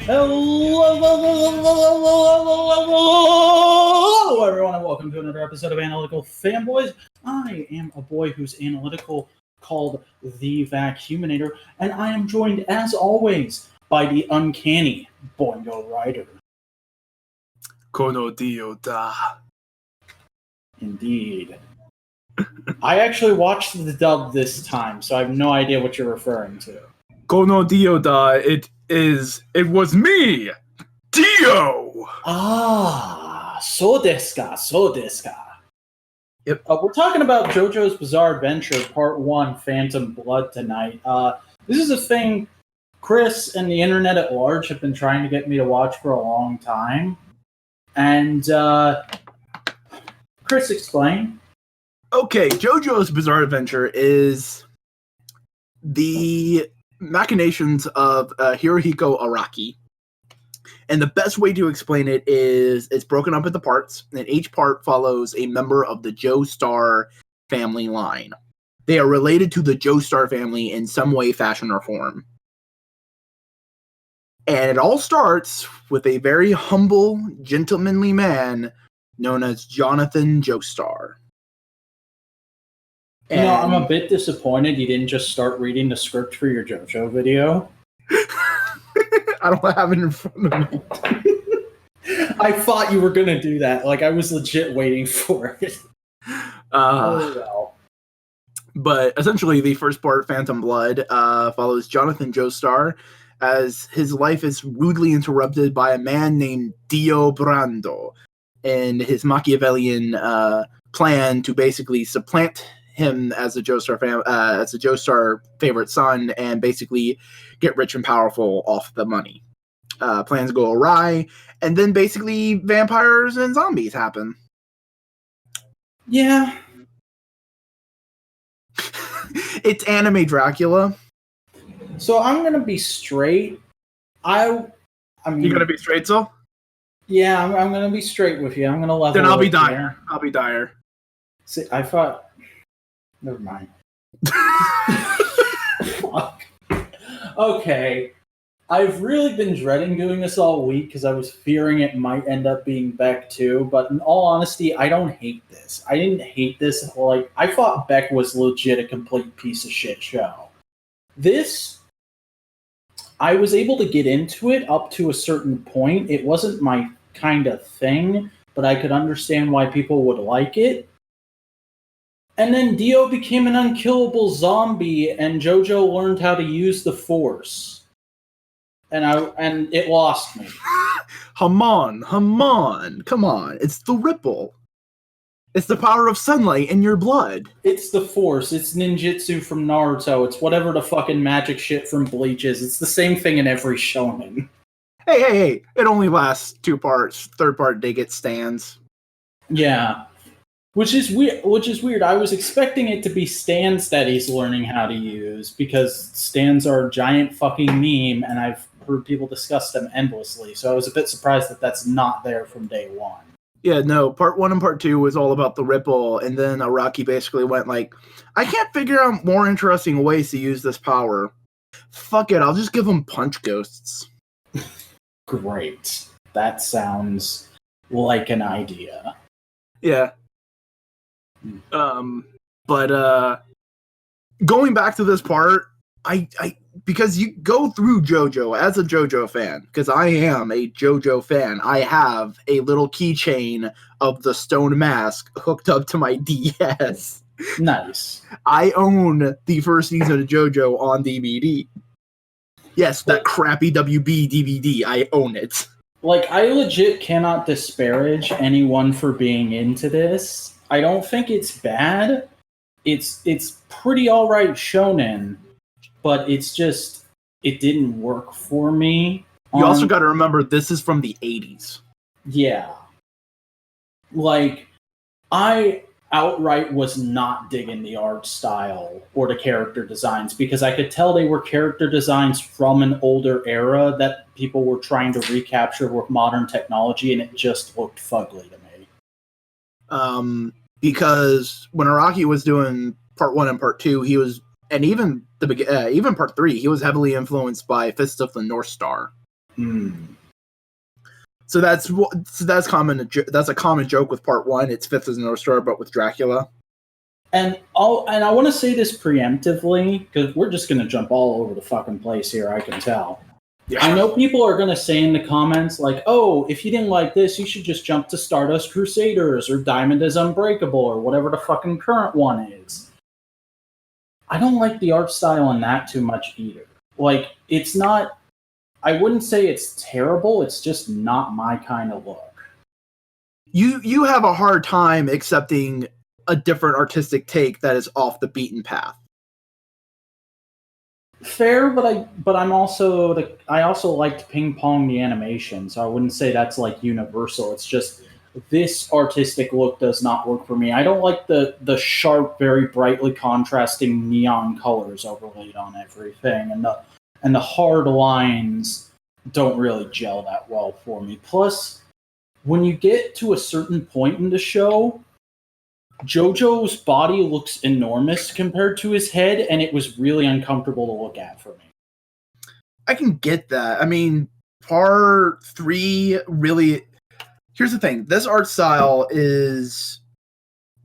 Hello, everyone, and welcome to another episode of Analytical Fanboys. I am a boy who's analytical, called the Vacuuminator, and I am joined, as always, by the uncanny Boingo Rider. Kono Dio da. Indeed. I actually watched the dub this time, so I have no idea what you're referring to. Kono Dio da. It was me, Dio. So desu ka, so desu ka. Yep. We're talking about JoJo's Bizarre Adventure, Part 1, Phantom Blood tonight. This is a thing Chris and the internet at large have been trying to get me to watch for a long time. And, Chris, explain. Okay, JoJo's Bizarre Adventure is the machinations of Hirohiko Araki. And the best way to explain it is it's broken up into parts, and each part follows a member of the Joestar family line. They are related to the Joestar family in some way, fashion, or form. And it all starts with a very humble, gentlemanly man known as Jonathan Joestar. You know, I'm a bit disappointed you didn't just start reading the script for your JoJo video. I don't have it in front of me. I thought you were going to do that. Like, I was legit waiting for it. Oh, well. But essentially, the first part, Phantom Blood, follows Jonathan Joestar as his life is rudely interrupted by a man named Dio Brando and his Machiavellian plan to basically supplant him as a Joestar favorite son and basically get rich and powerful off the money. Plans go awry, and then basically vampires and zombies happen. Yeah. It's anime Dracula. So I'm gonna be straight. I mean, You gonna be straight, so? Yeah, I'm gonna be straight with you. I'm gonna level. Then I'll be up dire. here. I'll be dire. See, I thought. Never mind. Fuck. Okay. I've really been dreading doing this all week because I was fearing it might end up being Beck too, but in all honesty, I don't hate this. I didn't hate this. Like, I thought Beck was legit a complete piece of shit show. This, I was able to get into it up to a certain point. It wasn't my kind of thing, but I could understand why people would like it. And then Dio became an unkillable zombie, and JoJo learned how to use the Force. And it lost me. Come on. It's the ripple. It's the power of sunlight in your blood. It's the Force. It's ninjutsu from Naruto. It's whatever the fucking magic shit from Bleach is. It's the same thing in every shonen. Hey. It only lasts 2 parts. Third part, they get stands. Yeah. Which is weird. I was expecting it to be stands that he's learning how to use, because stands are a giant fucking meme, and I've heard people discuss them endlessly. So I was a bit surprised that that's not there from day one. Yeah, no, part 1 and part 2 was all about the ripple, and then Araki basically went like, I can't figure out more interesting ways to use this power. Fuck it, I'll just give them punch ghosts. Great. That sounds like an idea. Yeah. But going back to this part, I because you go through JoJo as a JoJo fan, because I am a JoJo fan. I have a little keychain of the stone mask hooked up to my DS. Nice. I own the first season of JoJo on DVD. Yes, that crappy WB DVD. I own it. Like, I legit cannot disparage anyone for being into this. I don't think it's bad. It's pretty alright shonen, but it's just, it didn't work for me. You also got to remember, this is from the 80s. Yeah. Like, I outright was not digging the art style or the character designs, because I could tell they were character designs from an older era that people were trying to recapture with modern technology, and it just looked fugly to me. Because when Araki was doing part 1 and part 2, he was, and even part 3, he was heavily influenced by Fist of the North Star. So that's common. That's a common joke with part 1. It's Fifth as North Star, but with Dracula. And I want to say this preemptively because we're just going to jump all over the fucking place here. I can tell. Yeah. I know people are going to say in the comments like, "Oh, if you didn't like this, you should just jump to Stardust Crusaders or Diamond is Unbreakable or whatever the fucking current one is." I don't like the art style in that too much either. Like, it's not. I wouldn't say it's terrible. It's just not my kind of look. You have a hard time accepting a different artistic take that is off the beaten path. Fair, but I also liked Ping Pong the animation, so I wouldn't say that's like universal. It's just this artistic look does not work for me. I don't like the sharp, very brightly contrasting neon colors overlaid on everything, and the hard lines don't really gel that well for me. Plus, when you get to a certain point in the show, JoJo's body looks enormous compared to his head, and it was really uncomfortable to look at for me. I can get that. I mean, part 3 really... Here's the thing. This art style is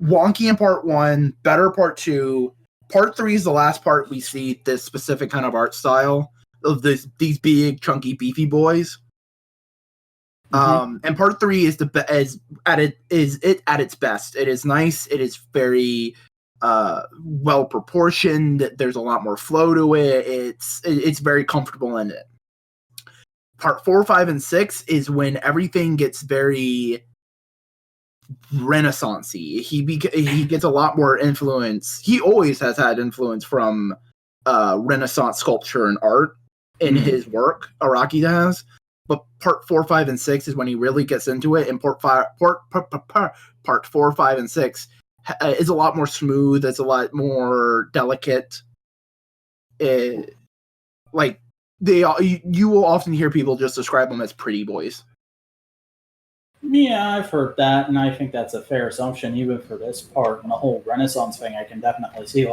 wonky in part 1, better part 2. Part 3 is the last part we see this specific kind of art style of these big, chunky, beefy boys. And part 3 is at its best. It is nice. It is very well proportioned. There's a lot more flow to it. It's very comfortable in it. Part 4, 5, and 6 is when everything gets very Renaissance-y. He gets a lot more influence. He always has had influence from Renaissance sculpture and art in his work. Araki has. But part 4, 5, and 6 is when he really gets into it. And part 4, 5, and 6 is a lot more smooth. It's a lot more delicate. You will often hear people just describe them as pretty boys. Yeah, I've heard that, and I think that's a fair assumption, even for this part. And the whole Renaissance thing, I can definitely see.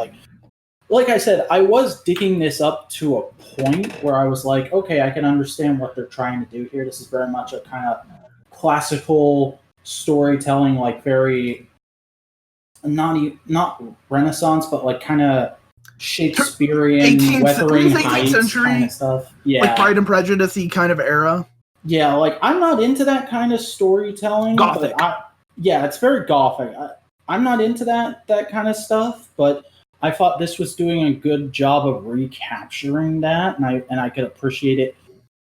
Like I said, I was digging this up to a point where I was like, okay, I can understand what they're trying to do here. This is very much a kind of classical storytelling, like very not Renaissance, but like kind of Shakespearean, Wuthering Heights kind of stuff. Yeah, like Pride and Prejudice-y kind of era. Yeah, like I'm not into that kind of storytelling. Gothic. It's very gothic. I'm not into that kind of stuff, but I thought this was doing a good job of recapturing that, and I could appreciate it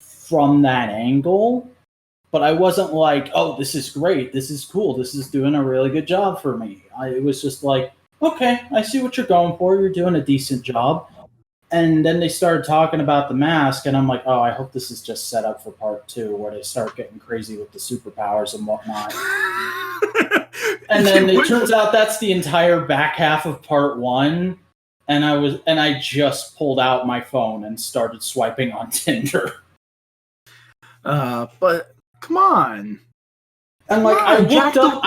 from that angle. But I wasn't like, oh, this is great, this is cool, this is doing a really good job for me. It was just like, okay, I see what you're going for, you're doing a decent job. And then they started talking about the mask, and I'm like, oh, I hope this is just set up for part 2, where they start getting crazy with the superpowers and whatnot. And then it turns out that's the entire back half of part 1, and I just pulled out my phone and started swiping on Tinder. But come on. And like I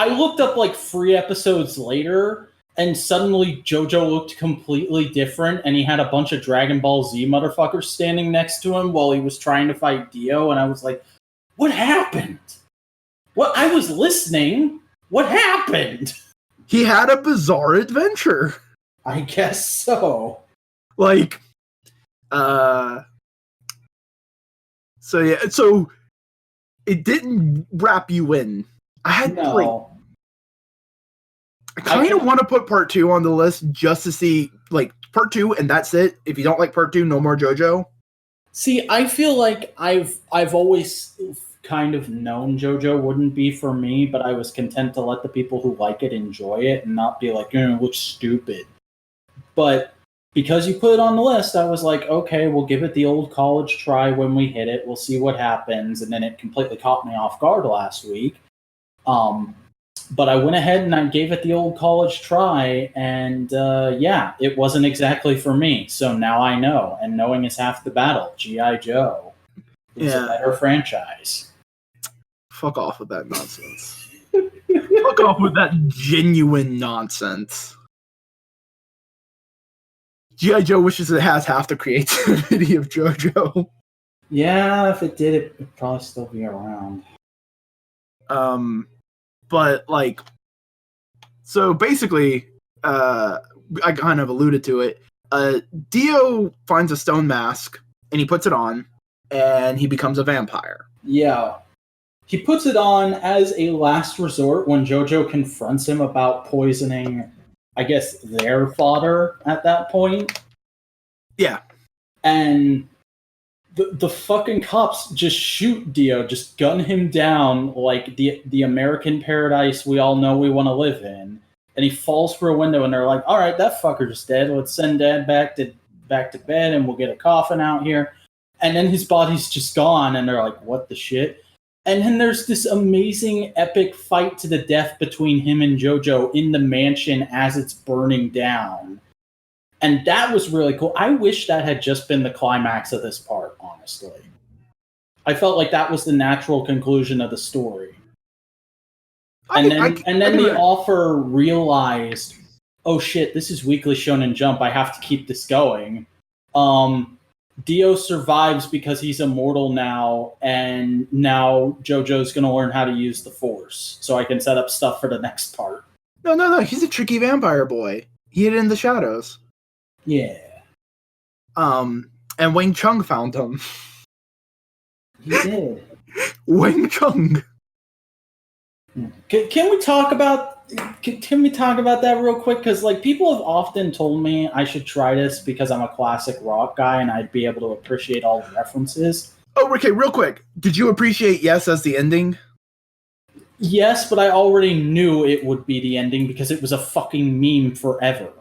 looked up like 3 episodes later, and suddenly JoJo looked completely different, and he had a bunch of Dragon Ball Z motherfuckers standing next to him while he was trying to fight Dio, and I was like, what happened? What? I was listening. What happened? He had a bizarre adventure. I guess so. Like, so it didn't wrap you in. I kind of want to put part 2 on the list just to see, like, part 2, and that's it. If you don't like part 2, no more JoJo. See, I feel like I've always kind of known JoJo wouldn't be for me, but I was content to let the people who like it enjoy it and not be like, it looks stupid. But because you put it on the list, I was like, okay, we'll give it the old college try when we hit it. We'll see what happens. And then it completely caught me off guard last week. But I went ahead and I gave it the old college try, and it wasn't exactly for me. So now I know, and knowing is half the battle. G.I. Joe is a better franchise. Fuck off with that nonsense. Fuck off with that genuine nonsense. G.I. Joe wishes it has half the creativity of JoJo. Yeah, if it did, it'd probably still be around. But like, so basically, I kind of alluded to it. Dio finds a stone mask and he puts it on, and he becomes a vampire. Yeah. He puts it on as a last resort when JoJo confronts him about poisoning, I guess, their fodder at that point. Yeah. And the fucking cops just shoot Dio, just gun him down like the American paradise we all know we want to live in. And he falls through a window, and they're like, "All right, that fucker's dead. Let's send Dad back to bed, and we'll get a coffin out here." And then his body's just gone, and they're like, "What the shit?" And then there's this amazing, epic fight to the death between him and JoJo in the mansion as it's burning down. And that was really cool. I wish that had just been the climax of this part, honestly. I felt like that was the natural conclusion of the story. And then the author realized, oh shit, this is Weekly Shonen Jump. I have to keep this going. Dio survives because he's immortal now, and now JoJo's going to learn how to use the Force, so I can set up stuff for the next part. No. He's a tricky vampire boy. He hid in the shadows. Yeah. And Wang Chung found him. He did. Wang Chung. Can we talk about that real quick? Because like people have often told me I should try this because I'm a classic rock guy and I'd be able to appreciate all the references. Oh, okay, real quick. Did you appreciate Yes as the ending? Yes, but I already knew it would be the ending because it was a fucking meme forever.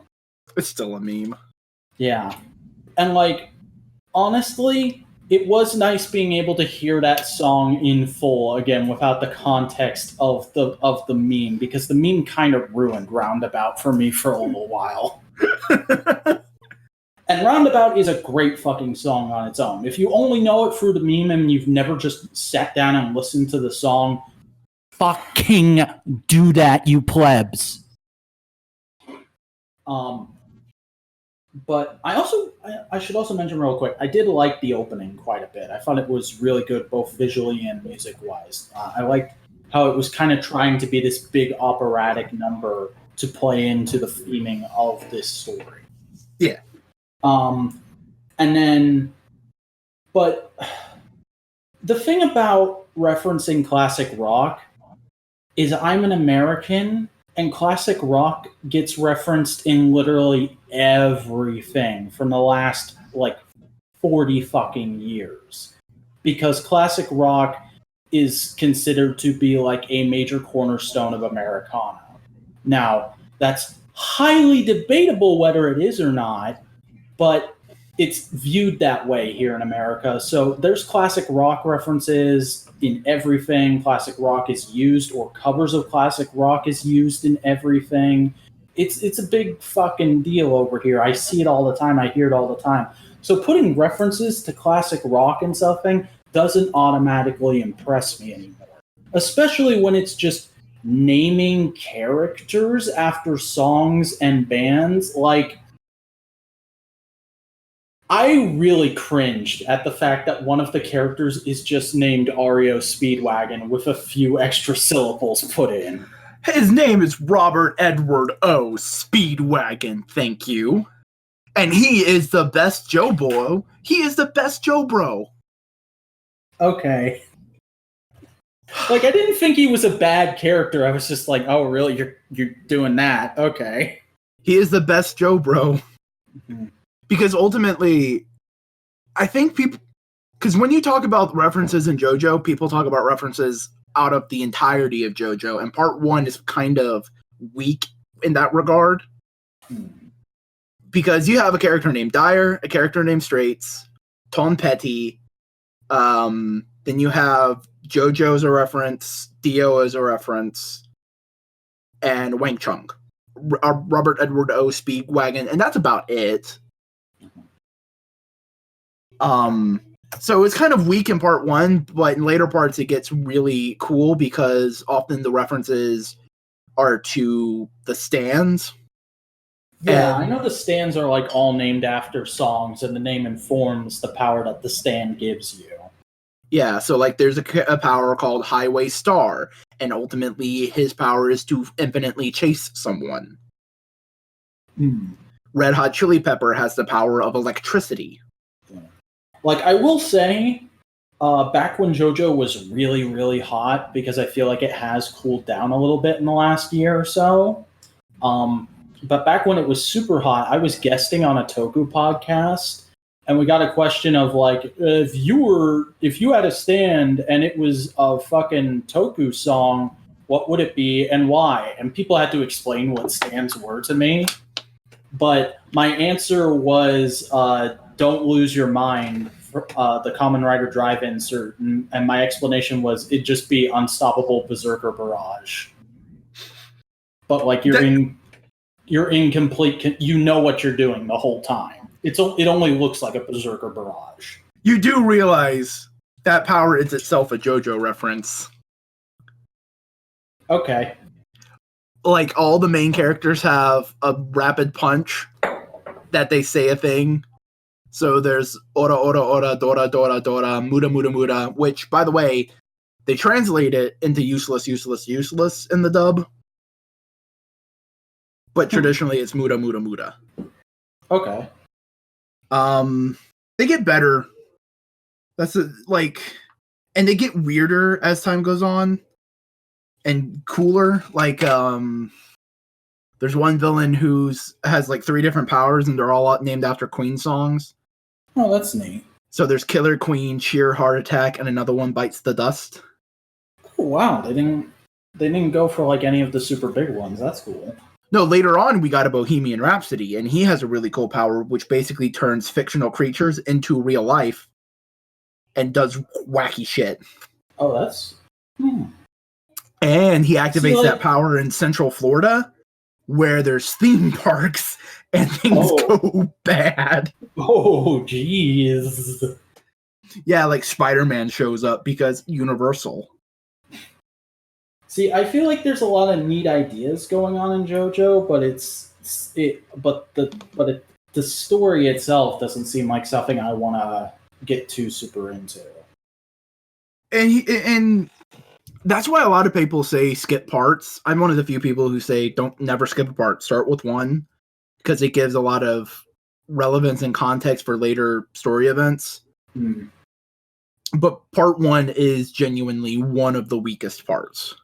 It's still a meme. Yeah. And like, honestly, it was nice being able to hear that song in full again without the context of the meme, because the meme kind of ruined Roundabout for me for a little while. And Roundabout is a great fucking song on its own. If you only know it through the meme and you've never just sat down and listened to the song, fucking do that, you plebs. But I should also mention real quick, I did like the opening quite a bit. I thought it was really good, both visually and music-wise. I liked how it was kind of trying to be this big operatic number to play into the theming of this story. Yeah. And then, but the thing about referencing classic rock is I'm an American, and classic rock gets referenced in literally everything from the last, 40 fucking years. Because classic rock is considered to be like a major cornerstone of Americana. Now, that's highly debatable whether it is or not, but it's viewed that way here in America. So there's classic rock references in everything. Classic rock is used, or covers of classic rock is used in everything. It's a big fucking deal over here. I see it all the time. I hear it all the time. So putting references to classic rock and something doesn't automatically impress me anymore. Especially when it's just naming characters after songs and bands. Like, I really cringed at the fact that one of the characters is just named REO Speedwagon with a few extra syllables put in. His name is Robert Edward O. Speedwagon, thank you. And he is the best Joe Bro. He is the best Joe Bro. Okay. Like, I didn't think he was a bad character. I was just like, oh, really? You're doing that? Okay. He is the best Joe Bro. Mm-hmm. Because ultimately, I think people... Because when you talk about references in JoJo, people talk about references out of the entirety of JoJo, and part 1 is kind of weak in that regard. Because you have a character named Dyer, a character named Straits, Ton Petty, then you have JoJo as a reference, Dio as a reference, and Wang Chung. Robert Edward O. Speedwagon, and that's about it. So it's kind of weak in part 1, but in later parts it gets really cool because often the references are to the stands. Yeah, I know the stands are like all named after songs, and the name informs the power that the stand gives you. Yeah, so like there's a power called Highway Star, and ultimately his power is to infinitely chase someone. Red Hot Chili Pepper has the power of electricity. Like, I will say, back when JoJo was really, really hot, because I feel like it has cooled down a little bit in the last year or so. But back when it was super hot, I was guesting on a Toku podcast, and we got a question of like, if you had a stand and it was a fucking Toku song, what would it be and why? And people had to explain what stands were to me. But my answer was, "Don't Lose Your Mind." The Kamen Rider Drive insert, and my explanation was it'd just be Unstoppable Berserker Barrage. But like you're in complete, you know what you're doing the whole time. It only looks like a Berserker Barrage. You do realize that power is itself a JoJo reference. Okay. Like all the main characters have a rapid punch that they say a thing. So there's ora ora ora, dora dora dora, muda muda muda, which, by the way, they translate it into useless, useless, useless in the dub. But traditionally it's muda muda muda. Okay. They get better. And they get weirder as time goes on. And cooler. Like, there's one villain has like 3 different powers, and they're all named after Queen songs. Oh, that's neat. So there's Killer Queen, Sheer Heart Attack, and another one Bites the Dust. Oh, wow, they didn't go for like any of the super big ones. That's cool. No, later on we got a Bohemian Rhapsody, and he has a really cool power, which basically turns fictional creatures into real life and does wacky shit. Oh, that's... And he activates that power in Central Florida, where there's theme parks and things go bad. Oh, jeez. Yeah, like Spider-Man shows up because Universal. See, I feel like there's a lot of neat ideas going on in JoJo, but the story itself doesn't seem like something I want to get too super into. And that's why a lot of people say skip parts. I'm one of the few people who say never skip a part. Start with one, because it gives a lot of relevance and context for later story events. But part 1 is genuinely one of the weakest parts.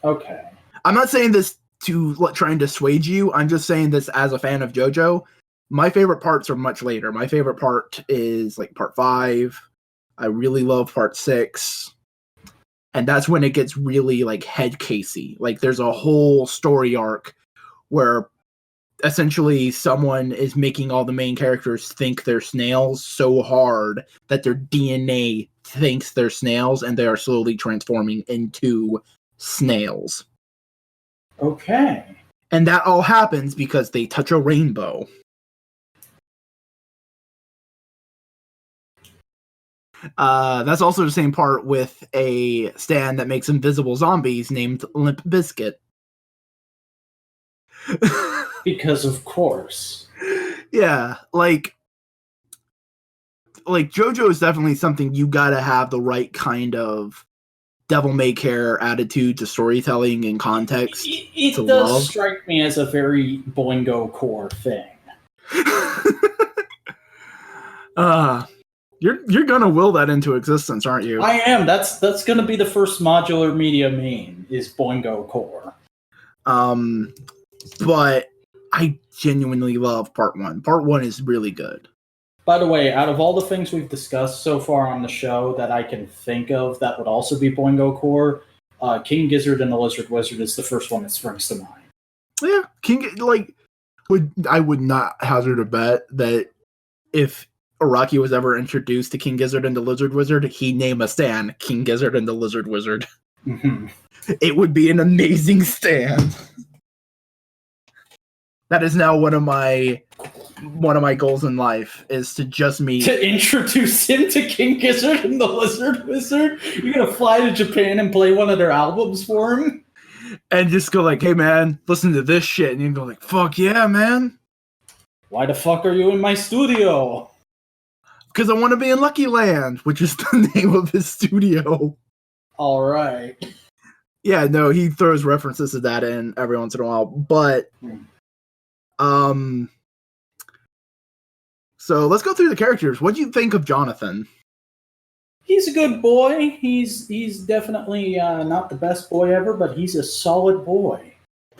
Okay. I'm not saying this to try and dissuade you. I'm just saying this as a fan of JoJo. My favorite parts are much later. My favorite part is like part 5. I really love part 6. And that's when it gets really like head casey. Like there's a whole story arc where essentially someone is making all the main characters think they're snails so hard that their DNA thinks they're snails, and they are slowly transforming into snails. Okay. And that all happens because they touch a rainbow. That's also the same part with a stand that makes invisible zombies named Limp Bizkit. Because of course. Yeah, like JoJo is definitely something you gotta have the right kind of devil-may-care attitude to storytelling and context. It does strike me as a very Boingo core thing. You're gonna will that into existence, aren't you? I am. That's gonna be the first modular media meme, is Boingo core. But I genuinely love part 1. Part 1 is really good. By the way, out of all the things we've discussed so far on the show that I can think of that would also be Boingo core, King Gizzard and the Lizard Wizard is the first one that springs to mind. Yeah, I would not hazard a bet that if Araki was ever introduced to King Gizzard and the Lizard Wizard, he'd name a stand King Gizzard and the Lizard Wizard. Mm-hmm. It would be an amazing stand. That is now one of my goals in life, is to just meet... To introduce him to King Gizzard and the Lizard Wizard? You're gonna fly to Japan and play one of their albums for him? And just go like, hey man, listen to this shit. And you go like, fuck yeah, man. Why the fuck are you in my studio? Because I want to be in Lucky Land, which is the name of his studio. All right. Yeah, no, he throws references to that in every once in a while. But, so let's go through the characters. What do you think of Jonathan? He's a good boy. He's definitely not the best boy ever, but he's a solid boy.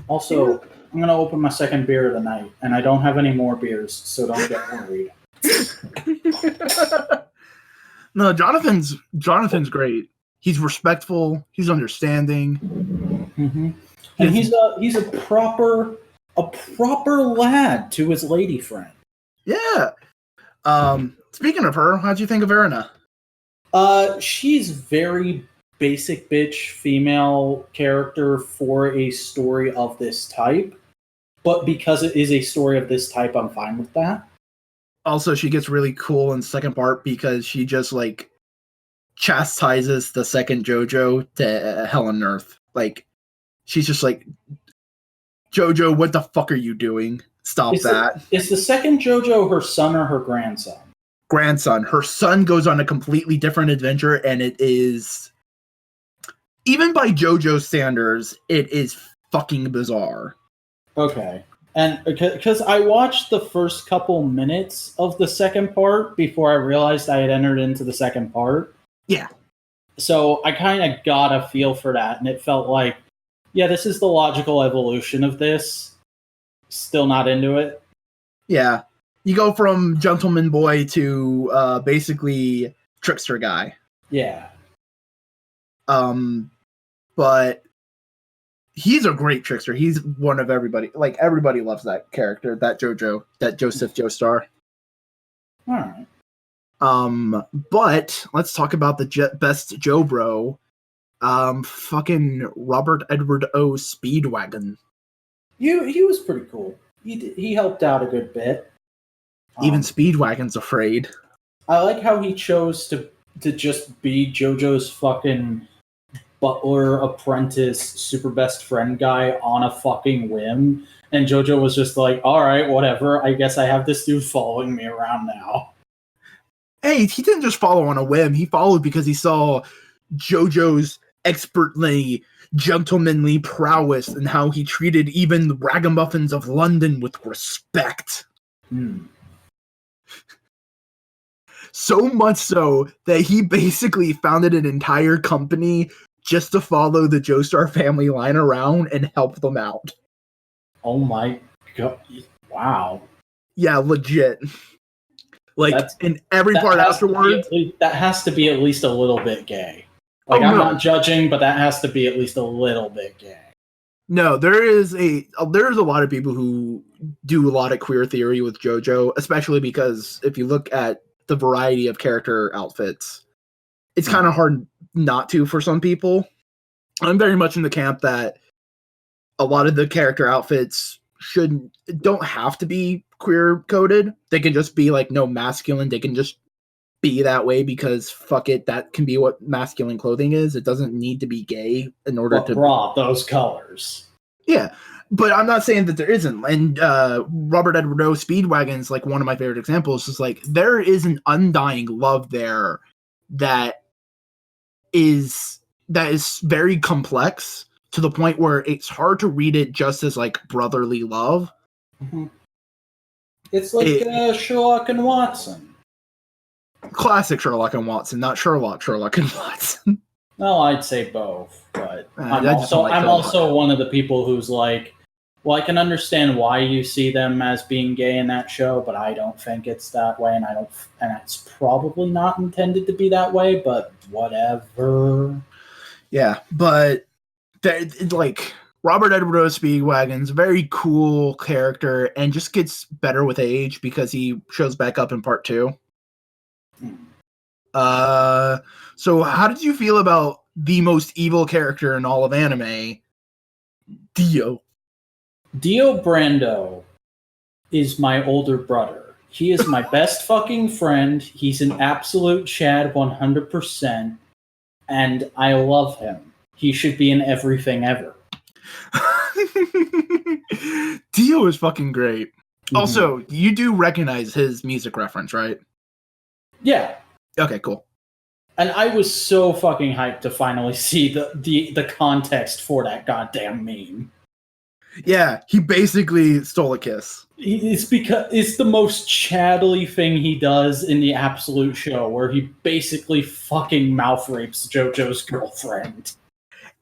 Also, I'm going to open my second beer of the night, and I don't have any more beers, so don't get worried. No, Jonathan's great. He's respectful. He's understanding. Mm-hmm. And he's a proper lad to his lady friend. Yeah. Speaking of her, how'd you think of Erina? She's very basic bitch female character for a story of this type. But because it is a story of this type, I'm fine with that. Also, she gets really cool in the second part because she just, like, chastises the second JoJo to hell on earth. Like, she's just like, JoJo, what the fuck are you doing? Stop that. Is the second JoJo her son or her grandson? Grandson. Her son goes on a completely different adventure, and it is, even by JoJo standards, it is fucking bizarre. Okay. And because I watched the first couple minutes of the second part before I realized I had entered into the second part. Yeah. So I kind of got a feel for that, and it felt like, yeah, this is the logical evolution of this. Still not into it. Yeah. You go from gentleman boy to basically trickster guy. Yeah. But he's a great trickster. He's one of everybody. Like, everybody loves that character, that JoJo, that Joseph Joestar. All right. But let's talk about the best Joe bro. Fucking Robert Edward O. Speedwagon. He was pretty cool. He helped out a good bit. Even Speedwagon's afraid. I like how he chose to just be JoJo's fucking butler, apprentice, super best friend guy on a fucking whim. And JoJo was just like, alright, whatever. I guess I have this dude following me around now. Hey, he didn't just follow on a whim. He followed because he saw JoJo's expertly, gentlemanly prowess and how he treated even the ragamuffins of London with respect. So much so that he basically founded an entire company just to follow the Joestar family line around and help them out. Oh my god. Wow. Yeah, legit. Like, in every part afterwards. That has to be at least a little bit gay. Like, I'm not judging, but that has to be at least a little bit gay. No, there's a lot of people who do a lot of queer theory with JoJo, especially because if you look at the variety of character outfits, it's kind of hard not to for some people. I'm very much in the camp that a lot of the character outfits don't have to be queer coded. They can just be like no masculine. They can just be that way because fuck it, that can be what masculine clothing is. It doesn't need to be gay in order to draw those colors. Yeah, but I'm not saying that there isn't. And Robert Edward O. Speedwagon's like one of my favorite examples. Is like there is an undying love there that is very complex to the point where it's hard to read it just as like brotherly love. Mm-hmm. It's like Sherlock and Watson. Classic Sherlock and Watson, not Sherlock and Watson. No, I'd say both, but I'm also one of the people who's like, well, I can understand why you see them as being gay in that show, but I don't think it's that way, and it's probably not intended to be that way, but whatever. Yeah, but like Robert Edward O. Speedwagon's a very cool character and just gets better with age because he shows back up in part 2. So how did you feel about the most evil character in all of anime, Dio? Dio Brando is my older brother. He is my best fucking friend. He's an absolute Chad 100%, and I love him. He should be in everything ever. Dio is fucking great. Mm-hmm. Also, you do recognize his music reference, right? Yeah. Okay, cool. And I was so fucking hyped to finally see the context for that goddamn meme. Yeah, he basically stole a kiss. It's because it's the most chattily thing he does in the absolute show, where he basically fucking mouth rapes JoJo's girlfriend.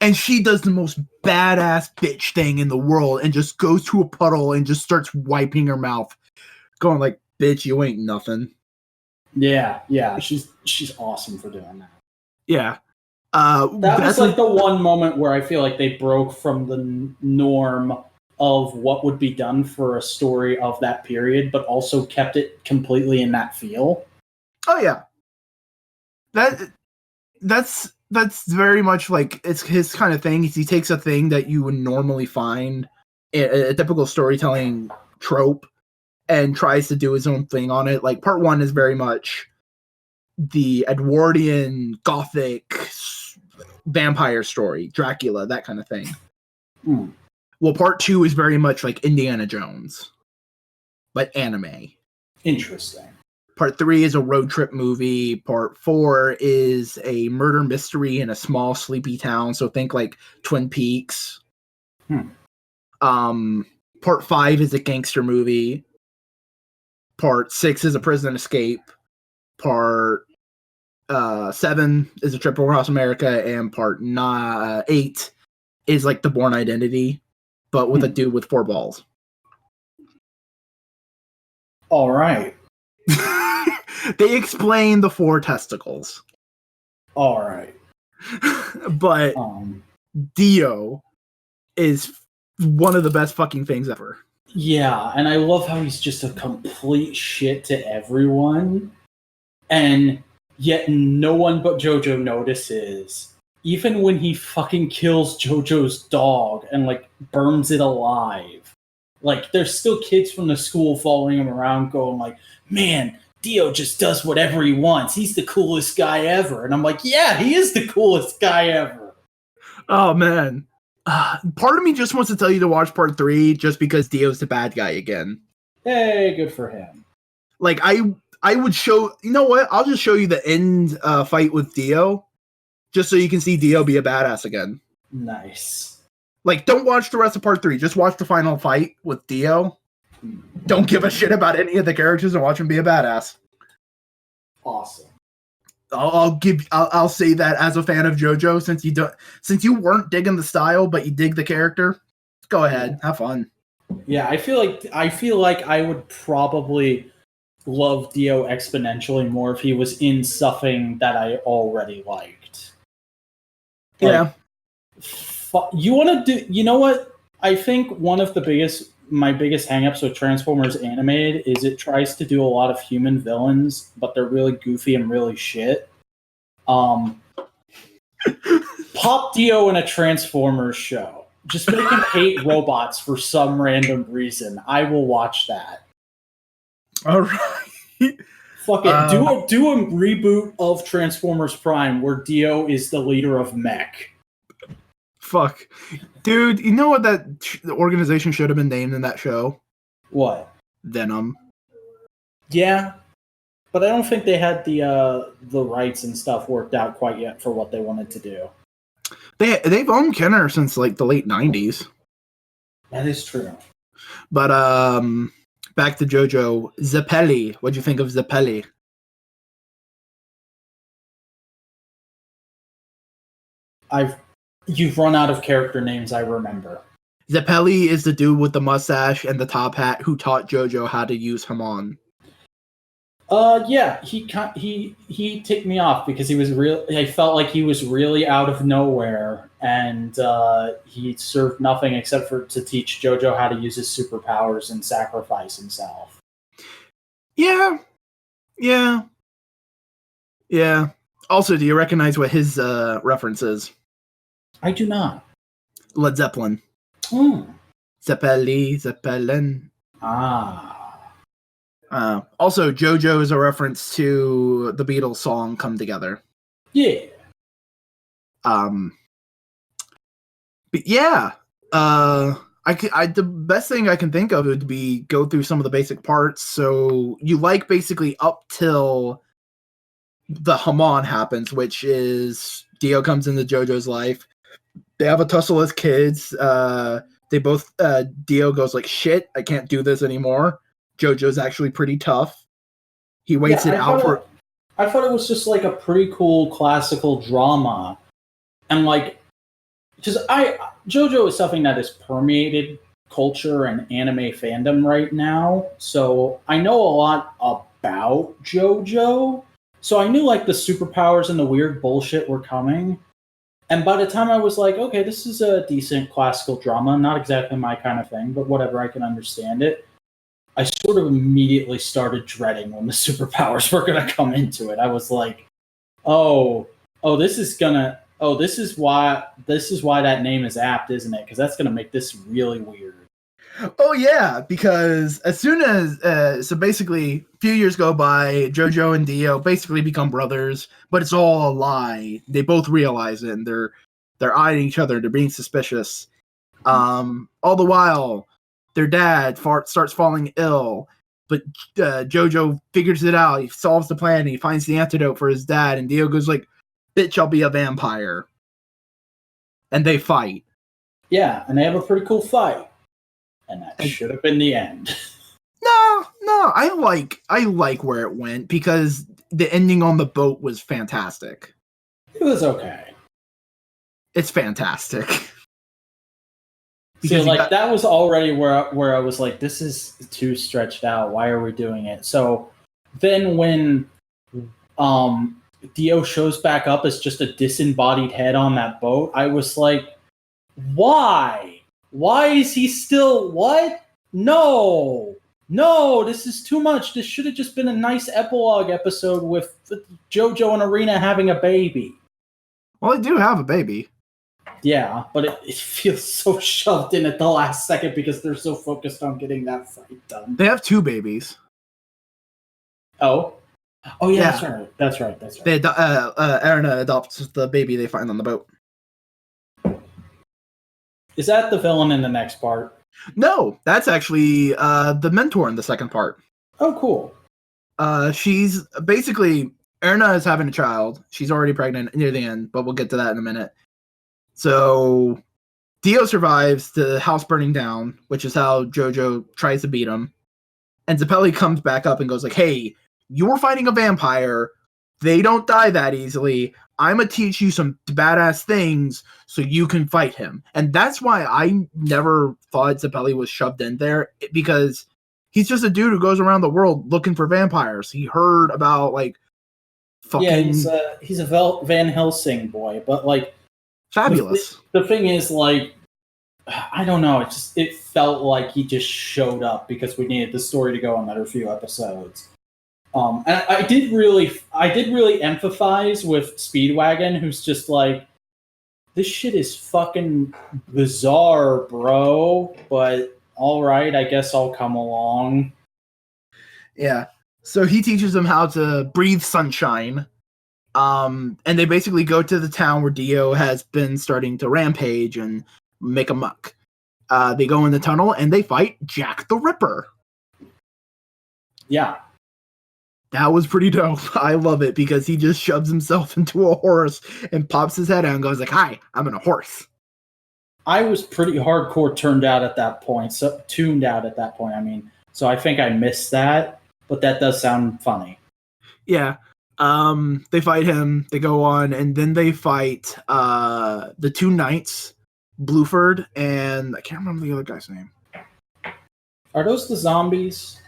And she does the most badass bitch thing in the world and just goes to a puddle and just starts wiping her mouth, going like, bitch, you ain't nothing. Yeah, she's awesome for doing that. Yeah. That was like the one moment where I feel like they broke from the norm of what would be done for a story of that period, but also kept it completely in that feel. Oh yeah. That's very much like it's his kind of thing. He takes a thing that you would normally find a typical storytelling trope and tries to do his own thing on it. Like part 1 is very much the Edwardian Gothic vampire story, Dracula, that kind of thing. Well, part 2 is very much like Indiana Jones, but anime. Interesting. Part 3 is a road trip movie. Part 4 is a murder mystery in a small sleepy town. So think like Twin Peaks. Part 5 is a gangster movie. Part 6 is a prison escape. Part 7 is a trip across America, and part 8 is like the Bourne Identity, but with a dude with 4 balls. All right. They explain the 4 testicles. All right. But Dio is one of the best fucking things ever. Yeah, and I love how he's just a complete shit to everyone, and yet no one but JoJo notices. Even when he fucking kills JoJo's dog and like burns it alive. Like there's still kids from the school following him around going like, man, Dio just does whatever he wants. He's the coolest guy ever. And I'm like, yeah, he is the coolest guy ever. Oh, man. Part of me just wants to tell you to watch part 3 just because Dio's the bad guy again. Hey, good for him. Like, I would show... You know what? I'll just show you the end fight with Dio just so you can see Dio be a badass again. Nice. Like, don't watch the rest of part 3. Just watch the final fight with Dio. Don't give a shit about any of the characters and watch him be a badass. Awesome. I'll say that as a fan of JoJo, since you weren't digging the style but you dig the character, go ahead, have fun. Yeah, I feel like I would probably love Dio exponentially more if he was in something that I already liked. Like, yeah. You want to do? You know what? I think one of my biggest hangups with Transformers Animated is it tries to do a lot of human villains, but they're really goofy and really shit. Pop Dio in a Transformers show. Just make him hate robots for some random reason. I will watch that. All right. Fuck it. Do a reboot of Transformers Prime where Dio is the leader of Mech. Fuck. Dude, you know what the organization should have been named in that show? What? Venom. Yeah. But I don't think they had the rights and stuff worked out quite yet for what they wanted to do. They've owned Kenner since like the late 90s. That is true. But back to JoJo. Zeppeli. What'd you think of Zeppeli? You've run out of character names I remember. Zeppeli is the dude with the mustache and the top hat who taught JoJo how to use Hamon. Yeah, he ticked me off because he was I felt like he was really out of nowhere, and he served nothing except to teach JoJo how to use his superpowers and sacrifice himself. Yeah. Also, do you recognize what his reference is? I do not. Led Zeppelin. Zeppeli, Zeppelin. Also, JoJo is a reference to the Beatles song "Come Together." Yeah. But yeah. The best thing I can think of would be go through some of the basic parts. So you like basically up till the Hamon happens, which is Dio comes into JoJo's life. They have a tussle as kids. They both Dio goes like, shit, I can't do this anymore. JoJo's actually pretty tough. He waits it out for. I thought it was just like a pretty cool classical drama, and like, because JoJo is something that has permeated culture and anime fandom right now, so I know a lot about JoJo. So I knew like the superpowers and the weird bullshit were coming. And by the time I was like, okay, this is a decent classical drama, not exactly my kind of thing, but whatever, I can understand it. I sort of immediately started dreading when the superpowers were going to come into it. I was like, this is why that name is apt, isn't it? Because that's going to make this really weird. Oh yeah, because as soon as so basically a few years go by, JoJo and Dio basically become brothers, but it's all a lie. They both realize it, and they're eyeing each other. They're being suspicious. All the while, their dad starts falling ill, but JoJo figures it out. He solves the plan. And he finds the antidote for his dad, and Dio goes like, "Bitch, I'll be a vampire," and they fight. Yeah, and they have a pretty cool fight. And that should have been the end. No, I like where it went because the ending on the boat was fantastic. It was okay. It's fantastic. So like that was already where I was like, this is too stretched out. Why are we doing it? So then when Dio shows back up as just a disembodied head on that boat, I was like, why? Why is he still... What? No, this is too much. This should have just been a nice epilogue episode with JoJo and Arena having a baby. Well, they do have a baby. Yeah, but it feels so shoved in at the last second because they're so focused on getting that fight done. They have 2 babies. Oh yeah, that's right. They Arena adopts the baby they find on the boat. Is that the villain in the next part? No, that's actually the mentor in the second part. Oh, cool. She's basically... Erna is having a child. She's already pregnant near the end, but we'll get to that in a minute. So Dio survives the house burning down, which is how JoJo tries to beat him. And Zeppeli comes back up and goes like, hey, you're fighting a vampire. They don't die that easily. I'm going to teach you some badass things so you can fight him. And that's why I never thought Zeppeli was shoved in there, because he's just a dude who goes around the world looking for vampires. He heard about, like, fucking... Yeah, he's a Van Helsing boy, but, like... Fabulous. The thing is, like, I don't know, it felt like he just showed up because we needed the story to go another few episodes. And I did really empathize with Speedwagon, who's just like, this shit is fucking bizarre, bro, but alright, I guess I'll come along. Yeah. So he teaches them how to breathe sunshine. And they basically go to the town where Dio has been starting to rampage and make a muck. They go in the tunnel and they fight Jack the Ripper. Yeah. That was pretty dope. I love it because he just shoves himself into a horse and pops his head out and goes like, hi, I'm in a horse. I was pretty hardcore tuned out at that point. I mean, so I think I missed that, but that does sound funny. Yeah. They fight him, they go on, and then they fight the 2 knights, Bluford, and I can't remember the other guy's name. Are those the zombies?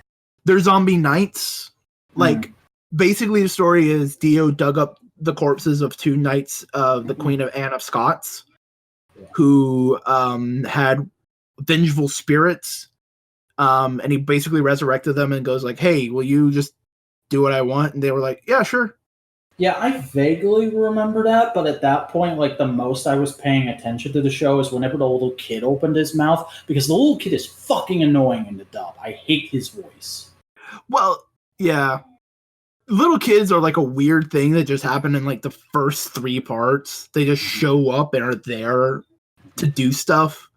They're zombie knights. Like, basically the story is Dio dug up the corpses of 2 knights of the Queen of Anne of Scots, who had vengeful spirits, and he basically resurrected them and goes like, hey, will you just do what I want? And they were like, yeah, sure. Yeah, I vaguely remember that, but at that point, like, the most I was paying attention to the show is whenever the little kid opened his mouth, because the little kid is fucking annoying in the dub. I hate his voice. Well, yeah. Little kids are like a weird thing that just happened in like the first 3 parts. They just show up and are there to do stuff.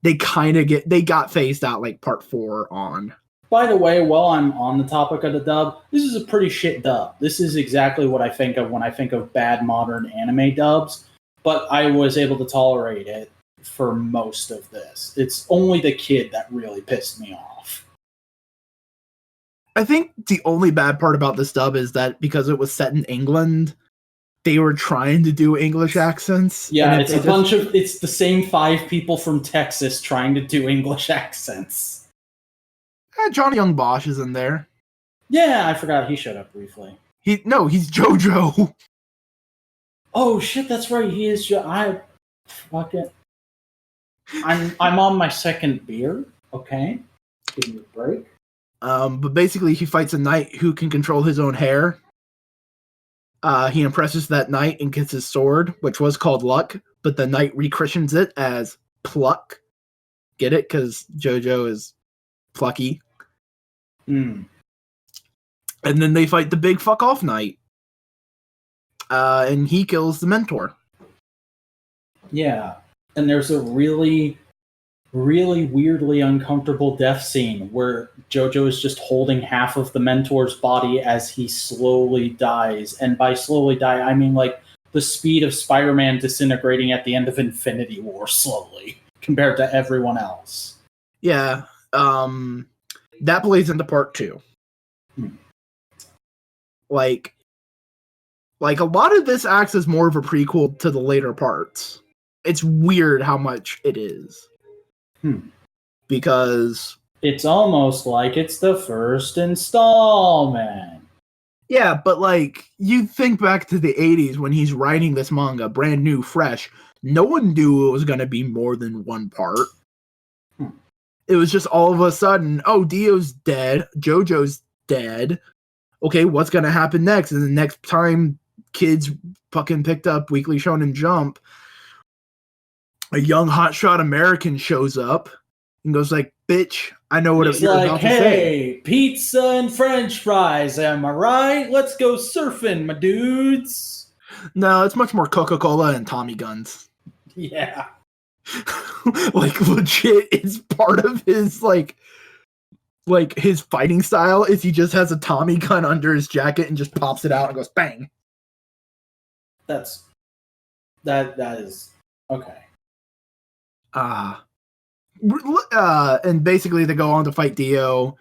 They got phased out like part 4 on. By the way, while I'm on the topic of the dub, this is a pretty shit dub. This is exactly what I think of when I think of bad modern anime dubs, but I was able to tolerate it for most of this. It's only the kid that really pissed me off. I think the only bad part about this dub is that because it was set in England, they were trying to do English accents. Yeah, it's it's the same 5 people from Texas trying to do English accents. Johnny Young Bosch is in there. Yeah, I forgot he showed up briefly. He's JoJo. Oh shit, that's right. He is. Fuck it. I'm on my second beer. Okay, give me a break. But basically, he fights a knight who can control his own hair. He impresses that knight and gets his sword, which was called Luck, but the knight rechristians it as Pluck. Get it? Because JoJo is plucky. Mm. And then they fight the big fuck off knight. And he kills the mentor. Yeah. And there's a really, really weirdly uncomfortable death scene where JoJo is just holding half of the mentor's body as he slowly dies. And by slowly die, I mean like the speed of Spider-Man disintegrating at the end of Infinity War slowly compared to everyone else. Yeah. That plays into part 2. Like a lot of this acts as more of a prequel to the later parts. It's weird how much it is. Because it's almost like it's the first installment. Yeah, but like, you think back to the 80s when he's writing this manga, brand new, fresh, no one knew it was going to be more than one part. It was just all of a sudden, oh, Dio's dead, JoJo's dead. Okay, what's going to happen next? And the next time kids fucking picked up Weekly Shonen Jump, a young hotshot American shows up and goes like, bitch, I know what you're about to say. Hey, pizza and french fries, am I right? Let's go surfing, my dudes. No, it's much more Coca-Cola and Tommy guns. Yeah. Like, legit, it's part of his, like his fighting style is he just has a Tommy gun under his jacket and just pops it out and goes, bang. That is, okay. And basically they go on to fight Dio.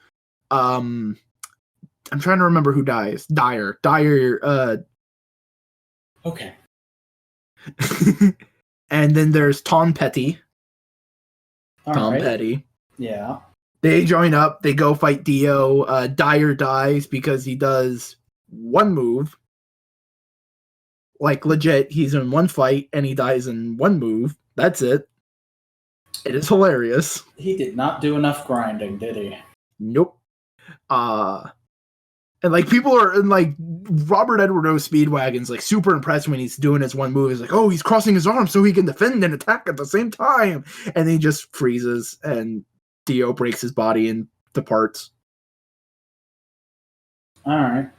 I'm trying to remember who dies. Dyer. Okay. And then there's Tom Petty. Tom Petty. Yeah. They join up. They go fight Dio. Dyer dies because he does one move. Like, legit, he's in one fight and he dies in one move. That's it. It is hilarious. He did not do enough grinding, did he? Nope. And like, people are, and like, Robert Edward O. Speedwagon's like super impressed when he's doing his one move. He's like, oh, he's crossing his arms so he can defend and attack at the same time. And he just freezes and Dio breaks his body into parts. Alright.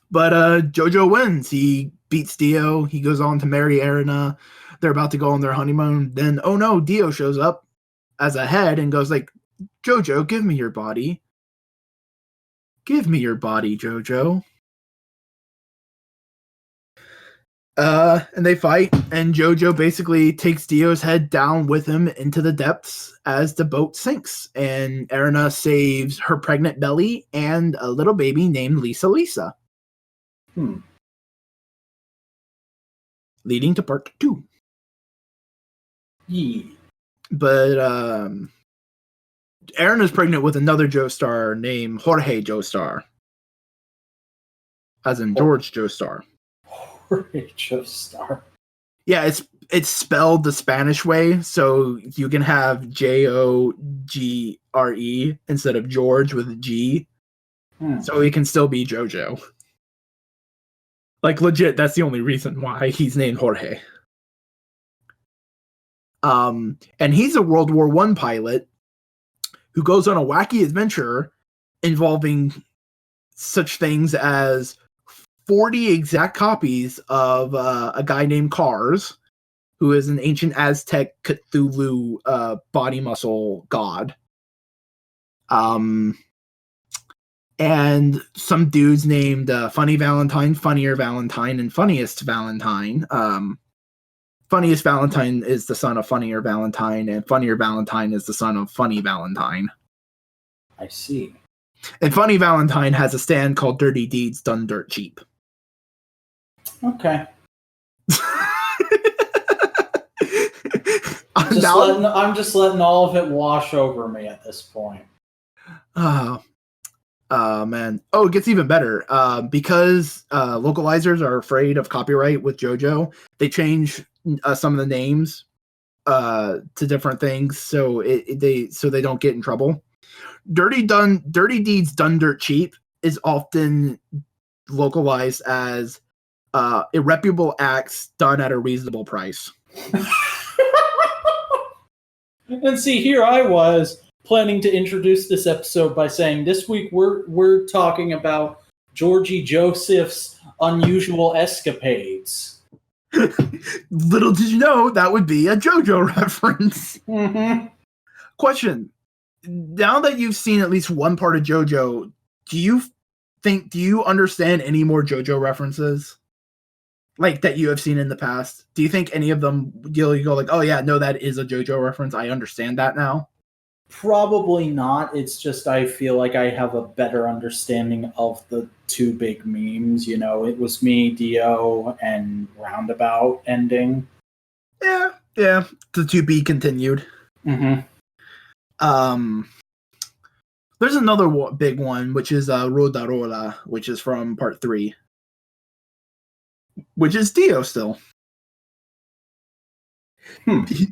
But JoJo wins. He beats Dio. He goes on to marry Erina. They're about to go on their honeymoon. Then, oh no, Dio shows up as a head and goes like, JoJo, give me your body. Give me your body, JoJo. And they fight, and JoJo basically takes Dio's head down with him into the depths as the boat sinks. And Erina saves her pregnant belly and a little baby named Lisa. Leading to part 2. Yeah. But Erina's pregnant with another Joestar named Jorge Joestar. As in George Joestar. Jorge Joestar. Yeah, it's spelled the Spanish way, so you can have Jogre instead of George with a G. So he can still be JoJo. Like, legit, that's the only reason why he's named Jorge. And he's a World War I pilot who goes on a wacky adventure involving such things as 40 exact copies of a guy named Kars, who is an ancient Aztec Cthulhu body muscle god. and some dudes named Funny Valentine, Funnier Valentine, and Funniest Valentine. Funniest Valentine is the son of Funnier Valentine, and Funnier Valentine is the son of Funny Valentine. I see. And Funny Valentine has a stand called Dirty Deeds Done Dirt Cheap. Okay. I'm just letting all of it wash over me at this point. Oh, man. Oh, it gets even better. Because localizers are afraid of copyright with JoJo, they change some of the names to different things so they don't get in trouble. Dirty Deeds Done Dirt Cheap is often localized as irreparable acts done at a reasonable price. And see, here I was planning to introduce this episode by saying this week we're talking about Georgie Joseph's unusual escapades. Little did you know that would be a JoJo reference. Mm-hmm. Question: now that you've seen at least one part of JoJo, do you understand any more JoJo references? Like that you have seen in the past? Do you think any of them you go like, oh yeah, no, that is a JoJo reference. I understand that now. Probably not. It's just I feel like I have a better understanding of the two big memes. You know, it was me, Dio, and Roundabout ending. Yeah. The to be continued. Mm-hmm. There's another big one, which is Rodarola, which is from part 3. Which is Dio still.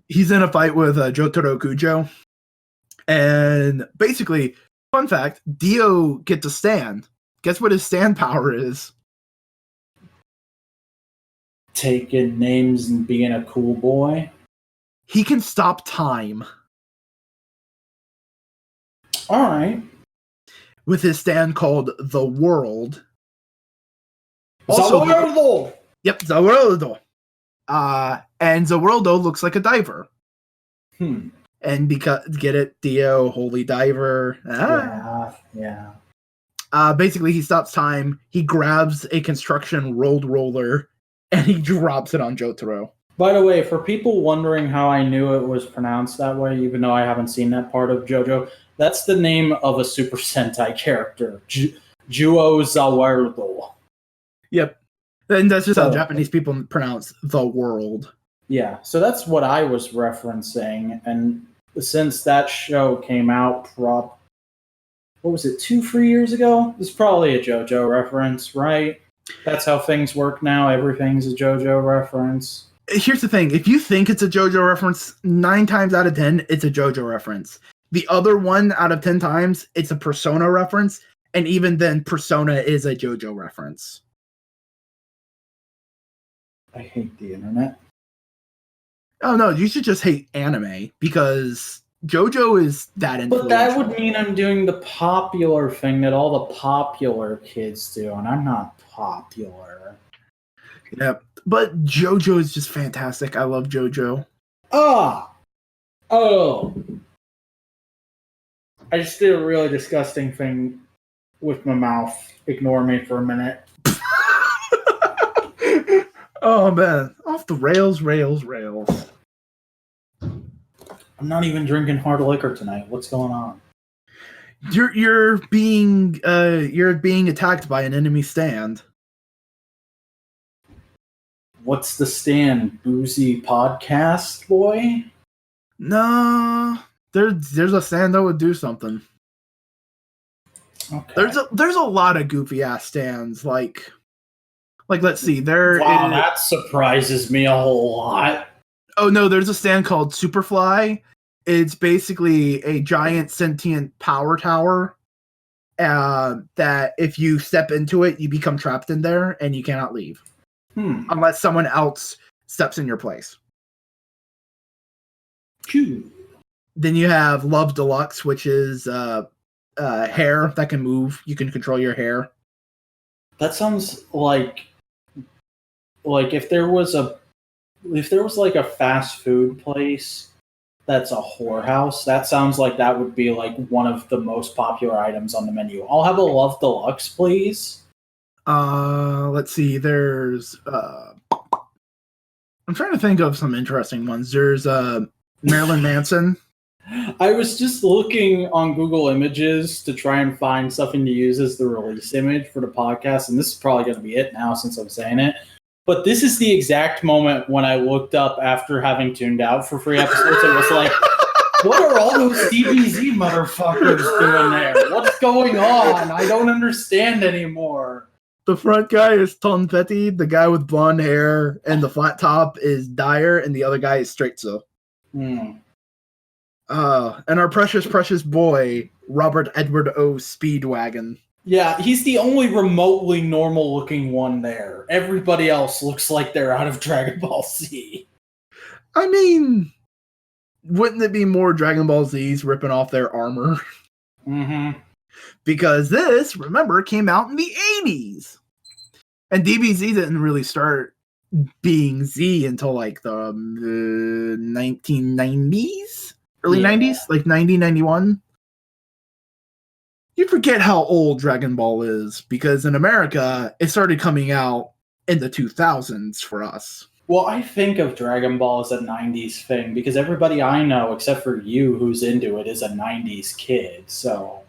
He's in a fight with Jotaro Kujo. And basically, fun fact, Dio gets a stand. Guess what his stand power is? Taking names and being a cool boy. He can stop time. All right. With his stand called The World. Zawurdo! Yep, Zawurdo. And Zawurdo looks like a diver. And because, get it, Dio, holy diver. Yeah. Basically, he stops time, he grabs a construction rolled roller, and he drops it on Jotaro. By the way, for people wondering how I knew it was pronounced that way, even though I haven't seen that part of JoJo, that's the name of a Super Sentai character, Juo Zawurdo. Yep. And that's just how Japanese people pronounce the world. Yeah, so that's what I was referencing. And since that show came out, what was it, 2-3 years ago? It's probably a JoJo reference, right? That's how things work now. Everything's a JoJo reference. Here's the thing. If you think it's a JoJo reference, 9 times out of 10, it's a JoJo reference. The other 1 out of 10 times, it's a Persona reference. And even then, Persona is a JoJo reference. I hate the internet. Oh, no, you should just hate anime, because JoJo is that influential. But that would mean I'm doing the popular thing that all the popular kids do, and I'm not popular. Yep. But JoJo is just fantastic. I love JoJo. Oh! I just did a really disgusting thing with my mouth. Ignore me for a minute. Oh, man. Off the rails. I'm not even drinking hard liquor tonight. What's going on? You're being attacked by an enemy stand. What's the stand? Boozy podcast boy? No, there's a stand that would do something. Okay. There's a lot of goofy ass stands. Like let's see. That surprises me a whole lot. Oh no, there's a stand called Superfly. It's basically a giant sentient power tower. That if you step into it, you become trapped in there and you cannot leave. Unless someone else steps in your place. Then you have Love Deluxe, which is hair that can move. You can control your hair. That sounds like if there was like a fast food place That's a whorehouse. That sounds like that would be like one of the most popular items on the menu. I'll have a Love Deluxe, please. Let's see. There's I'm trying to think of some interesting ones. There's Marilyn Manson. I was just looking on Google Images to try and find something to use as the release image for the podcast, and this is probably going to be it now since I'm saying it. But this is the exact moment when I looked up after having tuned out for 3 episodes and was like, what are all those DBZ motherfuckers doing there? What's going on? I don't understand anymore. The front guy is Ton Petty, the guy with blonde hair, and the flat top is Dyer, and the other guy is Straitzo. And our precious, precious boy, Robert Edward O. Speedwagon. Yeah, he's the only remotely normal-looking one there. Everybody else looks like they're out of Dragon Ball Z. I mean, wouldn't it be more Dragon Ball Z's ripping off their armor? Mm-hmm. Because this, remember, came out in the 80s. And DBZ didn't really start being Z until like the 1990s? Early 90s? Like 90, 91? You forget how old Dragon Ball is, because in America, it started coming out in the 2000s for us. Well, I think of Dragon Ball as a 90s thing, because everybody I know, except for you who's into it, is a 90s kid, so...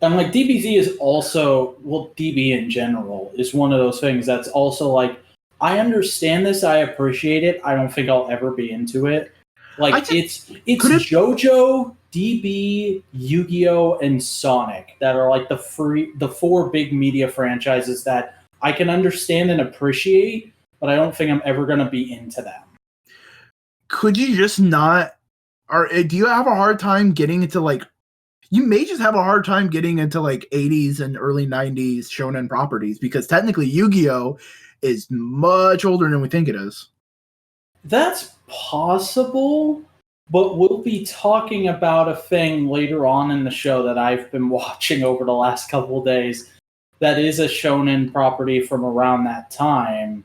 And like DBZ is also, well, DB in general is one of those things that's also like, I understand this, I appreciate it, I don't think I'll ever be into it. Like it's JoJo, DB, Yu-Gi-Oh, and Sonic that are like the 4 big media franchises that I can understand and appreciate, but I don't think I'm ever gonna be into them. Could you just not, or do you have a hard time getting into like, you may just have a hard time getting into like 80s and early 90s shonen properties, because technically Yu-Gi-Oh is much older than we think it is. That's possible, but we'll be talking about a thing later on in the show that I've been watching over the last couple of days that is a shonen property from around that time.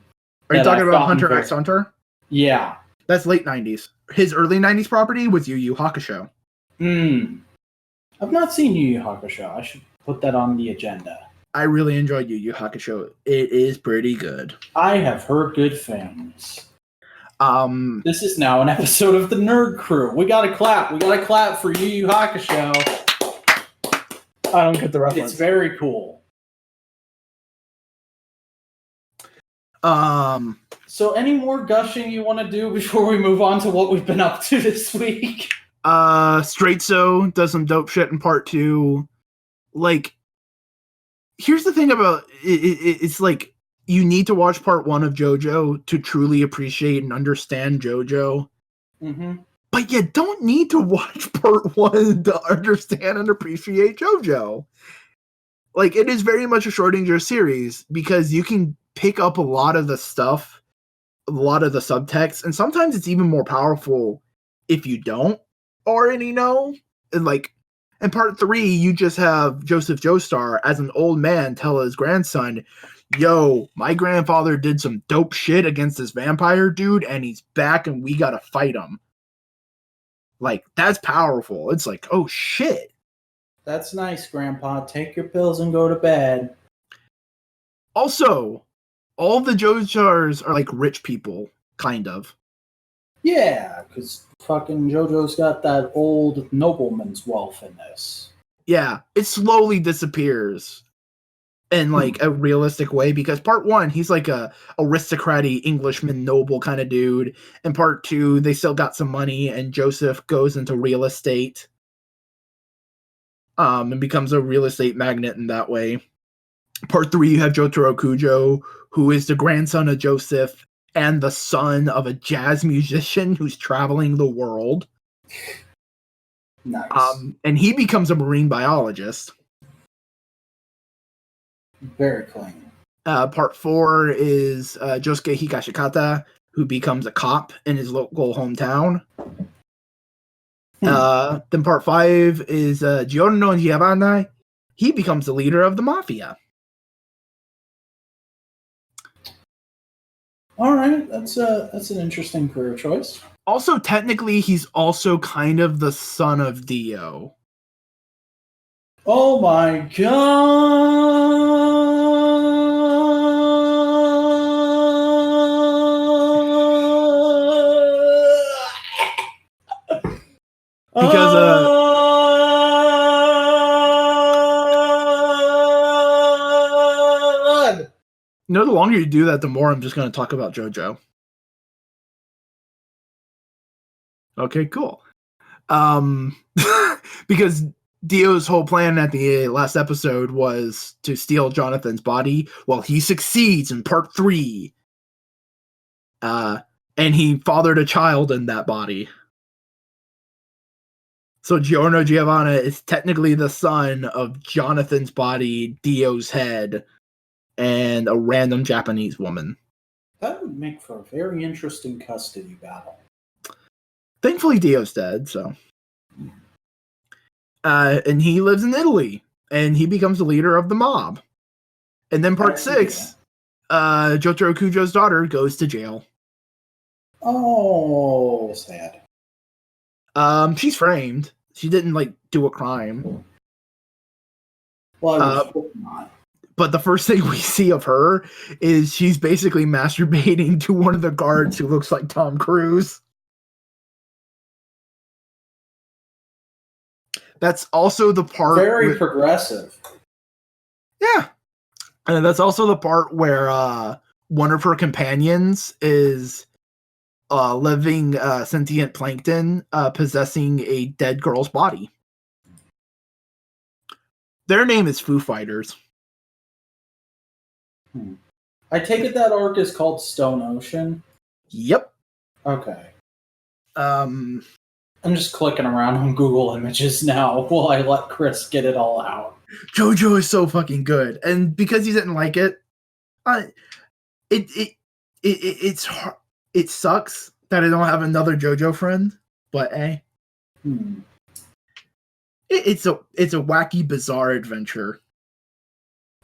Are you talking about Hunter x Hunter? Yeah. That's late 90s. His early 90s property was Yu Yu Hakusho. I've not seen Yu Yu Hakusho. I should put that on the agenda. I really enjoyed Yu Yu Hakusho. It is pretty good. I have heard good things. This is now an episode of the Nerd Crew. We gotta clap. We gotta clap for Yu Yu Hakusho. I don't get the reference. It's very cool. So any more gushing you want to do before we move on to what we've been up to this week? Straitzo does some dope shit in part 2. Like, here's the thing about it's like, you need to watch part 1 of JoJo to truly appreciate and understand JoJo. Mm-hmm. But you don't need to watch part 1 to understand and appreciate JoJo. Like, it is very much a Schrodinger series, because you can pick up a lot of the stuff, a lot of the subtext, and sometimes it's even more powerful if you don't already know. And like, in part 3, you just have Joseph Joestar as an old man tell his grandson, yo, my grandfather did some dope shit against this vampire dude, and he's back, and we gotta fight him. Like, that's powerful. It's like, oh shit. That's nice, Grandpa. Take your pills and go to bed. Also, all the Joestars are like rich people, kind of. Yeah, because fucking JoJo's got that old nobleman's wealth in this. Yeah, it slowly disappears in like a realistic way, because part 1, he's like a aristocratic Englishman noble kind of dude. In part 2, they still got some money, and Joseph goes into real estate, and becomes a real estate magnate in that way. Part 3, you have Jotaro Kujo, who is the grandson of Joseph and the son of a jazz musician who's traveling the world. Nice. And he becomes a marine biologist. Very clean. Part 4 is Josuke Higashikata, who becomes a cop in his local hometown. Then part 5 is Giorno Giovanni. He becomes the leader of the mafia. All right, that's an interesting career choice. Also, technically, he's also kind of the son of Dio. Oh my god! Because the longer you do that, the more I'm just going to talk about JoJo. Okay, cool. Because Dio's whole plan at the last episode was to steal Jonathan's body. Well, he succeeds in part 3. And he fathered a child in that body. So Giorno Giovanna is technically the son of Jonathan's body, Dio's head, and a random Japanese woman. That would make for a very interesting custody battle. Thankfully, Dio's dead, so. And he lives in Italy, and he becomes the leader of the mob. And then part 6, Jotaro Kujo's daughter goes to jail. Oh, sad. She's framed. She didn't, do a crime. Well, I hope not. But the first thing we see of her is she's basically masturbating to one of the guards who looks like Tom Cruise. That's also the part... Very progressive. Yeah. And that's also the part where one of her companions is living sentient plankton possessing a dead girl's body. Their name is Foo Fighters. I take it that arc is called Stone Ocean? Yep. Okay. I'm just clicking around on Google Images now while I let Chris get it all out. JoJo is so fucking good, and because you didn't like it, it sucks that I don't have another JoJo friend. But it's a wacky, bizarre adventure.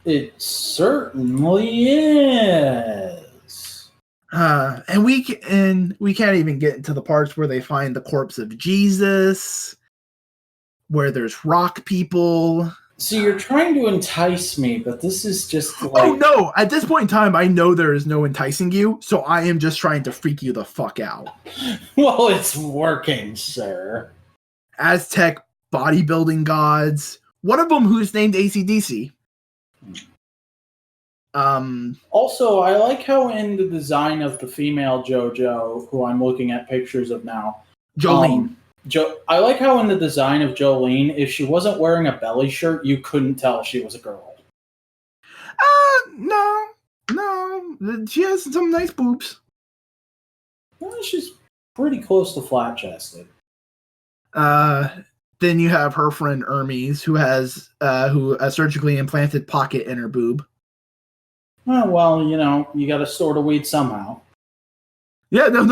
It certainly is. And we can't even get into the parts where they find the corpse of Jesus, where there's rock people. So you're trying to entice me, but this is just like... Oh no! At this point in time, I know there is no enticing you, so I am just trying to freak you the fuck out. Well, it's working, sir. Aztec bodybuilding gods. One of them who's named AC/DC. Also, I like how in the design of the female JoJo, who I'm looking at pictures of now, Jolene. I like how in the design of Jolene, if she wasn't wearing a belly shirt, you couldn't tell she was a girl. No. She has some nice boobs. Well, she's pretty close to flat-chested. Then you have her friend Hermes, who has a surgically implanted pocket in her boob. Oh, well, you got to store the weed somehow. Yeah, no,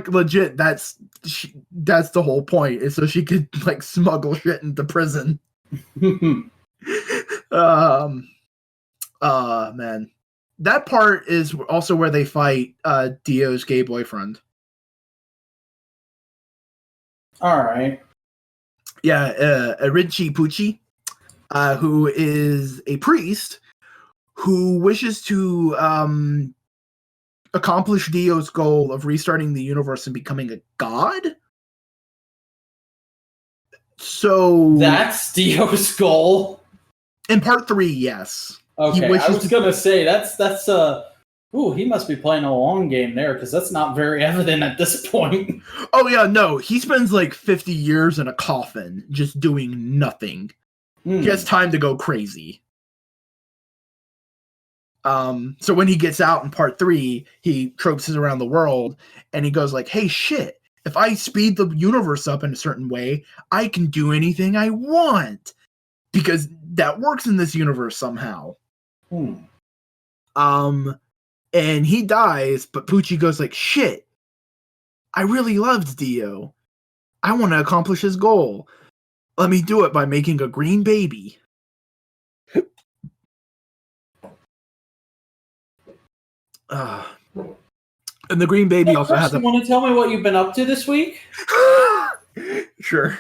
legit. That's the whole point. Is so she could smuggle shit into prison. Man, that part is also where they fight Dio's gay boyfriend. All right. Yeah, Rinchi Pucci, who is a priest who wishes to accomplish Dio's goal of restarting the universe and becoming a god. So that's Dio's goal. In part 3, yes. Okay, I was gonna say that's he must be playing a long game there because that's not very evident at this point. Oh yeah, no, he spends 50 years in a coffin just doing nothing. He has time to go crazy. So when he gets out in part 3, he tropes around the world and he goes hey shit, if I speed the universe up in a certain way, I can do anything I want. Because that works in this universe somehow. And he dies, but Pucci goes shit, I really loved Dio. I want to accomplish his goal. Let me do it by making a green baby. And the green baby also has You want to tell me what you've been up to this week? Sure.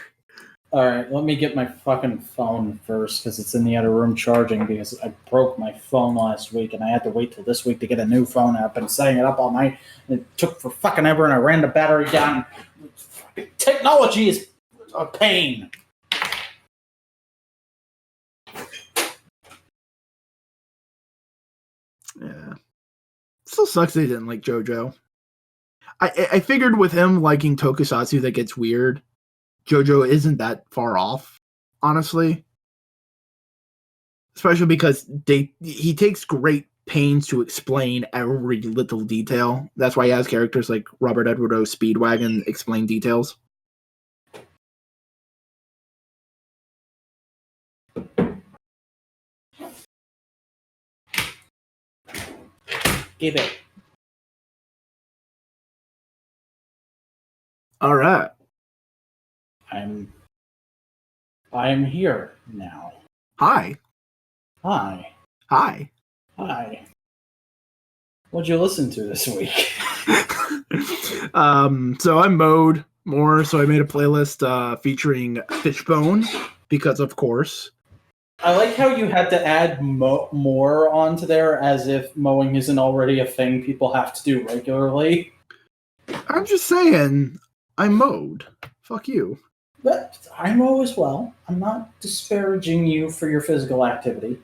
All right, let me get my fucking phone first because it's in the other room charging because I broke my phone last week and I had to wait till this week to get a new phone. I've been setting it up all night and it took for fucking ever and I ran the battery down. Technology is a pain. Yeah. Still sucks they didn't like JoJo. I figured with him liking tokusatsu that gets weird. JoJo isn't that far off, honestly. Especially because he takes great pains to explain every little detail. That's why he has characters like Robert Edward O. Speedwagon explain details. Give it. All right. I'm here now. Hi. Hi. Hi. Hi. What'd you listen to this week? So I mowed more, so I made a playlist featuring Fishbone, because of course. I like how you had to add more onto there as if mowing isn't already a thing people have to do regularly. I'm just saying, I mowed. Fuck you. But I mow as well. I'm not disparaging you for your physical activity.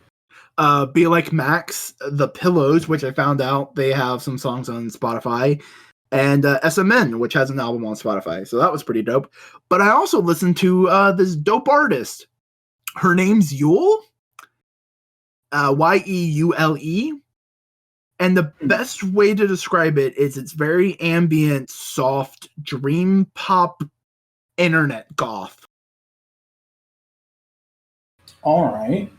Be Like Max, The Pillows, which I found out they have some songs on Spotify, and SMN, which has an album on Spotify. So that was pretty dope. But I also listened to this dope artist. Her name's Yule, Yeule. And the best way to describe it is it's very ambient, soft, dream pop, internet goth. All right.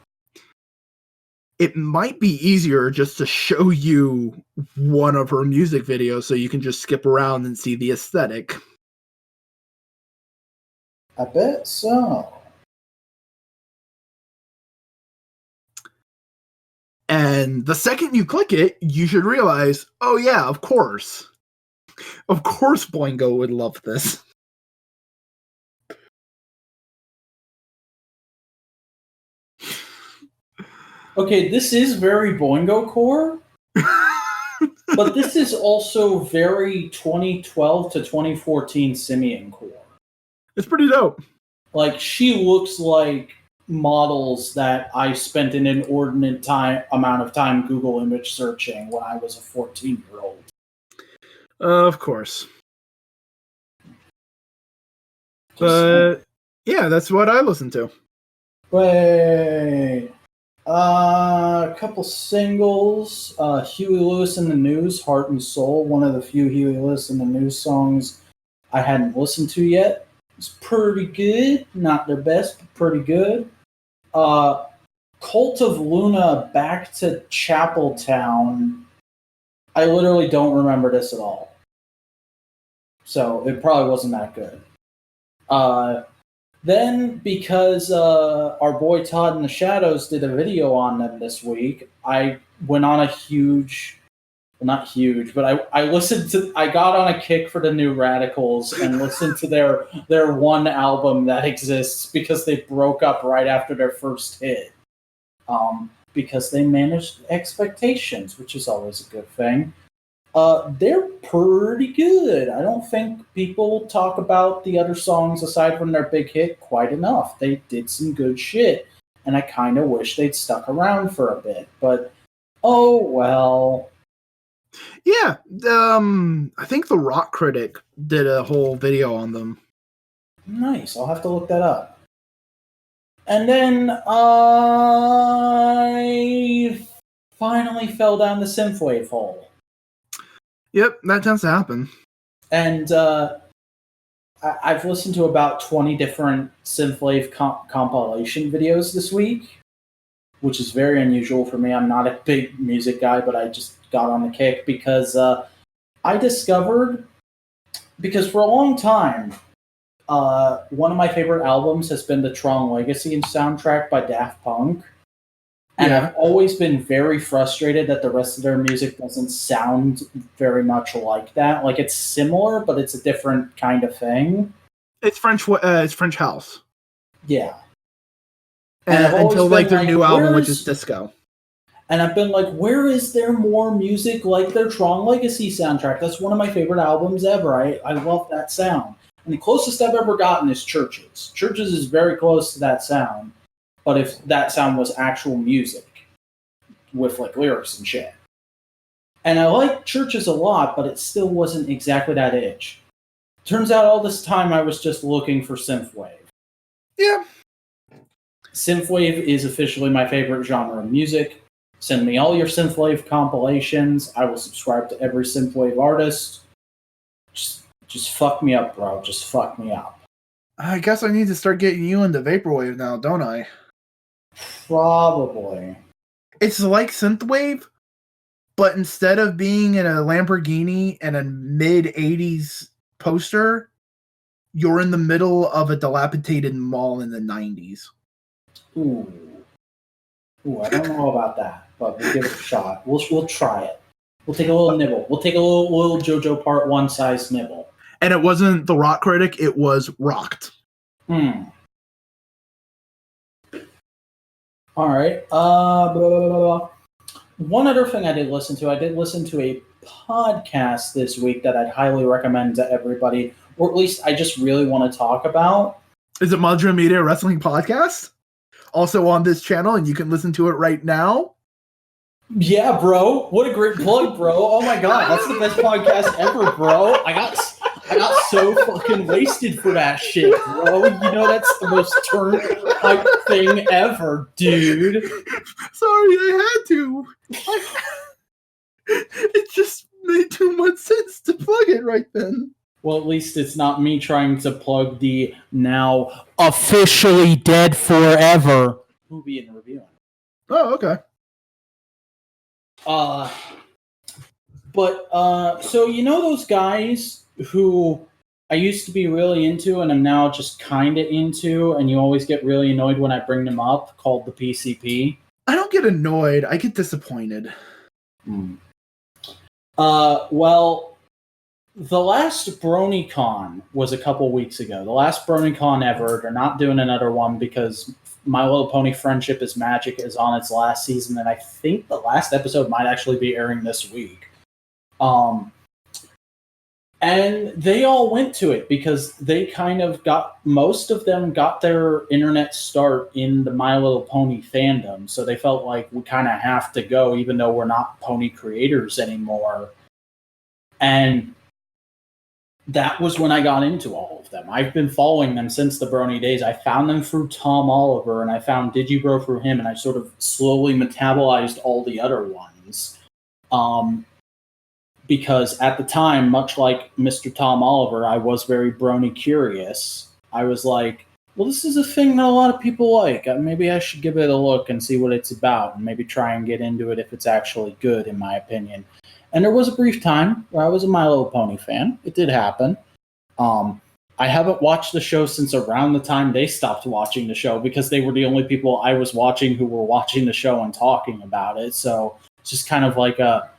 It might be easier just to show you one of her music videos so you can just skip around and see the aesthetic. I bet so. And the second you click it, you should realize, oh yeah, of course. Of course Boingo would love this. Okay, this is very Boingo core, but this is also very 2012 to 2014 Simeon core. It's pretty dope. Like, she looks like models that I spent an inordinate amount of time Google image searching when I was a 14-year-old. Of course. But yeah, that's what I listen to. Wait. A couple singles. Huey Lewis in the News, Heart and Soul, one of the few Huey Lewis in the News songs I hadn't listened to yet. It's pretty good. Not their best, but pretty good. Cult of Luna, Back to Chapel Town. I literally don't remember this at all. So it probably wasn't that good. Then, because our boy Todd in the Shadows did a video on them this week, I went on a huge, well, not huge, but I listened to, I got on a kick for the New Radicals and listened to their one album that exists because they broke up right after their first hit. Because they managed expectations, which is always a good thing. They're pretty good. I don't think people talk about the other songs aside from their big hit quite enough. They did some good shit, and I kind of wish they'd stuck around for a bit. But oh well. Yeah, I think the Rock Critic did a whole video on them. Nice. I'll have to look that up. And then I finally fell down the synthwave hole. Yep, that tends to happen. And I've listened to about 20 different synthwave compilation videos this week, which is very unusual for me. I'm not a big music guy, but I just got on the kick because I discovered, because for a long time, one of my favorite albums has been the Tron Legacy soundtrack by Daft Punk. And Yeah. I've always been very frustrated that the rest of their music doesn't sound very much like that. Like, it's similar, but it's a different kind of thing. It's French house. Yeah. And I've always Until like been their new album, which is where's disco. And I've been like, where is there more music like their Tron Legacy soundtrack? That's one of my favorite albums ever. I love that sound. And the closest I've ever gotten is Churches. Churches is very close to that sound, but if that sound was actual music with like lyrics and shit. And I like Churches a lot, but it still wasn't exactly that itch. Turns out all this time I was just looking for synthwave. Yeah. Synthwave is officially my favorite genre of music. Send me all your synthwave compilations. I will subscribe to every synthwave artist. Just fuck me up, bro. Just fuck me up. I guess I need to start getting you into vaporwave now, don't I? Probably. It's like synthwave, but instead of being in a Lamborghini and a mid-'80s poster, you're in the middle of a dilapidated mall in the 90s. Ooh, I don't know about that, but we'll give it a shot. We'll try it. We'll take a little nibble. We'll take a little JoJo Part 1 size nibble. And it wasn't the Rock Critic, it was Rocked. All right. Blah, blah, blah. One other thing I did listen to a podcast this week that I'd highly recommend to everybody, or at least I just really want to talk about. Is it Modular Media Wrestling Podcast? Also on this channel, and you can listen to it right now. Yeah, bro. What a great plug, bro. Oh my god, that's the best podcast ever, bro. I got so fucking wasted for that shit, bro. You know that's the most turn hype thing ever, dude. Sorry, I had to. It just made too much sense to plug it right then. Well, at least it's not me trying to plug the now officially dead forever movie and reviewing. Oh, okay. So you know those guys who I used to be really into and I'm now just kind of into, and you always get really annoyed when I bring them up, called the PCP? I don't get annoyed. I get disappointed. Well, the last BronyCon was a couple weeks ago. The last BronyCon ever. They're not doing another one because My Little Pony Friendship is Magic is on its last season, and I think the last episode might actually be airing this week. And they all went to it because they kind of most of them got their internet start in the My Little Pony fandom, so they felt like we kind of have to go even though we're not pony creators anymore. And that was when I got into all of them. I've been following them since the Brony days. I found them through Tom Oliver, and I found Digibro through him, and I sort of slowly metabolized all the other ones. Because at the time, much like Mr. Tom Oliver, I was very Brony curious. I was like, well, this is a thing that a lot of people like. Maybe I should give it a look and see what it's about, and maybe try and get into it if it's actually good, in my opinion. And there was a brief time where I was a My Little Pony fan. It did happen. I haven't watched the show since around the time they stopped watching the show because they were the only people I was watching who were watching the show and talking about it. So it's just kind of like a,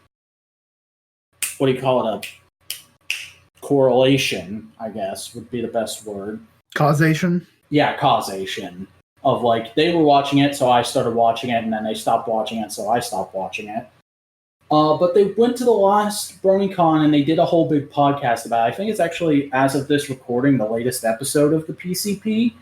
what do you call it? A correlation, I guess, would be the best word. Causation? Yeah, causation. Of like, they were watching it, so I started watching it, and then they stopped watching it, so I stopped watching it. But they went to the last BronyCon and they did a whole big podcast about it. I think it's actually, as of this recording, the latest episode of the PCP.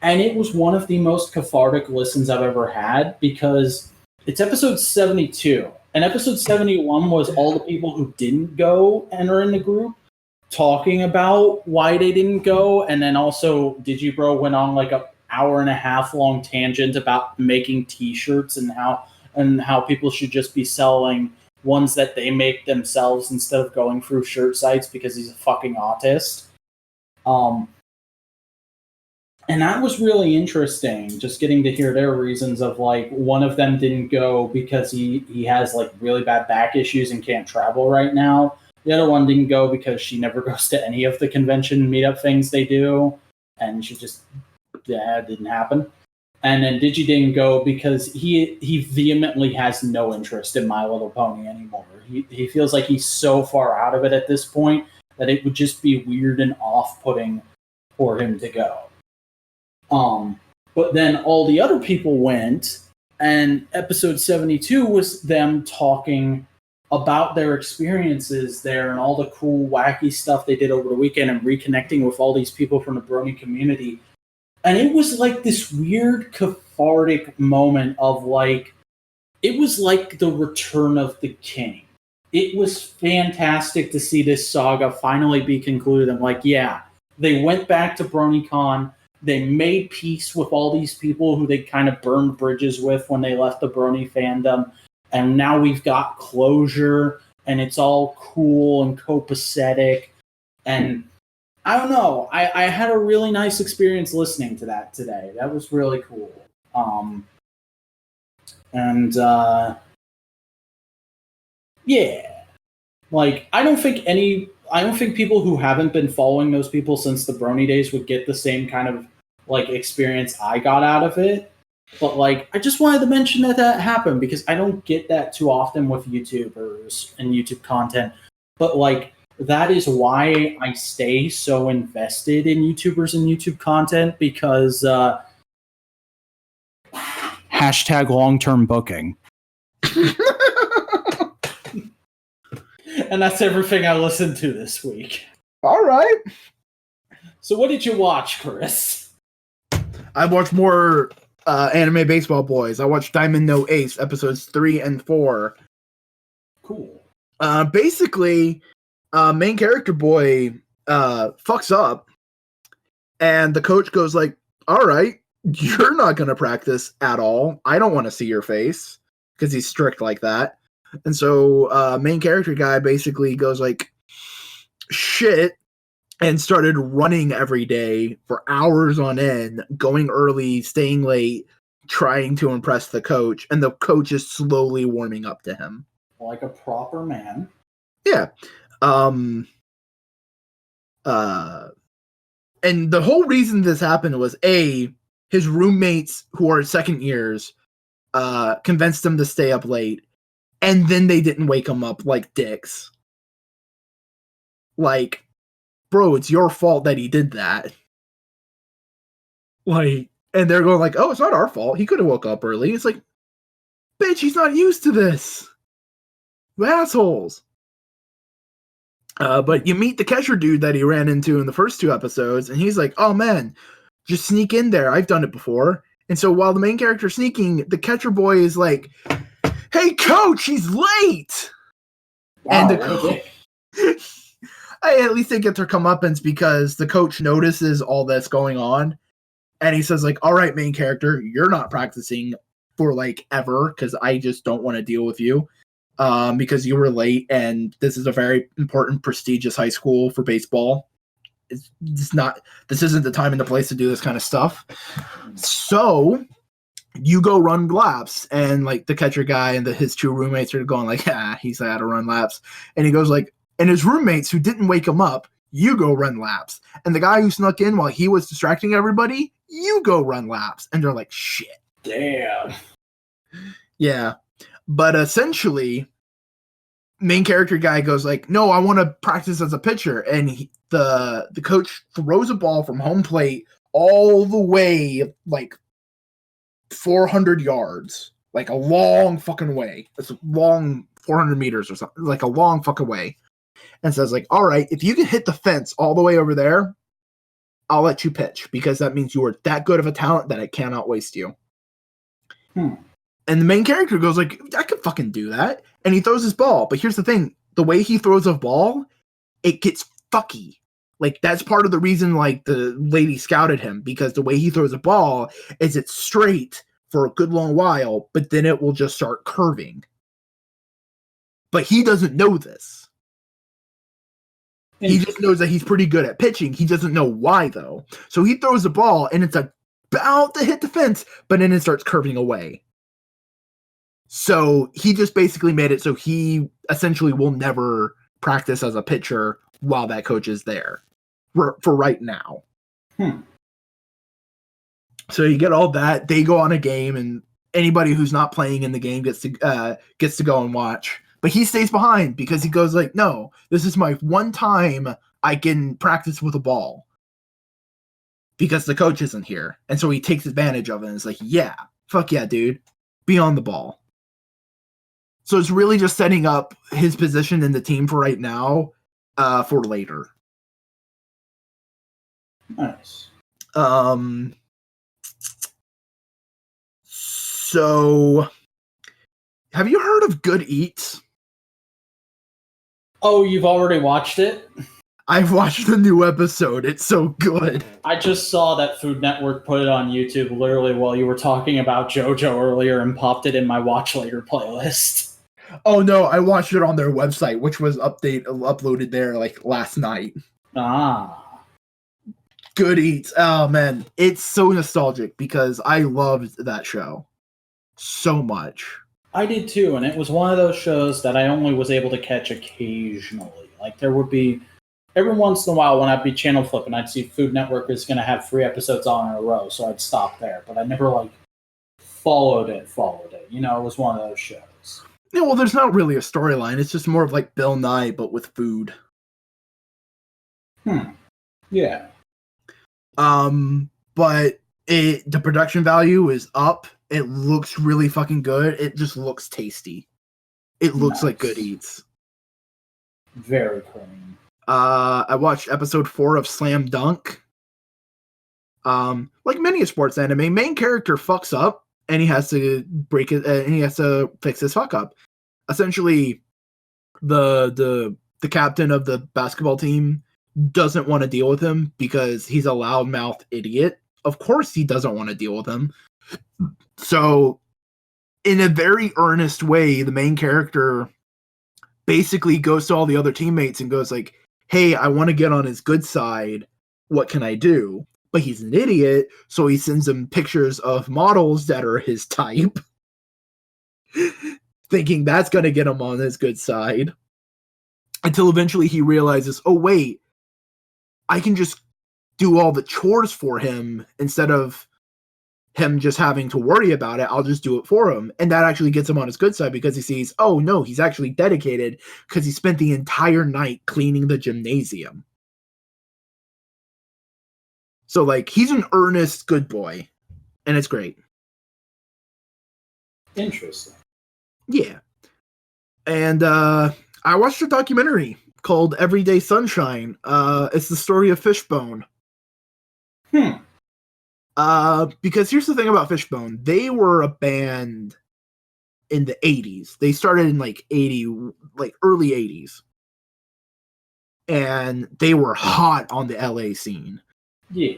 And it was one of the most cathartic listens I've ever had because it's episode 72. And episode 71 was all the people who didn't go and are in the group talking about why they didn't go. And then also Digibro went on like an hour and a half long tangent about making t-shirts and how people should just be selling ones that they make themselves instead of going through shirt sites because he's a fucking autist. And that was really interesting, just getting to hear their reasons of, like, one of them didn't go because he has, like, really bad back issues and can't travel right now. The other one didn't go because she never goes to any of the convention meetup things they do, and she just, it didn't happen. And then Digi didn't go because he vehemently has no interest in My Little Pony anymore. He feels like he's so far out of it at this point that it would just be weird and off-putting for him to go. But then all the other people went, and episode 72 was them talking about their experiences there and all the cool, wacky stuff they did over the weekend and reconnecting with all these people from the Brony community. And it was like this weird cathartic moment of like, it was like the return of the king. It was fantastic to see this saga finally be concluded. I'm like, yeah, they went back to BronyCon. They made peace with all these people who they kind of burned bridges with when they left the Brony fandom. And now we've got closure, and it's all cool and copacetic. And I don't know. I had a really nice experience listening to that today. That was really cool. Yeah. Like, I don't think people who haven't been following those people since the Brony days would get the same kind of, like, experience I got out of it. But, like, I just wanted to mention that happened because I don't get that too often with YouTubers and YouTube content. But, like, that is why I stay so invested in YouTubers and YouTube content because hashtag long-term booking. And that's everything I listened to this week. All right. So what did you watch, Chris? I watched more anime Baseball Boys. I watched Diamond No Ace episodes 3 and 4. Cool. Basically, main character boy fucks up, and the coach goes like, all right, you're not going to practice at all. I don't want to see your face, because he's strict like that. And so main character guy basically goes like, shit, and started running every day for hours on end, going early, staying late, trying to impress the coach, and the coach is slowly warming up to him. Like a proper man. Yeah. And the whole reason this happened was his roommates who are second years convinced him to stay up late, and then they didn't wake him up like dicks. Like, bro, it's your fault that he did that. Like, and they're going like, oh, it's not our fault. He could have woke up early. It's like, bitch, he's not used to this. You assholes. But you meet the catcher dude that he ran into in the first 2 episodes, and he's like, oh man, just sneak in there. I've done it before. And so while the main character's sneaking, the catcher boy is like, hey, coach, he's late! Wow, and at least they get their comeuppance because the coach notices all that's going on, and he says like, all right, main character, you're not practicing for like ever because I just don't want to deal with you. Because you were late, and this is a very important, prestigious high school for baseball. This isn't the time and the place to do this kind of stuff. So you go run laps, and like the catcher guy and his 2 roommates are going like, he's had to run laps, and he goes like, and his roommates who didn't wake him up, you go run laps, and the guy who snuck in while he was distracting everybody, you go run laps, and they're like, shit, damn, yeah. But essentially, main character guy goes like, no, I want to practice as a pitcher. And the coach throws a ball from home plate all the way like 400 yards. Like a long fucking way. It's a long 400 meters or something. Like a long fucking way. And says like, all right, if you can hit the fence all the way over there, I'll let you pitch. Because that means you are that good of a talent that I cannot waste you. And the main character goes like, I could fucking do that. And he throws his ball. But here's the thing. The way he throws a ball, it gets fucky. Like, that's part of the reason, like, the lady scouted him. Because the way he throws a ball is it's straight for a good long while, but then it will just start curving. But he doesn't know this. He just knows that he's pretty good at pitching. He doesn't know why, though. So he throws the ball, and it's about to hit the fence, but then it starts curving away. So he just basically made it so he essentially will never practice as a pitcher while that coach is there for right now. So you get all that. They go on a game, and anybody who's not playing in the game gets to go and watch. But he stays behind because he goes like, no, this is my one time I can practice with a ball because the coach isn't here. And so he takes advantage of it and is like, yeah, fuck yeah, dude, be on the ball. So it's really just setting up his position in the team for right now for later. Nice. So, have you heard of Good Eats? Oh, you've already watched it? I've watched the new episode. It's so good. I just saw that Food Network put it on YouTube literally while you were talking about JoJo earlier and popped it in my watch later playlist. Oh no, I watched it on their website, which was uploaded there like last night. Ah. Good Eats. Oh man, it's so nostalgic because I loved that show so much. I did too, and it was one of those shows that I only was able to catch occasionally. Like there would be every once in a while when I'd be channel flipping, I'd see Food Network is going to have 3 episodes on in a row, so I'd stop there. But I never like followed it. You know, it was one of those shows. Yeah, well, there's not really a storyline. It's just more of like Bill Nye, but with food. Yeah. But the production value is up. It looks really fucking good. It just looks tasty. It looks like Good Eats. Very clean. I watched episode 4 of Slam Dunk. Like many sports anime, main character fucks up and he has to break it and he has to fix his fuck up. Essentially, the captain of the basketball team doesn't want to deal with him because he's a loudmouth idiot. Of course he doesn't want to deal with him. So, in a very earnest way, the main character basically goes to all the other teammates and goes like, hey, I want to get on his good side. What can I do? But he's an idiot, so he sends them pictures of models that are his type, thinking that's going to get him on his good side. Until eventually he realizes, oh, wait, I can just do all the chores for him instead of him just having to worry about it. I'll just do it for him. And that actually gets him on his good side because he sees, oh, no, he's actually dedicated because he spent the entire night cleaning the gymnasium. So, like, he's an earnest good boy, and it's great. Interesting. Yeah. And I watched a documentary called Everyday Sunshine. It's the story of Fishbone. Because here's the thing about Fishbone. They were a band in the 80s. They started in like early 80s. And they were hot on the LA scene. Yeah.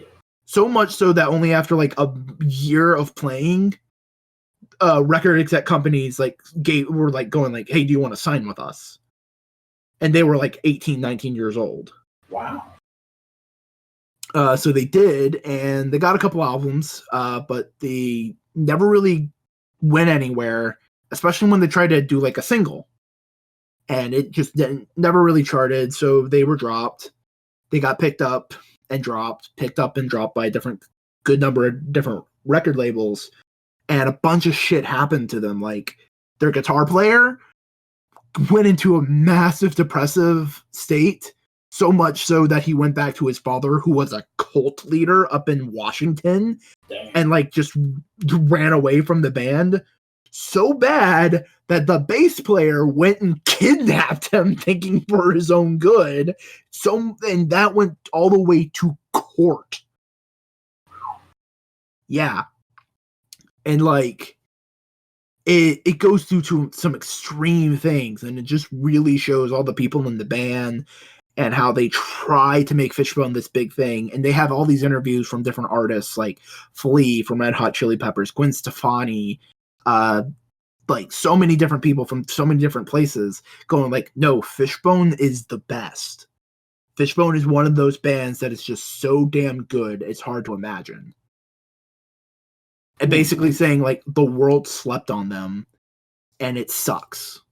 So much so that only after like a year of playing, record exec companies were going like, hey, do you want to sign with us? And they were like 18, 19 years old. Wow. So they did, and they got a couple albums, but they never really went anywhere, especially when they tried to do like a single. And it just never really charted, so they were dropped. They got picked up and dropped by a good number of different record labels, and a bunch of shit happened to them. Like, their guitar player went into a massive depressive state, so much so that he went back to his father, who was a cult leader up in Washington. Damn. And like just ran away from the band so bad that the bass player went and kidnapped him, thinking for his own good. And that went all the way to court. Yeah. And like it goes through to some extreme things, and it just really shows all the people in the band and how they try to make Fishbone this big thing. And they have all these interviews from different artists like Flea from Red Hot Chili Peppers, Gwen Stefani, like so many different people from so many different places going like, no, Fishbone is the best. Fishbone is one of those bands that is just so damn good, it's hard to imagine. And basically saying like the world slept on them and it sucks.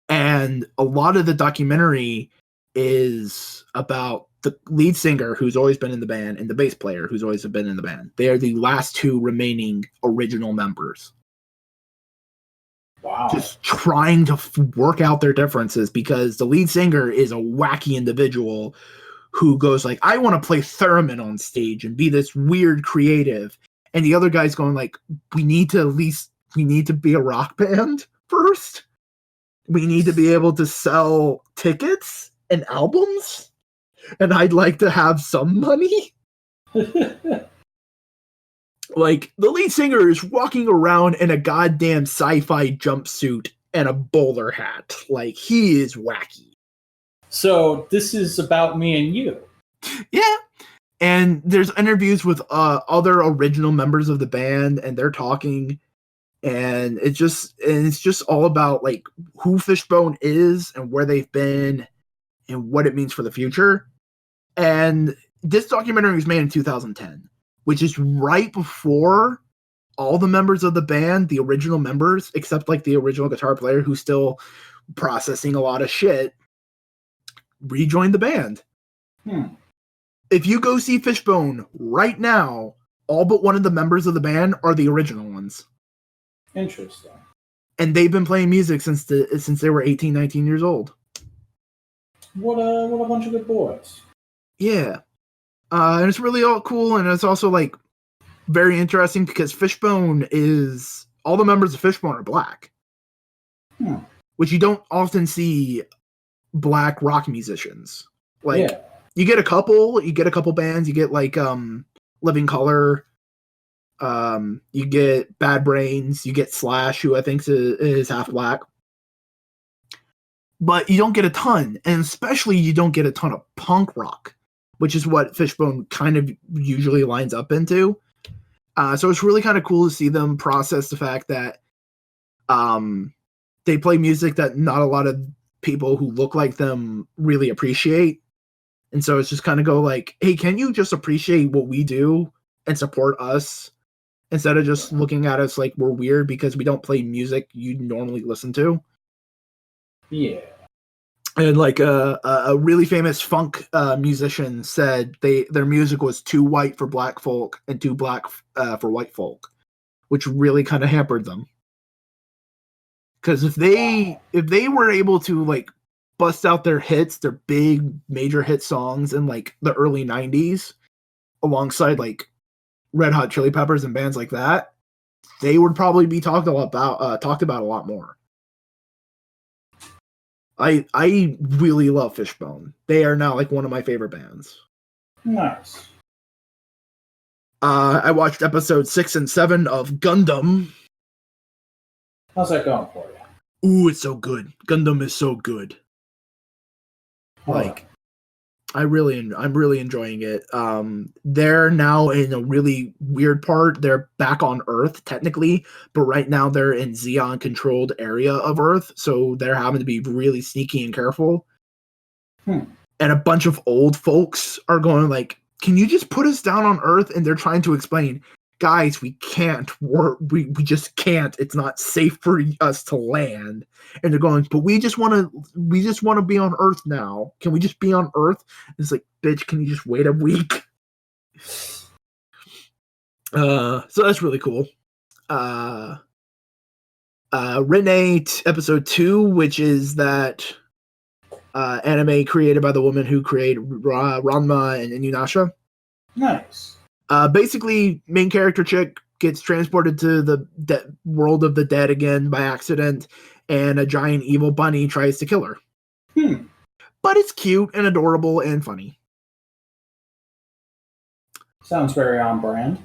And a lot of the documentary is about the lead singer, who's always been in the band, and the bass player, who's always been in the band. They are the last two remaining original members. Wow. Just trying to work out their differences, because the lead singer is a wacky individual who goes like, I want to play theremin on stage and be this weird creative. And the other guy's going like, we need to be a rock band first. We need to be able to sell tickets and albums. And I'd like to have some money. Like, the lead singer is walking around in a goddamn sci-fi jumpsuit and a bowler hat. Like, he is wacky. So this is about me and you. Yeah. And there's interviews with other original members of the band, and they're talking, and it's just all about like who Fishbone is and where they've been and what it means for the future. And this documentary was made in 2010, which is right before all the members of the band, the original members, except like the original guitar player who's still processing a lot of shit, rejoined the band. If you go see Fishbone right now, all but one of the members of the band are the original ones. Interesting. And they've been playing music since they were 18, 19 years old. What a bunch of good boys. Yeah. And it's really all cool, and it's also like very interesting because Fishbone is, all the members of Fishbone are black. Which you don't often see black rock musicians. Like, yeah. you get a couple bands, you get like Living Colour, you get Bad Brains, you get Slash, who I think is half black. But you don't get a ton, and especially you don't get a ton of punk rock, which is what Fishbone kind of usually lines up into. So it's really kind of cool to see them process the fact that they play music that not a lot of people who look like them really appreciate. And so it's just kind of go like, hey, can you just appreciate what we do and support us instead of just looking at us like we're weird because we don't play music you normally listen to? Yeah. And like a really famous funk musician said their music was too white for black folk and too black for white folk, which really kind of hampered them. Because if they were able to like bust out their hits, their big major hit songs in like the early 90s, alongside like Red Hot Chili Peppers and bands like that, they would probably be talked about a lot more. I really love Fishbone. They are now like one of my favorite bands. Nice. I watched episode 6 and 7 of Gundam. How's that going for you? Ooh, it's so good. Gundam is so good. Like, I'm really enjoying it. They're now in a really weird part. They're back on Earth technically, but right now they're in Xeon controlled area of Earth, so they're having to be really sneaky and careful. And a bunch of old folks are going like, "Can you just put us down on Earth?" And they're trying to explain, guys, we can't work. We just can't. It's not safe for us to land. And they're going, but we just want to be on Earth now. Can we just be on Earth? It's like, bitch, can you just wait a week? So that's really cool. Renee episode 2, which is that anime created by the woman who created Ranma and Inuyasha. Nice. Basically, main character chick gets transported to the world of the dead again by accident, and a giant evil bunny tries to kill her. But it's cute and adorable and funny. Sounds very on brand.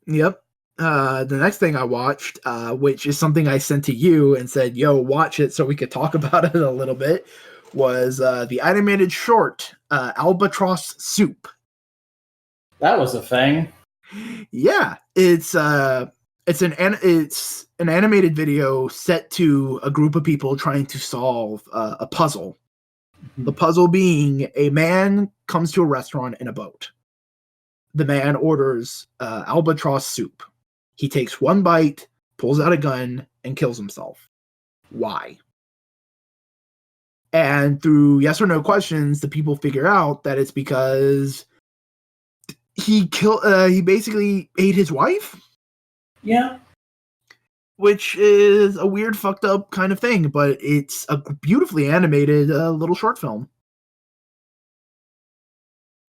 Yep. The next thing I watched, which is something I sent to you and said, yo, watch it so we could talk about it a little bit, was the animated short, Albatross Soup. That was a thing. Yeah, it's an animated video set to a group of people trying to solve a puzzle. The puzzle being a man comes to a restaurant in a boat. The man orders albatross soup. He takes one bite, pulls out a gun, and kills himself. Why? And through yes or no questions, the people figure out that it's because he basically ate his wife. Yeah. Which is a weird, fucked up kind of thing, but it's a beautifully animated little short film.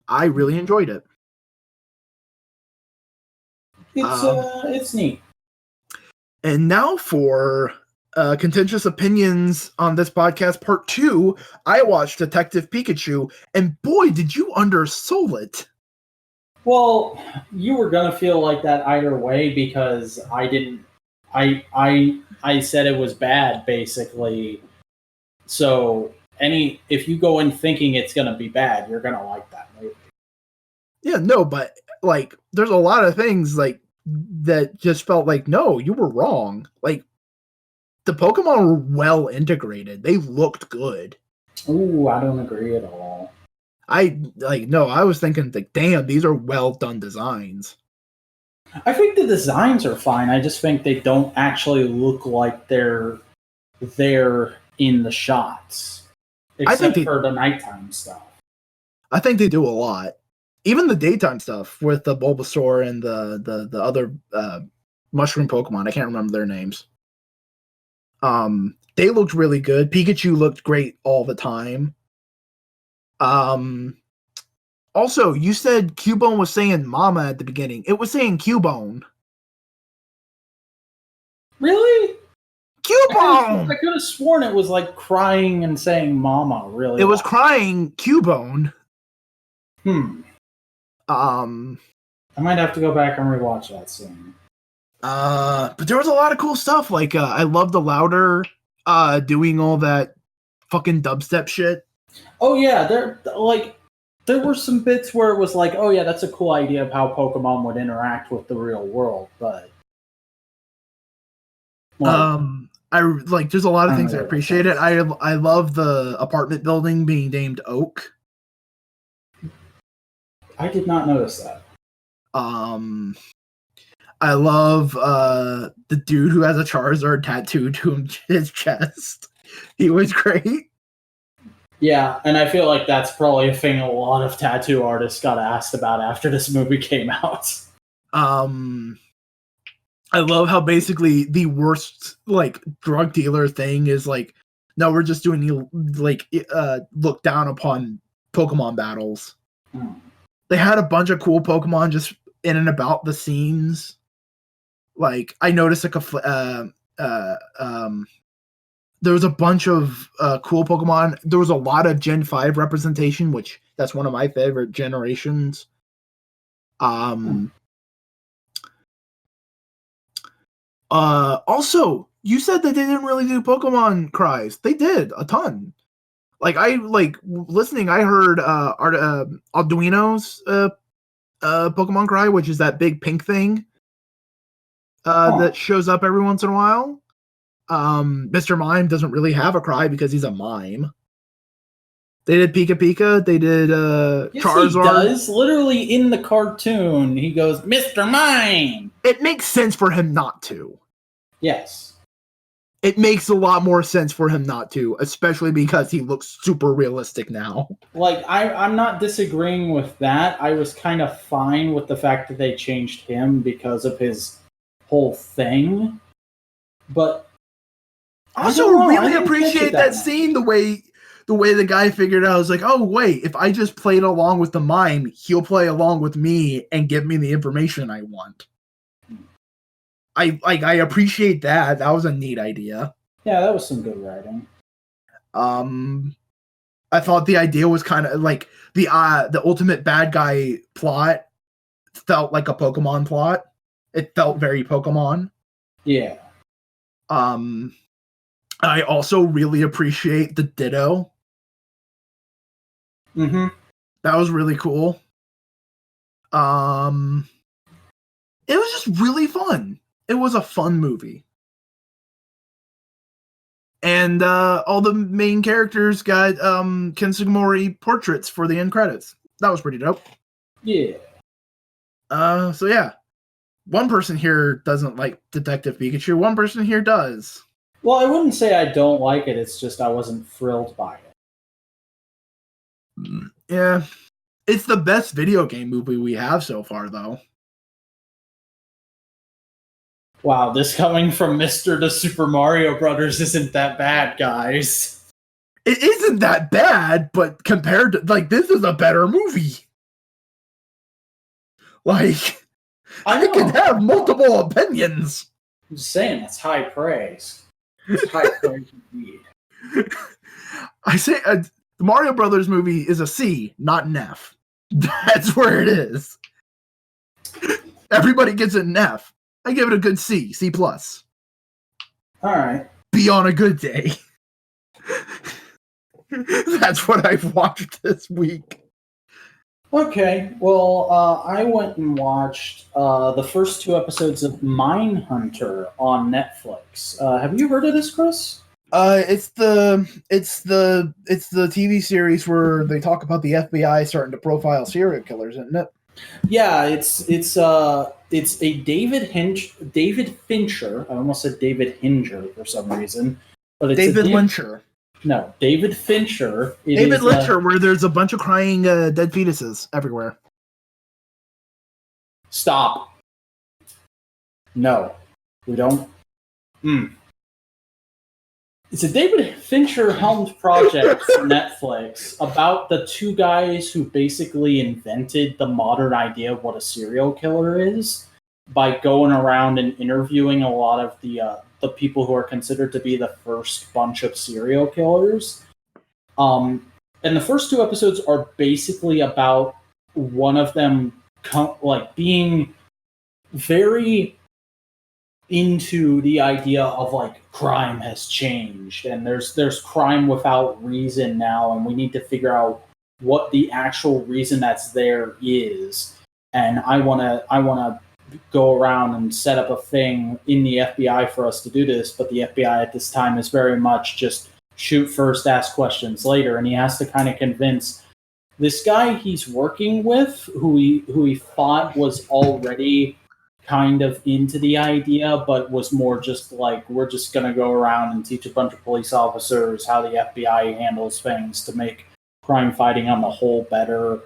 I really enjoyed it. It's neat. And now for contentious opinions on this podcast, part 2. I watched Detective Pikachu, and boy, did you undersoul it. Well, you were gonna feel like that either way because I didn't. I said it was bad basically. So if you go in thinking it's gonna be bad, you're gonna like that movie. Yeah, no, but like, there's a lot of things like that just felt like, no, you were wrong. Like, the Pokemon were well integrated. They looked good. Ooh, I don't agree at all. I was thinking like, damn, these are well done designs. I think the designs are fine. I just think they don't actually look like they're there in the shots. Except for the nighttime stuff. I think they do a lot. Even the daytime stuff with the Bulbasaur and the other mushroom Pokemon. I can't remember their names. They looked really good. Pikachu looked great all the time. Also, you said Cubone was saying mama at the beginning. It was saying Cubone. Really? Cubone! I could have sworn it was like crying and saying mama, really. It was crying Cubone. I might have to go back and rewatch that scene. But there was a lot of cool stuff. Like, I love the Louder doing all that fucking dubstep shit. Oh yeah, there were some bits where it was like, oh yeah, that's a cool idea of how Pokemon would interact with the real world, but there's a lot of things I appreciate it. I love the apartment building being named Oak. I did not notice that. I love the dude who has a Charizard tattooed to his chest. He was great. Yeah, and I feel like that's probably a thing a lot of tattoo artists got asked about after this movie came out. I love how basically the worst like drug dealer thing is like, no, we're just doing like look down upon Pokemon battles. They had a bunch of cool Pokemon just in and about the scenes. Like, I noticed like there was a bunch of cool Pokemon. There was a lot of Gen 5 representation, which that's one of my favorite generations. Also, you said that they didn't really do Pokemon cries. They did a ton. Like, listening, I heard Arduino's Pokemon cry, which is that big pink thing that shows up every once in a while. Mr. Mime doesn't really have a cry because he's a mime. They did Pika Pika. They did yes, Charizard. He does. Literally in the cartoon, he goes, Mr. Mime! It makes sense for him not to. Yes. It makes a lot more sense for him not to, especially because he looks super realistic now. Like, I'm not disagreeing with that. I was kind of fine with the fact that they changed him because of his whole thing. But I also really appreciate that scene, the way the guy figured out. I was like, oh wait, if I just played along with the mime, he'll play along with me and give me the information I want. I appreciate that. That was a neat idea. Yeah, that was some good writing. I thought the idea was kind of like the ultimate bad guy plot felt like a Pokemon plot. It felt very Pokemon. Yeah. I also really appreciate the Ditto. Mm-hmm. That was really cool. It was just really fun. It was a fun movie. And all the main characters got Kensugimori portraits for the end credits. That was pretty dope. Yeah. So yeah. One person here doesn't like Detective Pikachu. One person here does. Well, I wouldn't say I don't like it. It's just I wasn't thrilled by it. Yeah. It's the best video game movie we have so far, though. Wow, this coming from Mr. to Super Mario Brothers isn't that bad, guys. It isn't that bad, but compared to, like, this is a better movie. Like, I can have multiple opinions. I'm just saying, that's high praise. It's high praise indeed. I say the Mario Brothers movie is a C, not an F. That's where it is. Everybody gets an F. I give it a good C, C+. All right. Be on a good day. That's what I've watched this week. Okay, well, I went and watched the first 2 episodes of Mindhunter on Netflix. Have you heard of this, Chris? It's the TV series where they talk about the FBI starting to profile serial killers, isn't it? Yeah, it's a David Fincher. I almost said David Hinger for some reason, but it's David Lyncher. No, David Fincher. David Lyncher, where there's a bunch of crying dead fetuses everywhere. Stop. No, we don't. It's a David Fincher helmed project for Netflix about the 2 guys who basically invented the modern idea of what a serial killer is by going around and interviewing a lot of the people who are considered to be the first bunch of serial killers. And the first 2 episodes are basically about one of them being very into the idea of like crime has changed and there's crime without reason now, and we need to figure out what the actual reason that's there is. And I wanna go around and set up a thing in the FBI for us to do this, but the FBI at this time is very much just shoot first, ask questions later, and he has to kind of convince this guy he's working with, who he thought was already kind of into the idea, but was more just like, we're just going to go around and teach a bunch of police officers how the FBI handles things to make crime fighting on the whole better.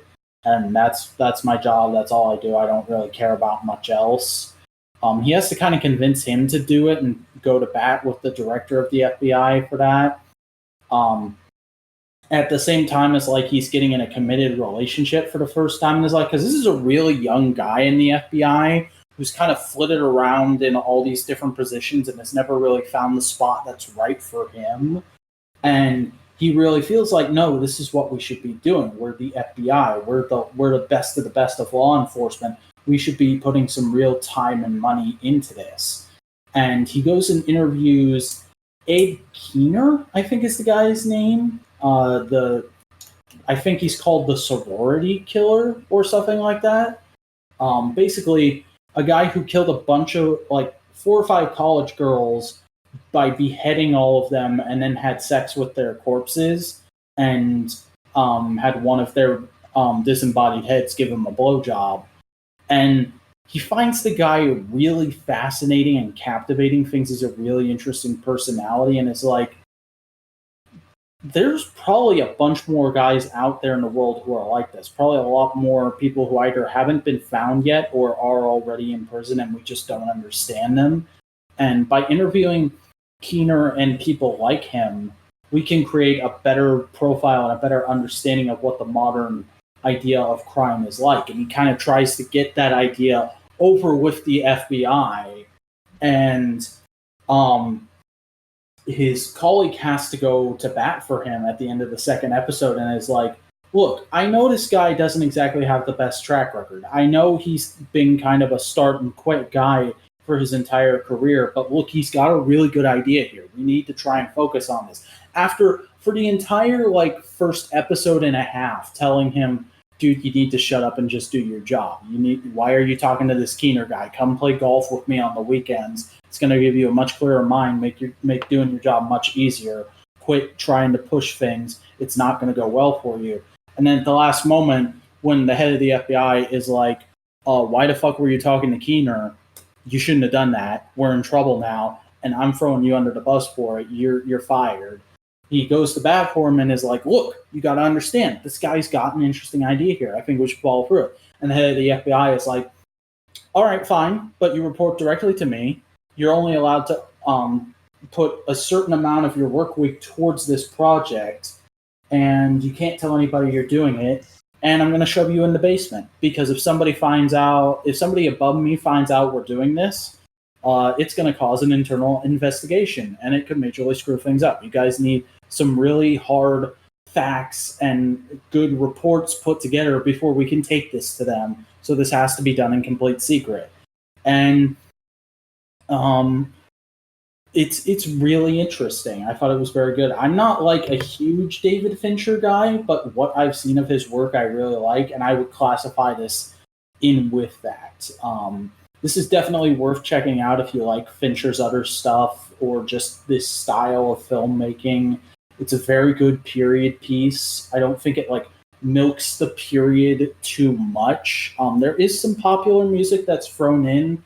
And that's my job. That's all I do. I don't really care about much else. He has to kind of convince him to do it and go to bat with the director of the FBI for that. At the same time as like he's getting in a committed relationship for the first time in his life, because this is a really young guy in the FBI who's kind of flitted around in all these different positions and has never really found the spot that's right for him. And he really feels like, no, this is what we should be doing. We're the FBI. We're the best of the best of law enforcement. We should be putting some real time and money into this. And he goes and interviews Ed Keener, I think is the guy's name. I think he's called the sorority killer or something like that. Basically, a guy who killed a bunch of like 4 or 5 college girls by beheading all of them, and then had sex with their corpses, and had one of their disembodied heads give him a blowjob. And he finds the guy really fascinating and captivating, thinks he's a really interesting personality, and is like, there's probably a bunch more guys out there in the world who are like this. Probably a lot more people who either haven't been found yet or are already in prison and we just don't understand them. And by interviewing Keener and people like him, we can create a better profile and a better understanding of what the modern idea of crime is like. And he kind of tries to get that idea over with the FBI. And his colleague has to go to bat for him at the end of the second episode and is like, look, I know this guy doesn't exactly have the best track record. I know he's been kind of a start and quit guy for his entire career, but look, he's got a really good idea here. We need to try and focus on this. For the entire first episode and a half, telling him, dude, you need to shut up and just do your job. Why are you talking to this Keener guy? Come play golf with me on the weekends. It's going to give you a much clearer mind, make doing your job much easier. Quit trying to push things. It's not going to go well for you. And then at the last moment, when the head of the FBI is like, why the fuck were you talking to Keener? You shouldn't have done that. We're in trouble now, and I'm throwing you under the bus for it. You're fired. he goes to bat for him and is like, look, you got to understand, this guy's got an interesting idea here. I think we should follow through it. And the head of the FBI is like, all right, fine, but you report directly to me. You're only allowed to put a certain amount of your work week towards this project, and you can't tell anybody you're doing it. And I'm going to shove you in the basement, because if somebody above me finds out we're doing this, it's going to cause an internal investigation, and it could majorly screw things up. You guys need some really hard facts and good reports put together before we can take this to them. So this has to be done in complete secret. And it's really interesting. I thought it was very good. I'm not like a huge David Fincher guy, but what I've seen of his work I really like, and I would classify this in with that. This is definitely worth checking out if you like Fincher's other stuff or just this style of filmmaking. It's a very good period piece. I don't think it like milks the period too much. There is some popular music that's thrown in,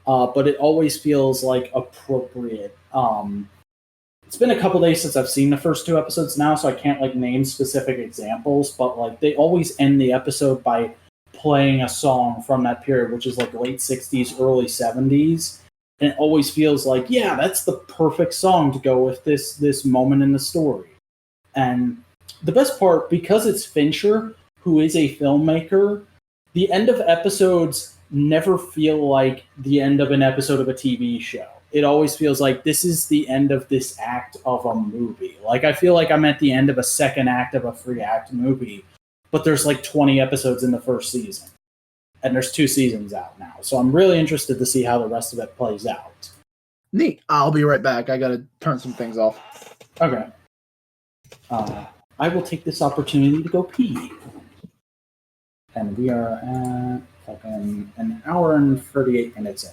but it always feels like appropriate. It's been a couple days since I've seen the first 2 episodes now, so I can't like name specific examples, but like they always end the episode by playing a song from that period, which is like late 60s, early 70s. And it always feels like, yeah, that's the perfect song to go with this moment in the story. And the best part, because it's Fincher, who is a filmmaker, the end of episodes never feel like the end of an episode of a TV show. It always feels like this is the end of this act of a movie. Like, I feel like I'm at the end of a second act of a 3-act movie, but there's like 20 episodes in the first season. And there's 2 seasons out now. So I'm really interested to see how the rest of it plays out. Neat. I'll be right back. I gotta turn some things off. Okay. I will take this opportunity to go pee. And we are at fucking an hour and 38 minutes in.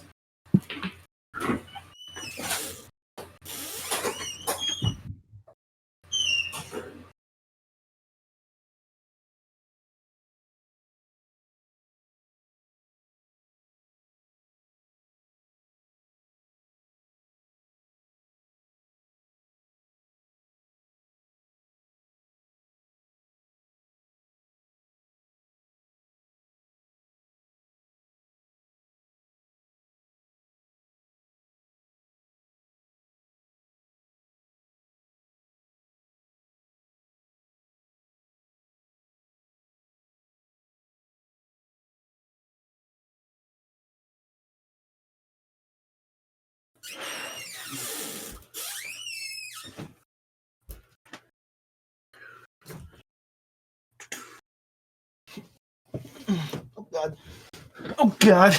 Oh God. Oh God.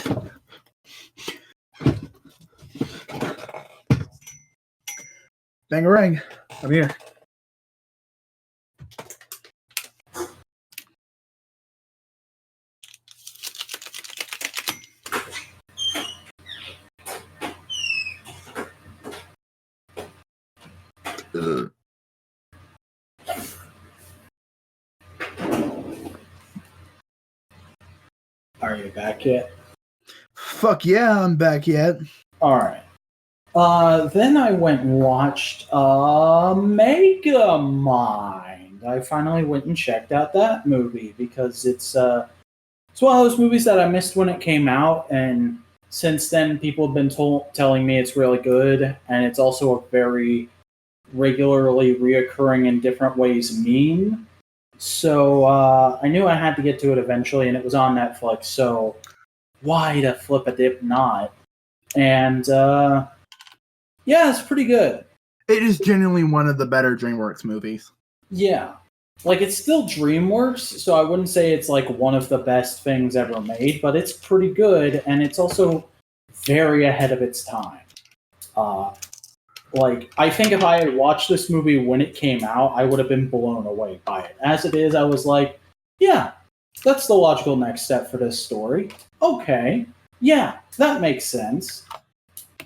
Bangarang. I'm here. Are you back yet? Fuck yeah, I'm back yet. Alright. Then I went and watched Megamind. I finally went and checked out that movie because it's one of those movies that I missed when it came out, and since then people have been telling me it's really good, and it's also a very regularly reoccurring in different ways meme. So I knew I had to get to it eventually, and it was on Netflix, so why to flip it if not? And yeah, it's pretty good. It is genuinely one of the better DreamWorks movies. Yeah. Like, it's still DreamWorks, so I wouldn't say it's like one of the best things ever made, but it's pretty good, and it's also very ahead of its time. Like, I think if I had watched this movie when it came out, I would have been blown away by it. As it is, I was like, yeah, that's the logical next step for this story. Okay, yeah, that makes sense.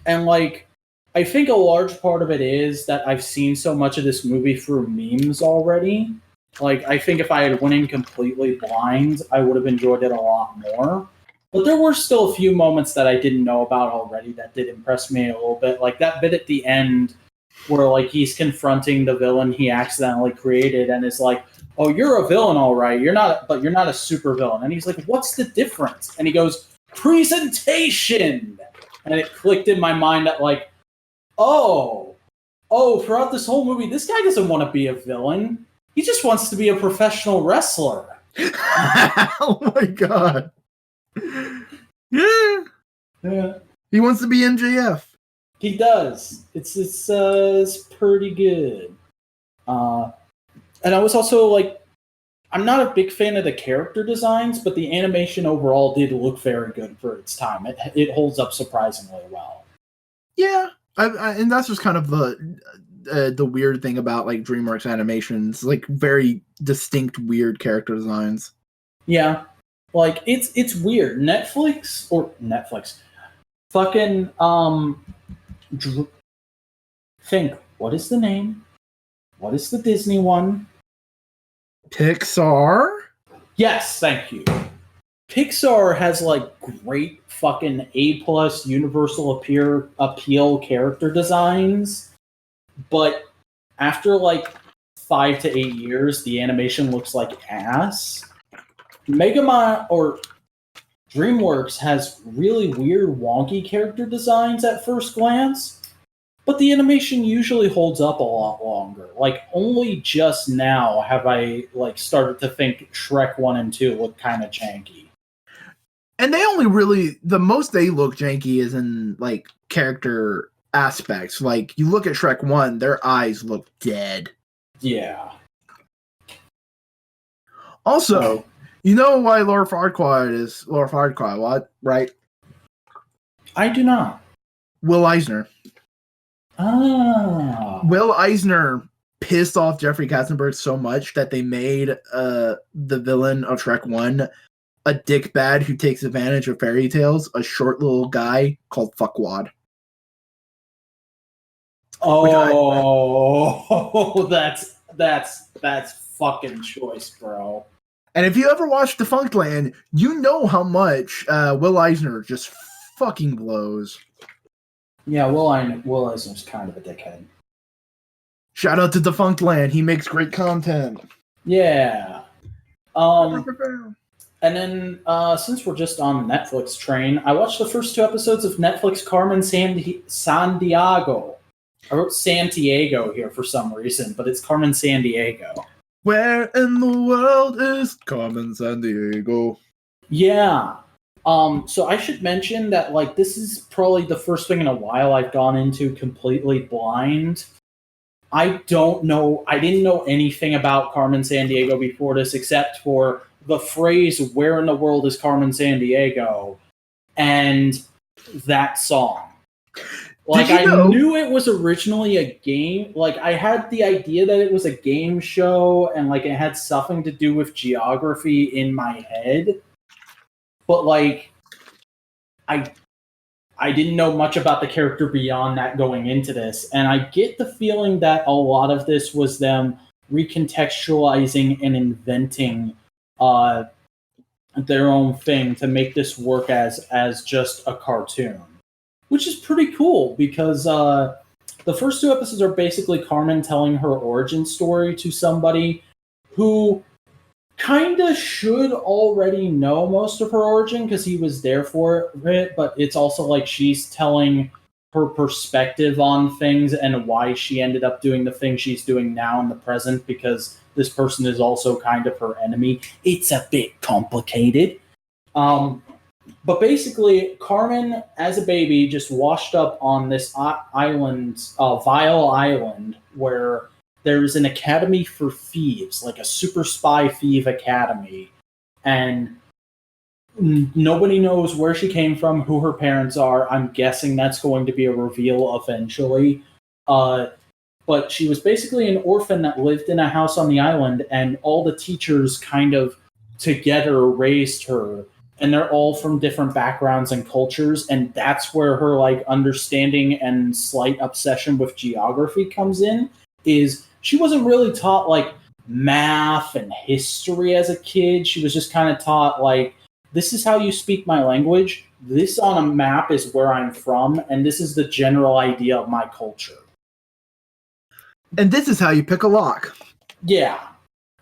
And, like, I think a large part of it is that I've seen so much of this movie through memes already. Like, I think if I had went in completely blind, I would have enjoyed it a lot more. But there were still a few moments that I didn't know about already that did impress me a little bit. Like that bit at the end where like he's confronting the villain he accidentally created and is like, "Oh, you're a villain, all right. You're not a super villain." And he's like, "What's the difference?" And he goes, "Presentation." And it clicked in my mind that like, oh, throughout this whole movie, this guy doesn't want to be a villain. He just wants to be a professional wrestler. Oh my god. Yeah. He wants to be MJF. He does. It's pretty good. And I was also like, I'm not a big fan of the character designs, but the animation overall did look very good for its time. It holds up surprisingly well. Yeah, and that's just kind of the weird thing about like DreamWorks animations, like very distinct weird character designs. Yeah, like it's weird. Netflix, fucking think. What is the name? What is the Disney one? Pixar? Yes, thank you. Pixar has like great fucking A+ universal appeal character designs, but after like 5 to 8 years, the animation looks like ass. Megamon or DreamWorks has really weird, wonky character designs at first glance, but the animation usually holds up a lot longer. Like, only just now have I like started to think Shrek 1 and 2 look kind of janky. And they only really, the most they look janky is in like character aspects. Like, you look at Shrek 1, their eyes look dead. Yeah. Also, you know why Laura Farquaad is Laura Farquaad, what? Right? I do not. Will Eisner. Ah. Will Eisner pissed off Jeffrey Katzenberg so much that they made the villain of Shrek 1 a dickbad who takes advantage of fairy tales, a short little guy called Fuckwad. Oh, that's fucking choice, bro. And if you ever watched Defunctland, you know how much Will Eisner just fucking blows. Yeah, Will Eisner's kind of a dickhead. Shout out to Defunctland. He makes great content. Yeah. And then, since we're just on the Netflix train, I watched the first 2 episodes of Netflix Carmen Sandiego. I wrote Santiago here for some reason, but it's Carmen Sandiego. Where in the world is Carmen Sandiego? Yeah. So I should mention that, like, this is probably the first thing in a while I've gone into completely blind. I didn't know anything about Carmen Sandiego before this, except for the phrase, "Where in the world is Carmen Sandiego?" and that song. Like, I knew it was originally a game. Like, I had the idea that it was a game show and, like, it had something to do with geography in my head. But, like, I didn't know much about the character beyond that going into this. And I get the feeling that a lot of this was them recontextualizing and inventing their own thing to make this work as just a cartoon. Which is pretty cool, because the first 2 episodes are basically Carmen telling her origin story to somebody who kind of should already know most of her origin because he was there for it, but it's also like she's telling her perspective on things and why she ended up doing the thing she's doing now in the present, because this person is also kind of her enemy. It's a bit complicated. But basically, Carmen, as a baby, just washed up on this island, Vile Island, where there's an academy for thieves, like a super spy thief academy. And nobody knows where she came from, who her parents are. I'm guessing that's going to be a reveal eventually. But she was basically an orphan that lived in a house on the island, and all the teachers kind of together raised her. And they're all from different backgrounds and cultures, and that's where her like understanding and slight obsession with geography comes in. Is she wasn't really taught like math and history as a kid. She was just kind of taught like, this is how you speak my language. This on a map is where I'm from, and this is the general idea of my culture. And this is how you pick a lock. Yeah,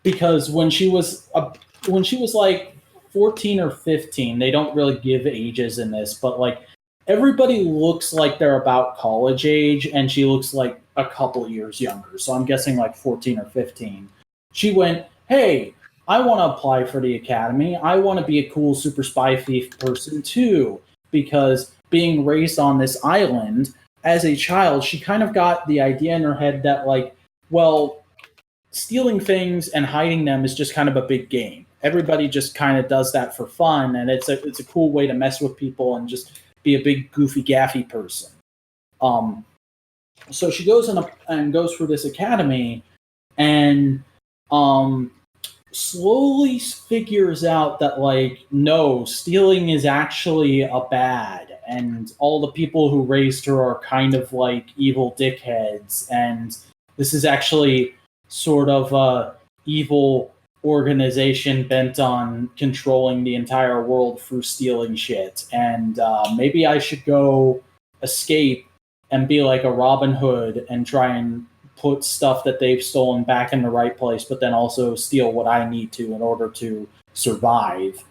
because when she was like 14 or 15, they don't really give ages in this, but like everybody looks like they're about college age, and she looks like a couple years younger. So I'm guessing like 14 or 15. She went, "Hey, I want to apply for the academy. I want to be a cool super spy thief person too." Because being raised on this island as a child, she kind of got the idea in her head that like, well, stealing things and hiding them is just kind of a big game. Everybody just kind of does that for fun, and it's a cool way to mess with people and just be a big goofy gaffy person. So she goes and goes through this academy, and slowly figures out that like no, stealing is actually a bad, and all the people who raised her are kind of like evil dickheads, and this is actually sort of a evil organization bent on controlling the entire world through stealing shit. And maybe I should go escape and be like a Robin Hood and try and put stuff that they've stolen back in the right place, but then also steal what I need to in order to survive.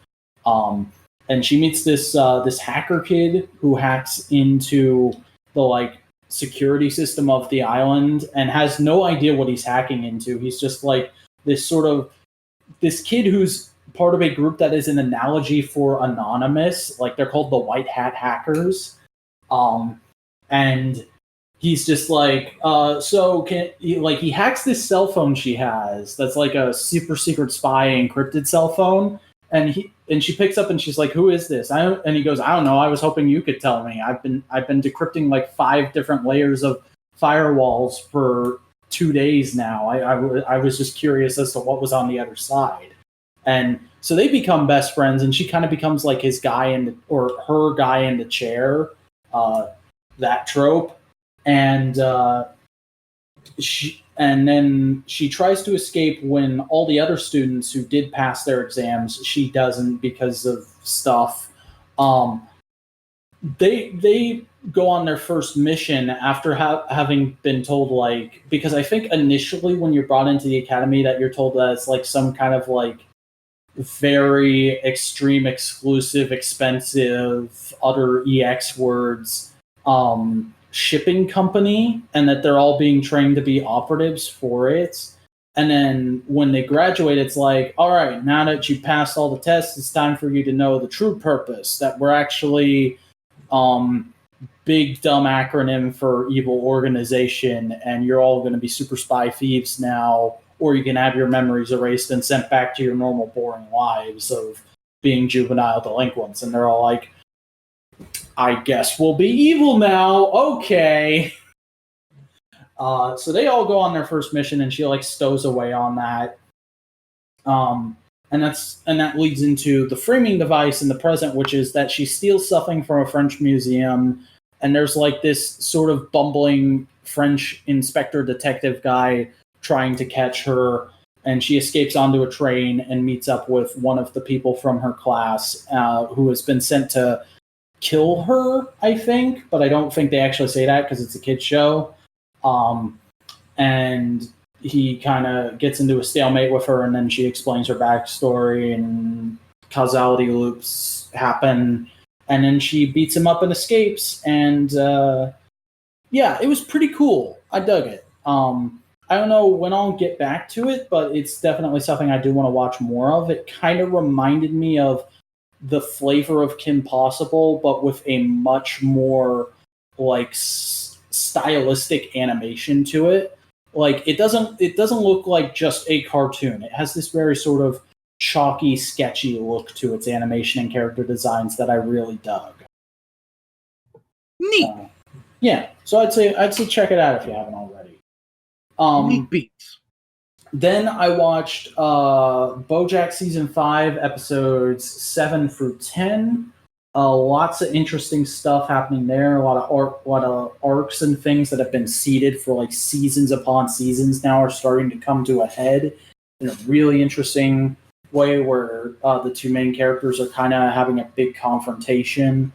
And she meets this hacker kid who hacks into the like security system of the island and has no idea what he's hacking into. He's just like this kid who's part of a group that is an analogy for Anonymous. Like they're called the White Hat Hackers. And he's just like, he hacks this cell phone she has that's like a super secret spy encrypted cell phone. And she picks up and she's like, "Who is this?" And he goes, "I don't know. I was hoping you could tell me. I've been decrypting like 5 different layers of firewalls for 2 days now. I was just curious as to what was on the other side." And so they become best friends, and she kind of becomes like his guy or her guy in the chair, that trope. And then she tries to escape when all the other students who did pass their exams, she doesn't because of stuff. They go on their first mission after having been told, like, because I think initially when you're brought into the academy that you're told that it's like some kind of like very extreme, exclusive, expensive, utter EX words shipping company, and that they're all being trained to be operatives for it. And then when they graduate, it's like, all right, now that you passed all the tests, it's time for you to know the true purpose, that we're actually big dumb acronym for evil organization, and you're all going to be super spy thieves now, or you can have your memories erased and sent back to your normal boring lives of being juvenile delinquents. And they're all like, "I guess we'll be evil now. Okay." So they all go on their first mission, and she like stows away on that. And that leads into the framing device in the present, which is that she steals something from a French museum, and there's like this sort of bumbling French inspector detective guy trying to catch her, and she escapes onto a train and meets up with one of the people from her class who has been sent to kill her, I think, but I don't think they actually say that because it's a kid's show. And he kind of gets into a stalemate with her, and then she explains her backstory, and causality loops happen, and then she beats him up and escapes. And yeah, it was pretty cool. I dug it. I don't know when I'll get back to it, but it's definitely something I do want to watch more of. It kind of reminded me of the flavor of Kim Possible, but with a much more like stylistic animation to it. Like it doesn't look like just a cartoon. It has this very sort of chalky, sketchy look to its animation and character designs that I really dug. Neat. Yeah, so I'd say check it out if you haven't already. Neat beats. Then I watched BoJack season 5, episodes 7 through 10. Lots of interesting stuff happening there. A lot of arcs and things that have been seeded for like seasons upon seasons now are starting to come to a head in a really interesting way, where the two main characters are kind of having a big confrontation.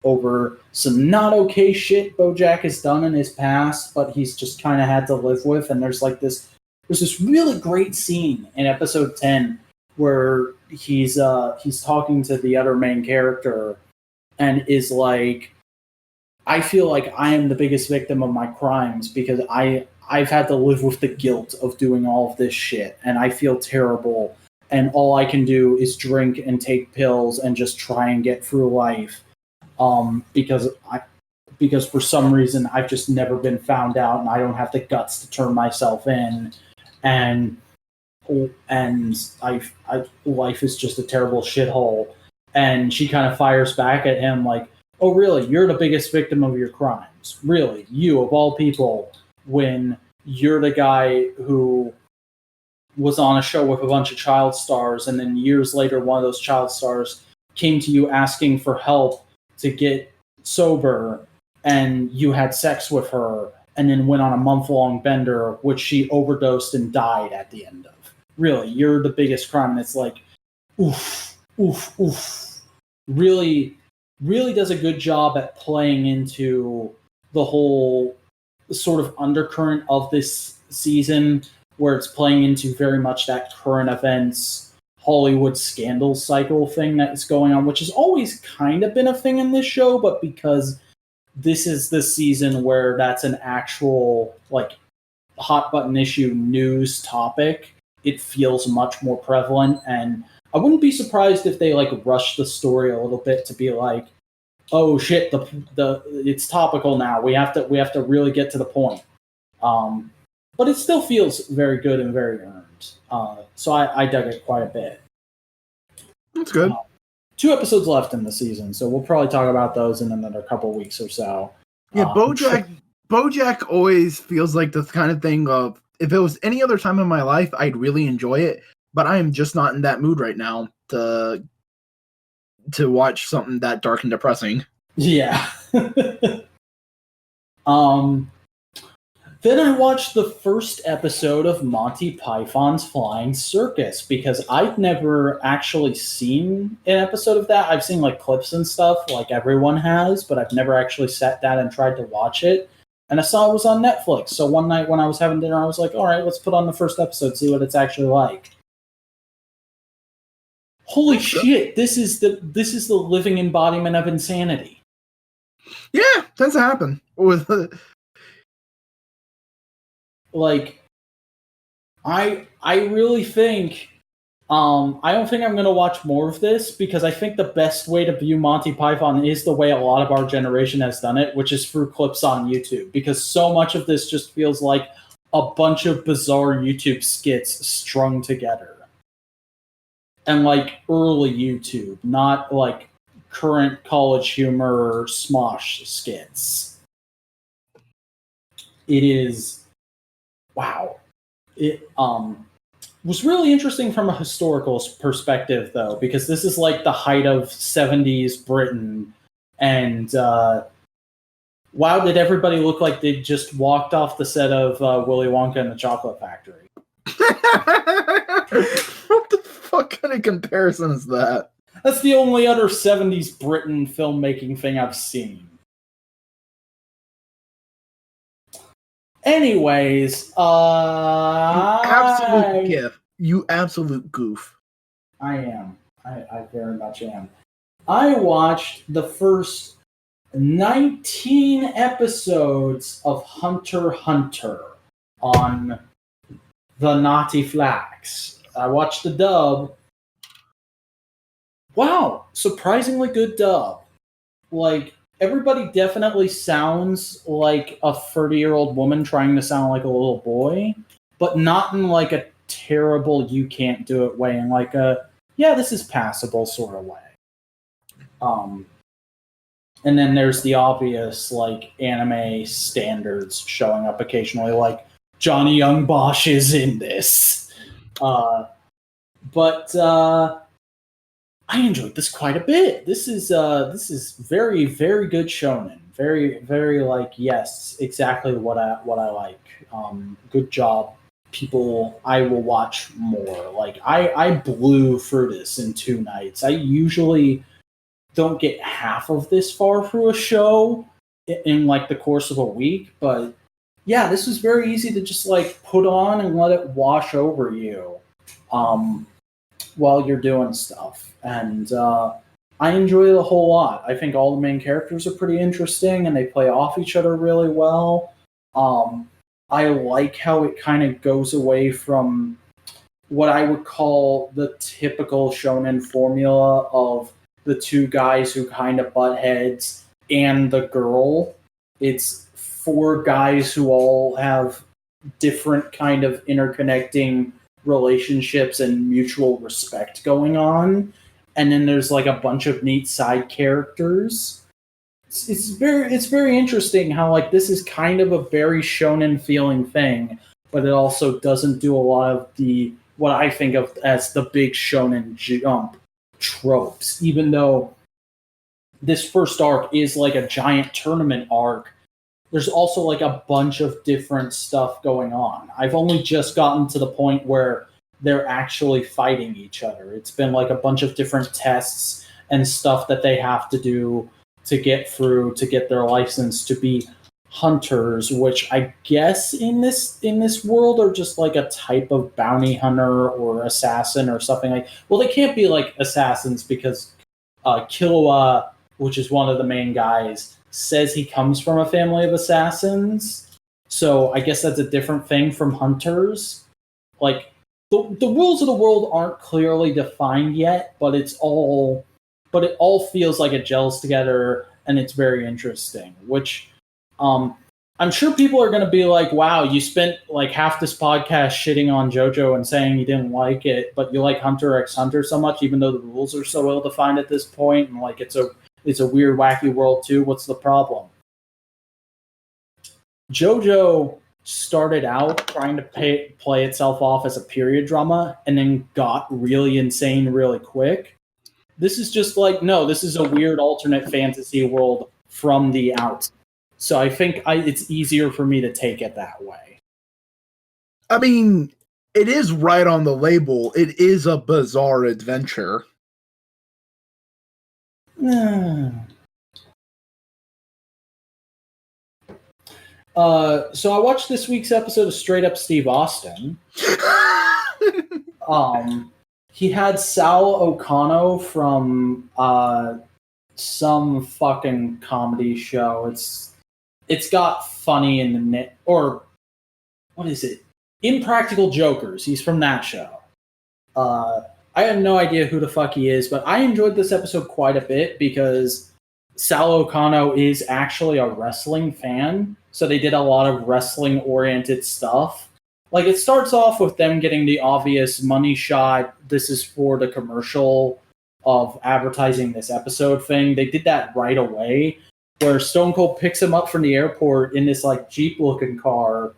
over some not okay shit BoJack has done in his past, but he's just kind of had to live with. And there's this really great scene in episode 10 where he's talking to the other main character and is like, I feel like I am the biggest victim of my crimes because I've had to live with the guilt of doing all of this shit, and I feel terrible, and all I can do is drink and take pills and just try and get through life, because for some reason I've just never been found out, and I don't have the guts to turn myself in, and life is just a terrible shithole. And she kind of fires back at him like, oh, really? You're the biggest victim of your crimes. Really? You, of all people, when you're the guy who was on a show with a bunch of child stars, and then years later, one of those child stars came to you asking for help to get sober, and you had sex with her, and then went on a month-long bender, which she overdosed and died at the end of. Really? You're the biggest crime. And it's like, oof, oof, oof. Really does a good job at playing into the whole sort of undercurrent of this season, where it's playing into very much that current events Hollywood scandal cycle thing that's going on, which has always kind of been a thing in this show, but because this is the season where that's an actual like hot button issue news topic, it feels much more prevalent. And I wouldn't be surprised if they like rush the story a little bit to be like, oh shit, the it's topical now. We have to really get to the point. But it still feels very good and very earned. So I dug it quite a bit. That's good. 2 episodes left in the season, so we'll probably talk about those in another couple weeks or so. Yeah, BoJack always feels like the kind of thing of, if it was any other time in my life, I'd really enjoy it. But I am just not in that mood right now to watch something that dark and depressing. Yeah. Then I watched the first episode of Monty Python's Flying Circus, because I'd never actually seen an episode of that. I've seen like clips and stuff like everyone has, but I've never actually sat down and tried to watch it. And I saw it was on Netflix. So one night when I was having dinner, I was like, all right, let's put on the first episode, see what it's actually like. Holy shit, this is the living embodiment of insanity. Yeah, tends to happen. Like, I really think I don't think I'm going to watch more of this, because I think the best way to view Monty Python is the way a lot of our generation has done it, which is through clips on YouTube, because so much of this just feels like a bunch of bizarre YouTube skits strung together. And like early YouTube, not like current College Humor Smosh skits. It is, wow. It was really interesting from a historical perspective, though, because this is like the height of 70s Britain, and wow, did everybody look like they just walked off the set of Willy Wonka and the Chocolate Factory. What the fuck kind of comparison is that? That's the only other 70s Britain filmmaking thing I've seen. Anyways, absolute gift. You absolute goof. I am. I very much am. I watched the first 19 episodes of Hunter x Hunter on the Naughty Flax. I watched the dub. Wow, surprisingly good dub. Like, everybody definitely sounds like a 30-year-old woman trying to sound like a little boy, but not in like a terrible you can't do it way, in like a, yeah, this is passable sort of way. And then there's the obvious like anime standards showing up occasionally, like Johnny Young Bosch is in this. But I enjoyed this quite a bit. This is very, very good shonen. Very, very like, yes, exactly what I like. Good job, people. I will watch more. Like I blew through this in 2 nights. I usually don't get half of this far through a show in like the course of a week, but yeah, this was very easy to just like put on and let it wash over you while you're doing stuff. And I enjoy it a whole lot. I think all the main characters are pretty interesting and they play off each other really well. I like how it kind of goes away from what I would call the typical shonen formula of the two guys who kind of butt heads and the girl. It's four guys who all have different kind of interconnecting relationships and mutual respect going on. And then there's like a bunch of neat side characters. It's very interesting how like this is kind of a very shonen feeling thing, but it also doesn't do a lot of the what I think of as the big shonen jump tropes, even though this first arc is like a giant tournament arc. There's also like a bunch of different stuff going on. I've only just gotten to the point where they're actually fighting each other. It's been like a bunch of different tests and stuff that they have to do to get through to get their license to be hunters, which I guess in this world are just like a type of bounty hunter or assassin or something like. Well, they can't be like assassins because Killua, which is one of the main guys, says he comes from a family of assassins. So I guess that's a different thing from hunters. Like the rules of the world aren't clearly defined yet, but it all feels like it gels together and it's very interesting, which I'm sure people are going to be like, wow, you spent like half this podcast shitting on JoJo and saying you didn't like it, but you like Hunter x Hunter so much, even though the rules are so well defined at this point, and like it's a weird, wacky world too. What's the problem? JoJo started out trying to play itself off as a period drama and then got really insane really quick. This is just like, no, this is a weird alternate fantasy world from the out. So I think it's easier for me to take it that way. I mean, it is right on the label. It is a bizarre adventure. So I watched this week's episode of Straight Up Steve Austin. He had Sal Okano from some fucking comedy show. It's got funny in the net, or what is it? Impractical Jokers. He's from that show. I have no idea who the fuck he is, but I enjoyed this episode quite a bit because Sal Okano is actually a wrestling fan. So they did a lot of wrestling-oriented stuff. Like, it starts off with them getting the obvious money shot, this is for the commercial of advertising this episode thing. They did that right away, where Stone Cold picks him up from the airport in this, like, Jeep-looking car,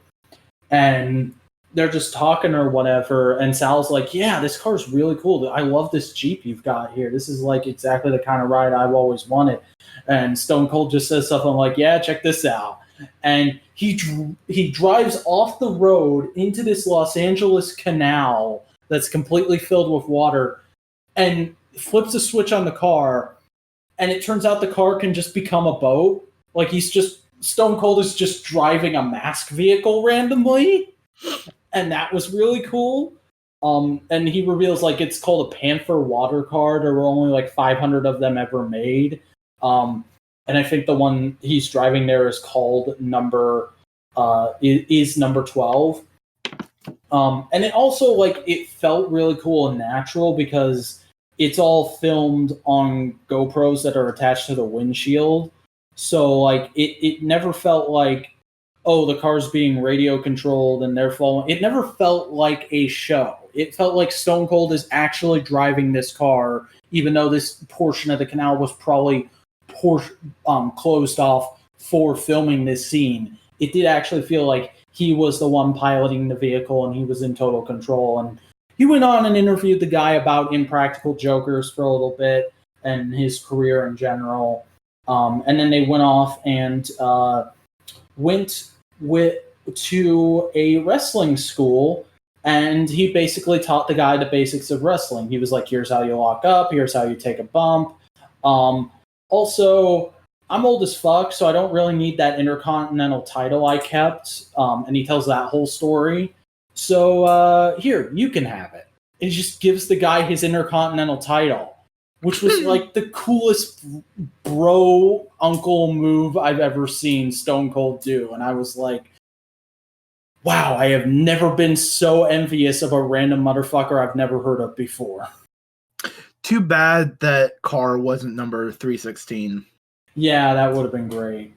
and they're just talking or whatever, and Sal's like, yeah, this car's really cool. I love this Jeep you've got here. This is, like, exactly the kind of ride I've always wanted. And Stone Cold just says something like, yeah, check this out. And he drives off the road into this Los Angeles canal that's completely filled with water and flips a switch on the car, and it turns out the car can just become a boat. Like, Stone Cold is just driving a mask vehicle randomly, and that was really cool. And he reveals, like, it's called a Panther water car. There were only, like, 500 of them ever made. And I think the one he's driving there is called number 12. And it also, like, it felt really cool and natural because it's all filmed on GoPros that are attached to the windshield. So, like, it never felt like, oh, the car's being radio controlled and they're following. It never felt like a show. It felt like Stone Cold is actually driving this car, even though this portion of the canal was probably closed off for filming this scene. It did actually feel like he was the one piloting the vehicle and he was in total control. And he went on and interviewed the guy about Impractical Jokers for a little bit and his career in general. And then they went off and went to a wrestling school, and he basically taught the guy the basics of wrestling. He was like, here's how you lock up, here's how you take a bump. Also, I'm old as fuck, so I don't really need that Intercontinental title I kept. And he tells that whole story. So here, you can have it. And he just gives the guy his Intercontinental title, which was like the coolest bro uncle move I've ever seen Stone Cold do. And I was like, wow, I have never been so envious of a random motherfucker I've never heard of before. Too bad that car wasn't number 316. Yeah, that would have been great.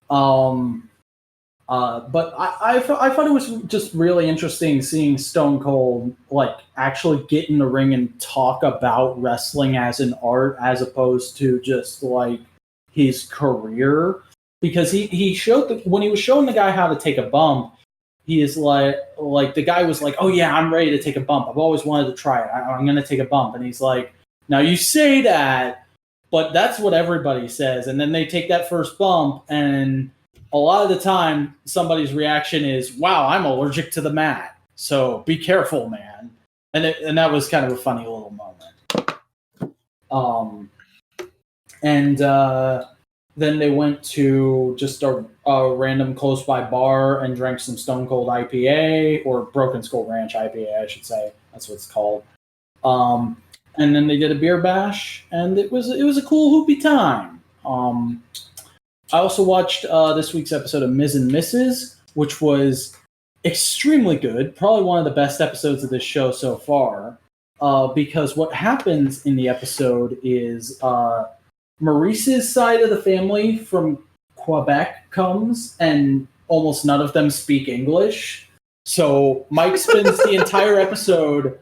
But I thought it was just really interesting seeing Stone Cold like actually get in the ring and talk about wrestling as an art as opposed to just like his career. Because he showed when he was showing the guy how to take a bump, he is like the guy was like, oh yeah, I'm ready to take a bump. I've always wanted to try it. I'm going to take a bump. And he's like, now you say that, but that's what everybody says. And then they take that first bump, and a lot of the time somebody's reaction is, wow, I'm allergic to the mat. So be careful, man. And that was kind of a funny little moment. Then they went to just a random close by bar and drank some Stone Cold IPA, or Broken Skull Ranch IPA, I should say. That's what it's called. And then they did a beer bash, and it was a cool hoopy time. I also watched this week's episode of Ms. and Mrs., which was extremely good. Probably one of the best episodes of this show so far. Because what happens in the episode is Maurice's side of the family from Quebec comes, and almost none of them speak English. So Mike spends the entire episode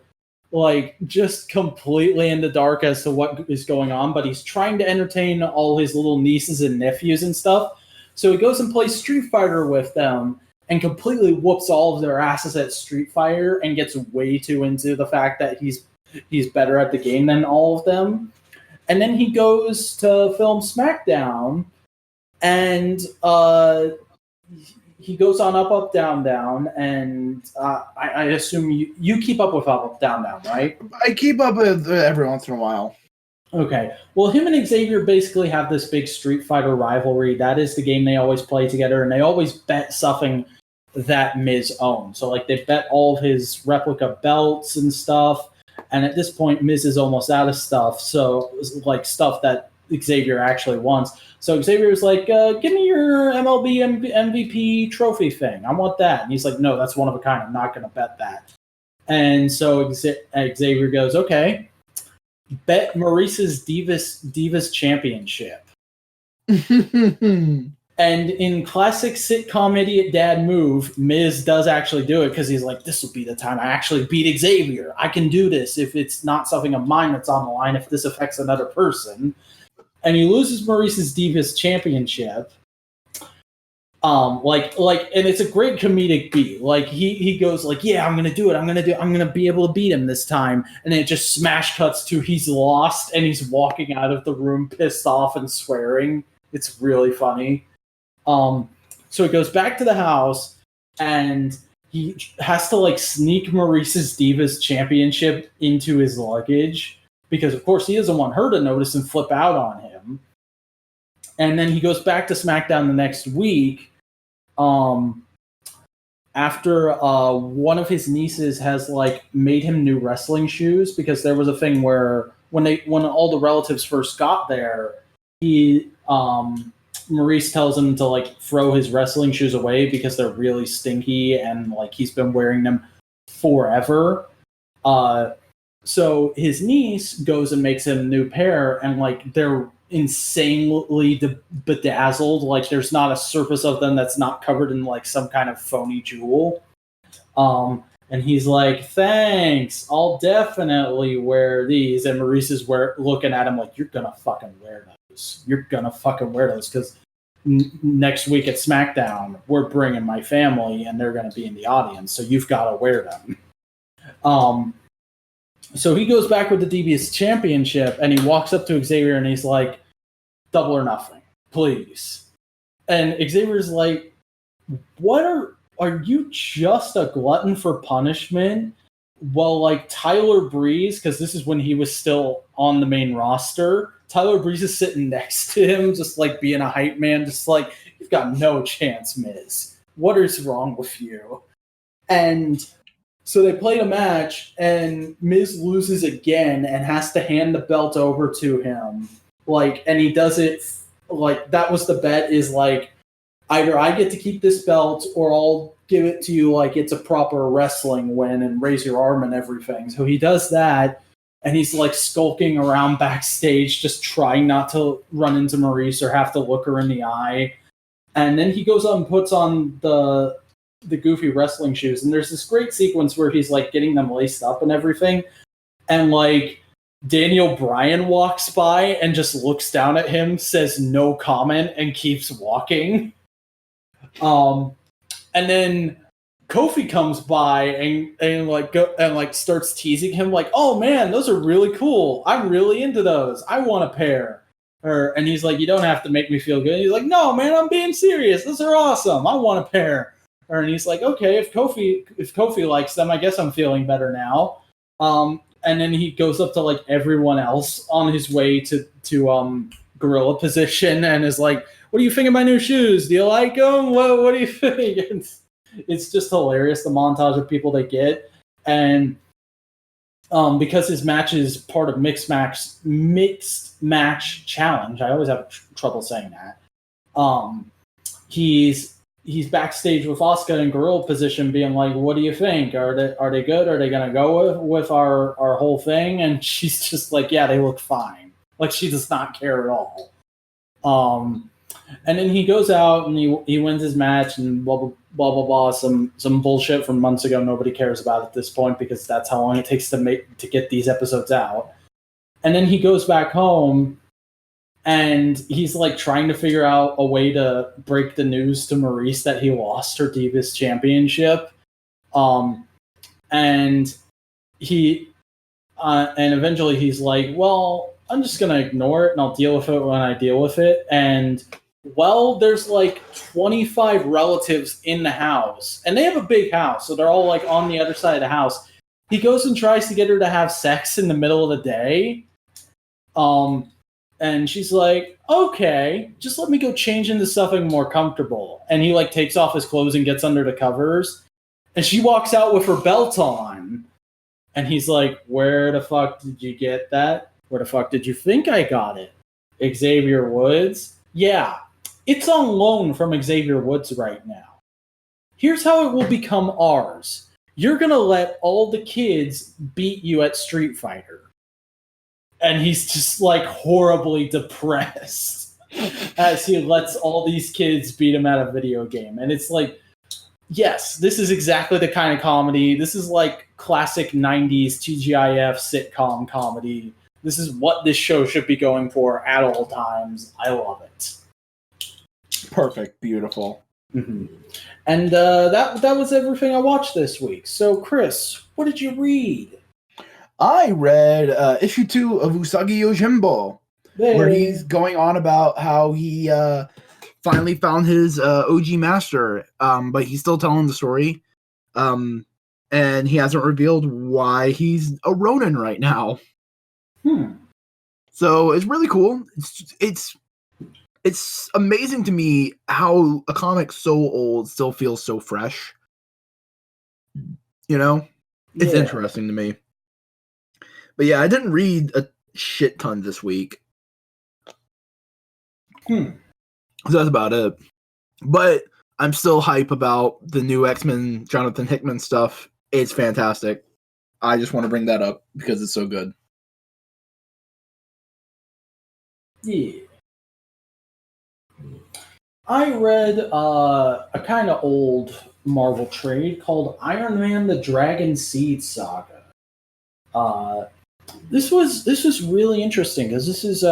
like just completely in the dark as to what is going on, but he's trying to entertain all his little nieces and nephews and stuff. So he goes and plays Street Fighter with them and completely whoops all of their asses at Street Fighter and gets way too into the fact that he's better at the game than all of them. And then he goes to film SmackDown, and he goes on Up, Up, Down, Down, and I assume you keep up with Up, Up, Down, Down, right? I keep up with every once in a while. Okay. Well, him and Xavier basically have this big Street Fighter rivalry. That is the game they always play together, and they always bet something that Miz owns. So, like, they bet all of his replica belts and stuff, and at this point, Miz is almost out of stuff, so, like, stuff that Xavier actually wants. So Xavier was like, give me your MLB MVP trophy thing. I want that. And he's like, no, that's one of a kind. I'm not going to bet that. And so Xavier goes, okay, bet Maurice's Divas Championship. And in classic sitcom idiot dad move, Miz does actually do it because he's like, this will be the time I actually beat Xavier. I can do this if it's not something of mine that's on the line, if this affects another person. And he loses Maurice's Divas Championship. And it's a great comedic beat. Like he goes like, yeah, I'm gonna do it. I'm gonna be able to beat him this time. And then it just smash cuts to he's lost and he's walking out of the room pissed off and swearing. It's really funny. So he goes back to the house and he has to like sneak Maurice's Divas Championship into his luggage because of course he doesn't want her to notice and flip out on him. And then he goes back to SmackDown the next week. After one of his nieces has like made him new wrestling shoes because there was a thing where when all the relatives first got there, Maurice tells him to like throw his wrestling shoes away because they're really stinky and like he's been wearing them forever. So his niece goes and makes him a new pair and like they're insanely bedazzled. Like there's not a surface of them that's not covered in like some kind of phony jewel. And he's like, thanks, I'll definitely wear these. And Maurice is looking at him like, you're gonna fucking wear those. You're gonna fucking wear those because next week at SmackDown, we're bringing my family and they're gonna be in the audience. So you've got to wear them. So he goes back with the DBS Championship and he walks up to Xavier and he's like, double or nothing, please. And Xavier's like, what are you just a glutton for punishment? Well, like Tyler Breeze, because this is when he was still on the main roster. Tyler Breeze is sitting next to him, just like being a hype man, just like, you've got no chance, Miz. What is wrong with you? And so they played a match, and Miz loses again and has to hand the belt over to him. Like, and he does it like, that was the bet, is like, either I get to keep this belt or I'll give it to you like it's a proper wrestling win and raise your arm and everything. So he does that, and he's like skulking around backstage, just trying not to run into Maurice or have to look her in the eye. And then he goes on and puts on the goofy wrestling shoes. And there's this great sequence where he's like getting them laced up and everything. And like Daniel Bryan walks by and just looks down at him, says no comment, and keeps walking. And then Kofi comes by and starts teasing him like, "Oh man, those are really cool. I'm really into those. I want a pair." And he's like, "You don't have to make me feel good." And he's like, "No, man, I'm being serious. Those are awesome. I want a pair." And he's like, "Okay, if Kofi likes them, I guess I'm feeling better now." And then he goes up to like everyone else on his way to gorilla position and is like, "What do you think of my new shoes? Do you like them? What do you think?" It's just hilarious, the montage of people they get. And because his match is part of mixed match challenge, I always have trouble saying that. He's backstage with Asuka in gorilla position, being like, "What do you think? Are they good? Are they gonna go with our whole thing?" And she's just like, "Yeah, they look fine." Like, she does not care at all. And then he goes out and he wins his match and blah blah blah blah blah. Some bullshit from months ago nobody cares about at this point, because that's how long it takes to get these episodes out. And then he goes back home and he's like trying to figure out a way to break the news to Maurice that he lost her Divas Championship. And eventually he's like, "Well, I'm just going to ignore it and I'll deal with it when I deal with it." And, well, there's like 25 relatives in the house. And they have a big house, so they're all like on the other side of the house. He goes and tries to get her to have sex in the middle of the day. And she's like, "Okay, just let me go change into something more comfortable." And he like takes off his clothes and gets under the covers. And she walks out with her belt on. And he's like, "Where the fuck did you get that? Where the fuck did you think I got it? Xavier Woods?" "Yeah, it's on loan from Xavier Woods right now. Here's how it will become ours. You're going to let all the kids beat you at Street Fighter." And he's just like horribly depressed as he lets all these kids beat him at a video game. And it's like, yes, this is exactly the kind of comedy. This is like classic 90s TGIF sitcom comedy. This is what this show should be going for at all times. I love it. Perfect. Beautiful. Mm-hmm. And that was everything I watched this week. So, Chris, what did you read? I read issue 2 of Usagi Yojimbo, where he's going on about how he finally found his OG master, but he's still telling the story. And he hasn't revealed why he's a Ronin right now. So it's really cool. It's amazing to me how a comic so old still feels so fresh. You know? It's interesting to me. But yeah, I didn't read a shit ton this week. So that's about it. But I'm still hype about the new X-Men Jonathan Hickman stuff. It's fantastic. I just want to bring that up because it's so good. Yeah. I read a kind of old Marvel trade called Iron Man: The Dragon Seed Saga. This was really interesting because this is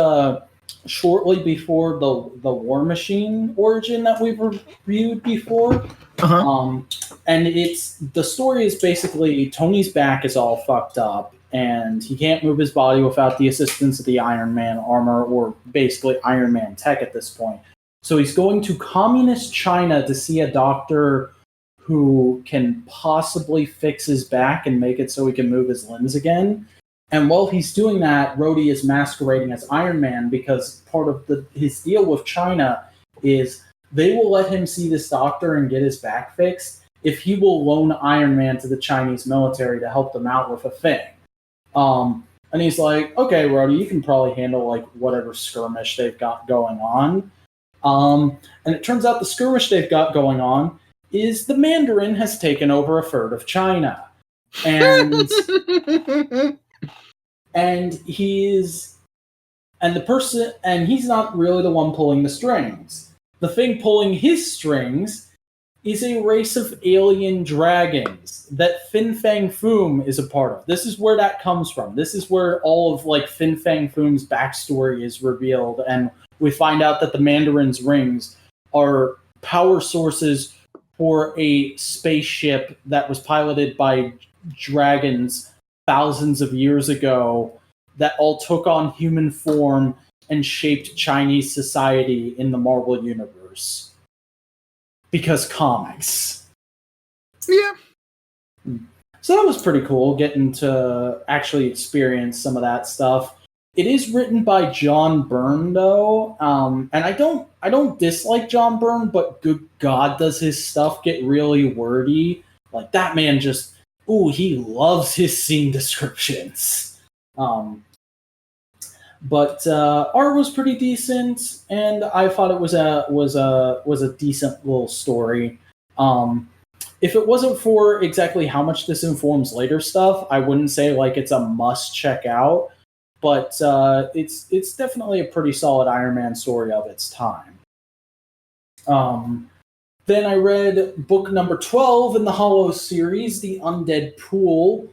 shortly before the War Machine origin that we've reviewed before. And the story is basically Tony's back is all fucked up and he can't move his body without the assistance of the Iron Man armor, or basically Iron Man tech at this point. So he's going to communist China to see a doctor who can possibly fix his back and make it so he can move his limbs again. And while he's doing that, Rhodey is masquerading as Iron Man because part of his deal with China is they will let him see this doctor and get his back fixed if he will loan Iron Man to the Chinese military to help them out with a thing. And he's like, okay, Rhodey, you can probably handle like whatever skirmish they've got going on. And it turns out the skirmish they've got going on is the Mandarin has taken over a third of China. And and he's not really the one pulling the strings. The thing pulling his strings is a race of alien dragons that Fin Fang Foom is a part of. This is where that comes from. This is where all of like Fin Fang Foom's backstory is revealed, and we find out that the Mandarin's rings are power sources for a spaceship that was piloted by dragons thousands of years ago that all took on human form and shaped Chinese society in the Marvel Universe. Because comics. Yeah. So that was pretty cool, getting to actually experience some of that stuff. It is written by John Byrne, though, and I don't dislike John Byrne, but good God, does his stuff get really wordy? Like that man he loves his scene descriptions. But art was pretty decent, and I thought it was a decent little story. If it wasn't for exactly how much this informs later stuff, I wouldn't say like it's a must check out. But it's definitely a pretty solid Iron Man story of its time. Then I read book number 12 in the Hollow series, The Undead Pool,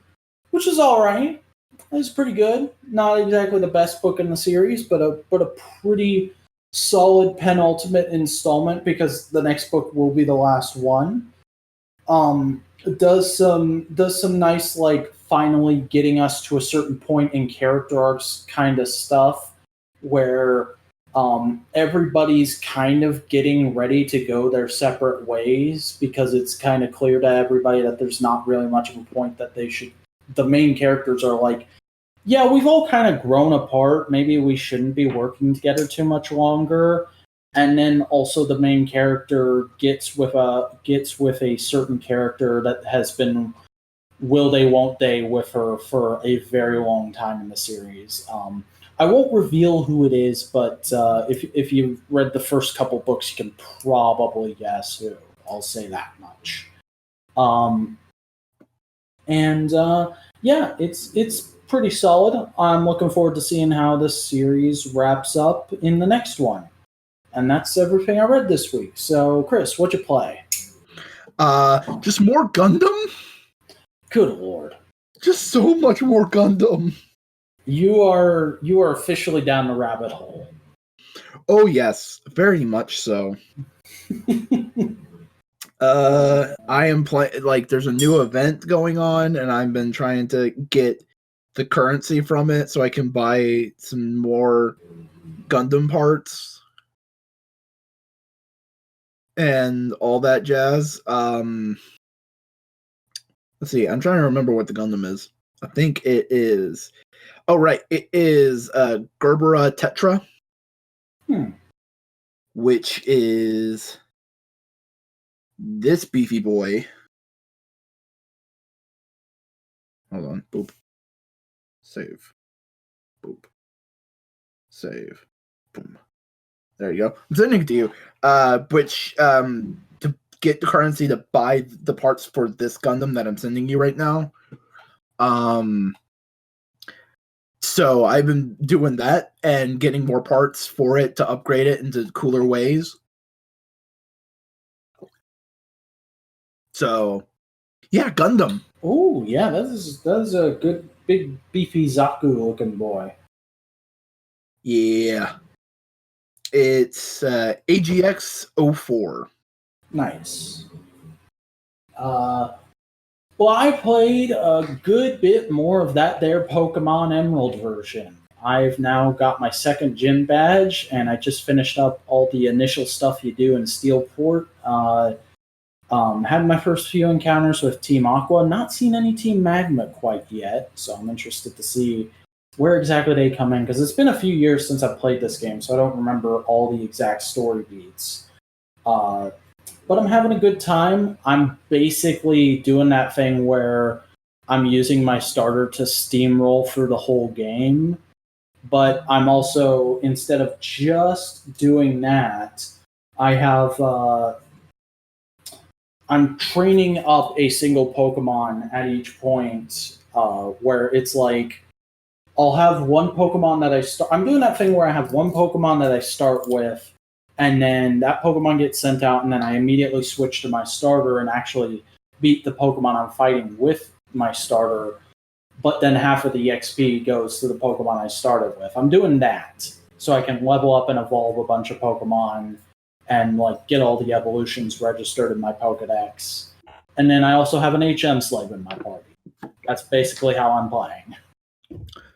which is all right. It was pretty good. Not exactly the best book in the series, but a pretty solid penultimate installment because the next book will be the last one. It does some nice like finally getting us to a certain point in character arcs kind of stuff where everybody's kind of getting ready to go their separate ways because it's kind of clear to everybody that there's not really much of a point that the main characters are like, yeah, we've all kind of grown apart. Maybe we shouldn't be working together too much longer. And then also the main character gets with a certain character that has been will they, won't they with her for a very long time in the series. I won't reveal who it is, but if you've read the first couple books, you can probably guess who. I'll say that much. Yeah, it's pretty solid. I'm looking forward to seeing how this series wraps up in the next one. And that's everything I read this week. So, Chris, what'd you play? Just more Gundam? Good Lord. Just so much more Gundam. You are officially down the rabbit hole. Oh yes, very much so. I am playing, like, there's a new event going on, and I've been trying to get the currency from it so I can buy some more Gundam parts and all that jazz. Let's see, I'm trying to remember what the Gundam is. I think it is... Oh, right, it is Gerbera Tetra. Which is this beefy boy. Hold on. Boop. Save. Boop. Save. Boom. There you go. I'm sending it to you. Which to get the currency to buy the parts for this Gundam that I'm sending you right now. So I've been doing that and getting more parts for it to upgrade it into cooler ways. So, yeah, Gundam. Oh, yeah, that is a good, big, beefy Zaku-looking boy. Yeah. It's AGX 04. Nice. Well, I played a good bit more of that there Pokemon Emerald version. I've now got my second gym badge, and I just finished up all the initial stuff you do in Steelport. Had my first few encounters with Team Aqua. Not seen any Team Magma quite yet, so I'm interested to see where exactly they come in, because it's been a few years since I've played this game, so I don't remember all the exact story beats. But I'm having a good time. I'm basically doing that thing where I'm using my starter to steamroll through the whole game, but I'm also, instead of just doing that, I have I'm training up a single Pokemon at each point, where it's like I'll have one Pokemon that I start. I'm doing that thing where I have one Pokemon that I start with, and then that Pokemon gets sent out, and then I immediately switch to my starter and actually beat the Pokemon I'm fighting with my starter. But then half of the XP goes to the Pokemon I started with. I'm doing that so I can level up and evolve a bunch of Pokemon and like get all the evolutions registered in my Pokedex. And then I also have an HM slave in my party. That's basically how I'm playing.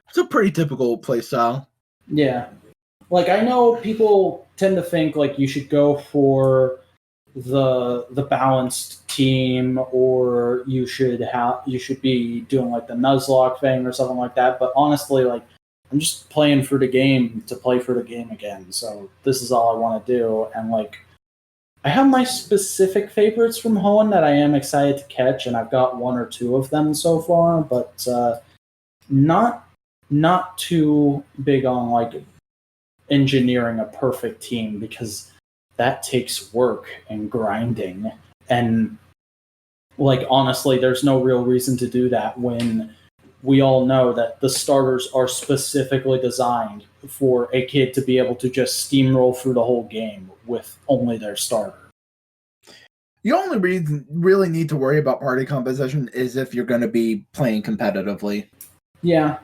It's a pretty typical playstyle. Yeah. Like, I know people tend to think like you should go for the balanced team, or you should be doing like the Nuzlocke thing or something like that. But honestly, like, I'm just playing for the game to play for the game again. So this is all I want to do. And like, I have my specific favorites from Hoenn that I am excited to catch, and I've got one or two of them so far, but not too big on like engineering a perfect team, because that takes work and grinding. And like, honestly, there's no real reason to do that when we all know that the starters are specifically designed for a kid to be able to just steamroll through the whole game with only their starter. You only really need to worry about party composition is if you're going to be playing competitively. Yeah.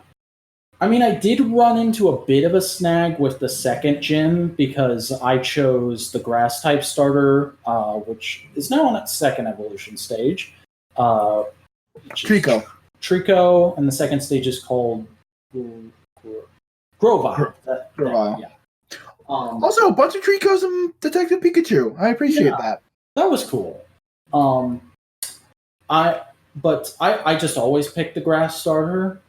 I mean, I did run into a bit of a snag with the second gym because I chose the grass type starter, which is now on its second evolution stage. Trico. Trico, and the second stage is called Grovyle. Grovyle. Yeah. Also, a bunch of Tricos and Detective Pikachu. I appreciate that. That was cool. I just always pick the grass starter.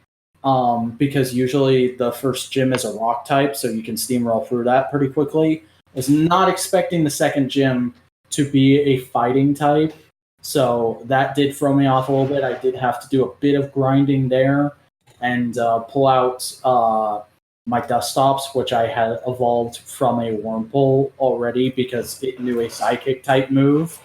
Because usually the first gym is a rock type, so you can steamroll through that pretty quickly. I was not expecting the second gym to be a fighting type, so that did throw me off a little bit. I did have to do a bit of grinding there and pull out my Dustops, which I had evolved from a Wurmple already because it knew a Psychic type move.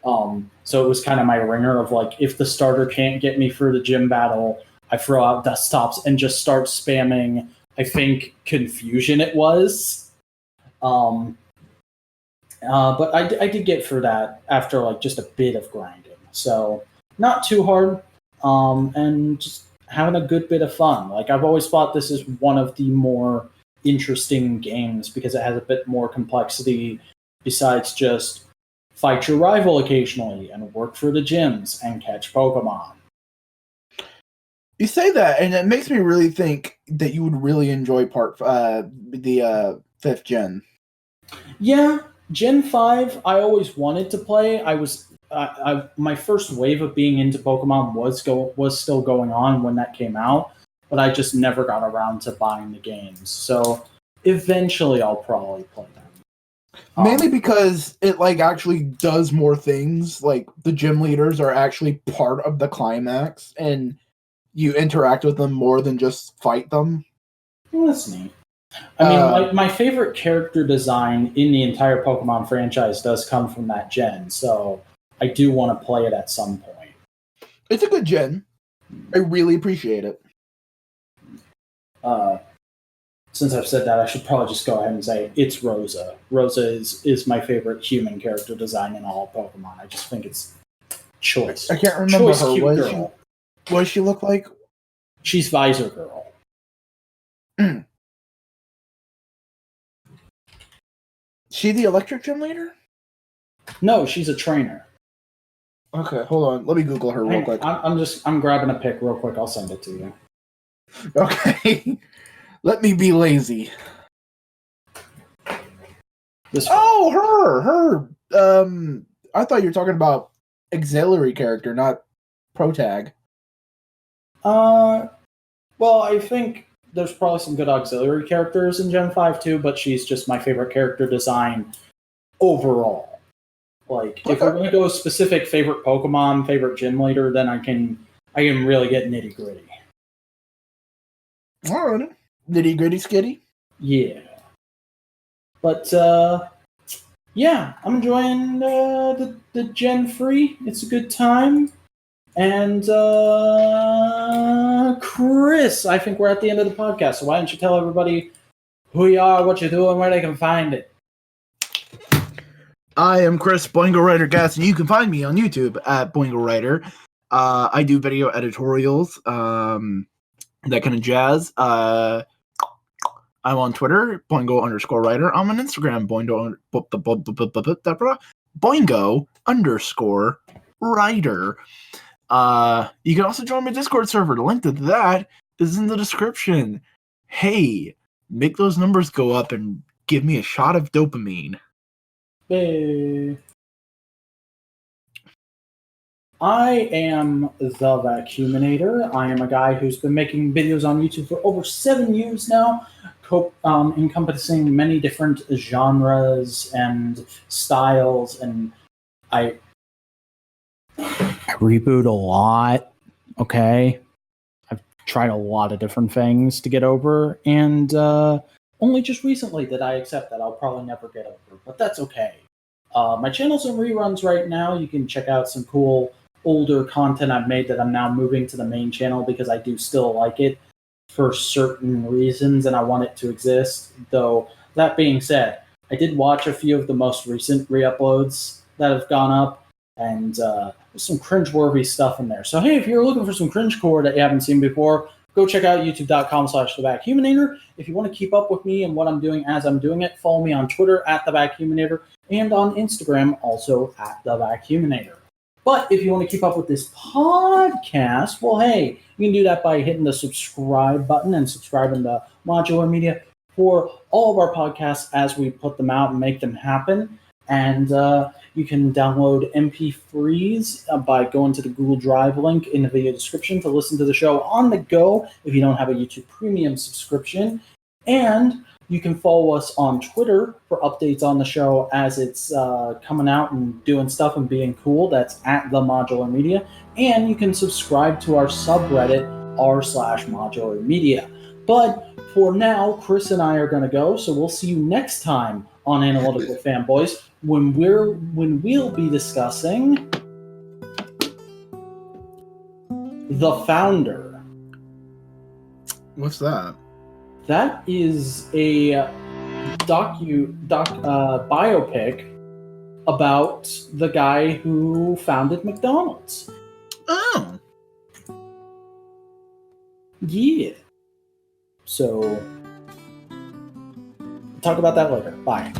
So it was kind of my ringer of like, if the starter can't get me through the gym battle, I throw out Dustops and just start spamming, I think, Confusion it was. But I did get through that after like just a bit of grinding. So not too hard, and just having a good bit of fun. Like, I've always thought this is one of the more interesting games because it has a bit more complexity besides just fight your rival occasionally and work for the gyms and catch Pokemon. You say that, and it makes me really think that you would really enjoy the 5th gen. Yeah, Gen 5, I always wanted to play. My first wave of being into Pokemon was still going on when that came out, but I just never got around to buying the games. So eventually I'll probably play them. Mainly because it like actually does more things. Like, the gym leaders are actually part of the climax, and you interact with them more than just fight them. Well, that's neat. I mean, my favorite character design in the entire Pokemon franchise does come from that gen, so I do want to play it at some point. It's a good gen. I really appreciate it. Since I've said that, I should probably just go ahead and say it's Rosa. Rosa is my favorite human character design in all of Pokemon. I just think it's choice. I can't remember her. What does she look like? She's Visor Girl. She the electric gym leader? No, she's a trainer. Okay, hold on. Let me Google her real quick. I'm grabbing a pic real quick. I'll send it to you. Okay. Let me be lazy. Her. I thought you were talking about auxiliary character, not protag. Well, I think there's probably some good auxiliary characters in Gen 5 too, but she's just my favorite character design overall. Like, if we're gonna go specific favorite Pokemon, favorite gym leader, then I can really get nitty gritty. Alright. Nitty gritty skitty. Yeah. But yeah, I'm enjoying the Gen Free. It's a good time. And Chris, I think we're at the end of the podcast. So why don't you tell everybody who you are, what you do, and where they can find it? I am Chris Boingo Writer Gaston. You can find me on YouTube at Boingo Writer. I do video editorials, that kind of jazz. I'm on Twitter, Boingo_Writer. I'm on Instagram, Boingo_Writer. You can also join my Discord server. The link to that is in the description. Hey, make those numbers go up and give me a shot of dopamine. Hey. I am the Vacuuminator. I am a guy who's been making videos on YouTube for over 7 years now, encompassing many different genres and styles, and I reboot a lot, okay? I've tried a lot of different things to get over, and only just recently did I accept that I'll probably never get over, but that's okay. My channel's in reruns right now. You can check out some cool older content I've made that I'm now moving to the main channel because I do still like it for certain reasons and I want it to exist. Though, that being said, I did watch a few of the most recent re-uploads that have gone up, and there's some cringeworthy stuff in there. So hey, if you're looking for some cringecore that you haven't seen before, go check out youtube.com/thevacuuminator. If you want to keep up with me and what I'm doing as I'm doing it, follow me on Twitter at thevacuuminator and on Instagram also at thevacuuminator. But if you want to keep up with this podcast, well, hey, you can do that by hitting the subscribe button and subscribing to Modular Media for all of our podcasts as we put them out and make them happen. And you can download MP3s by going to the Google Drive link in the video description to listen to the show on the go if you don't have a YouTube Premium subscription. And you can follow us on Twitter for updates on the show as it's coming out and doing stuff and being cool. That's at The Modular Media. And you can subscribe to our subreddit, r/Modular Media. But for now, Chris and I are going to go, so we'll see you next time on Analytical Fanboys when we'll be discussing The Founder. What's that? That is a biopic about the guy who founded McDonald's. Oh. Yeah. So, talk about that later. Bye.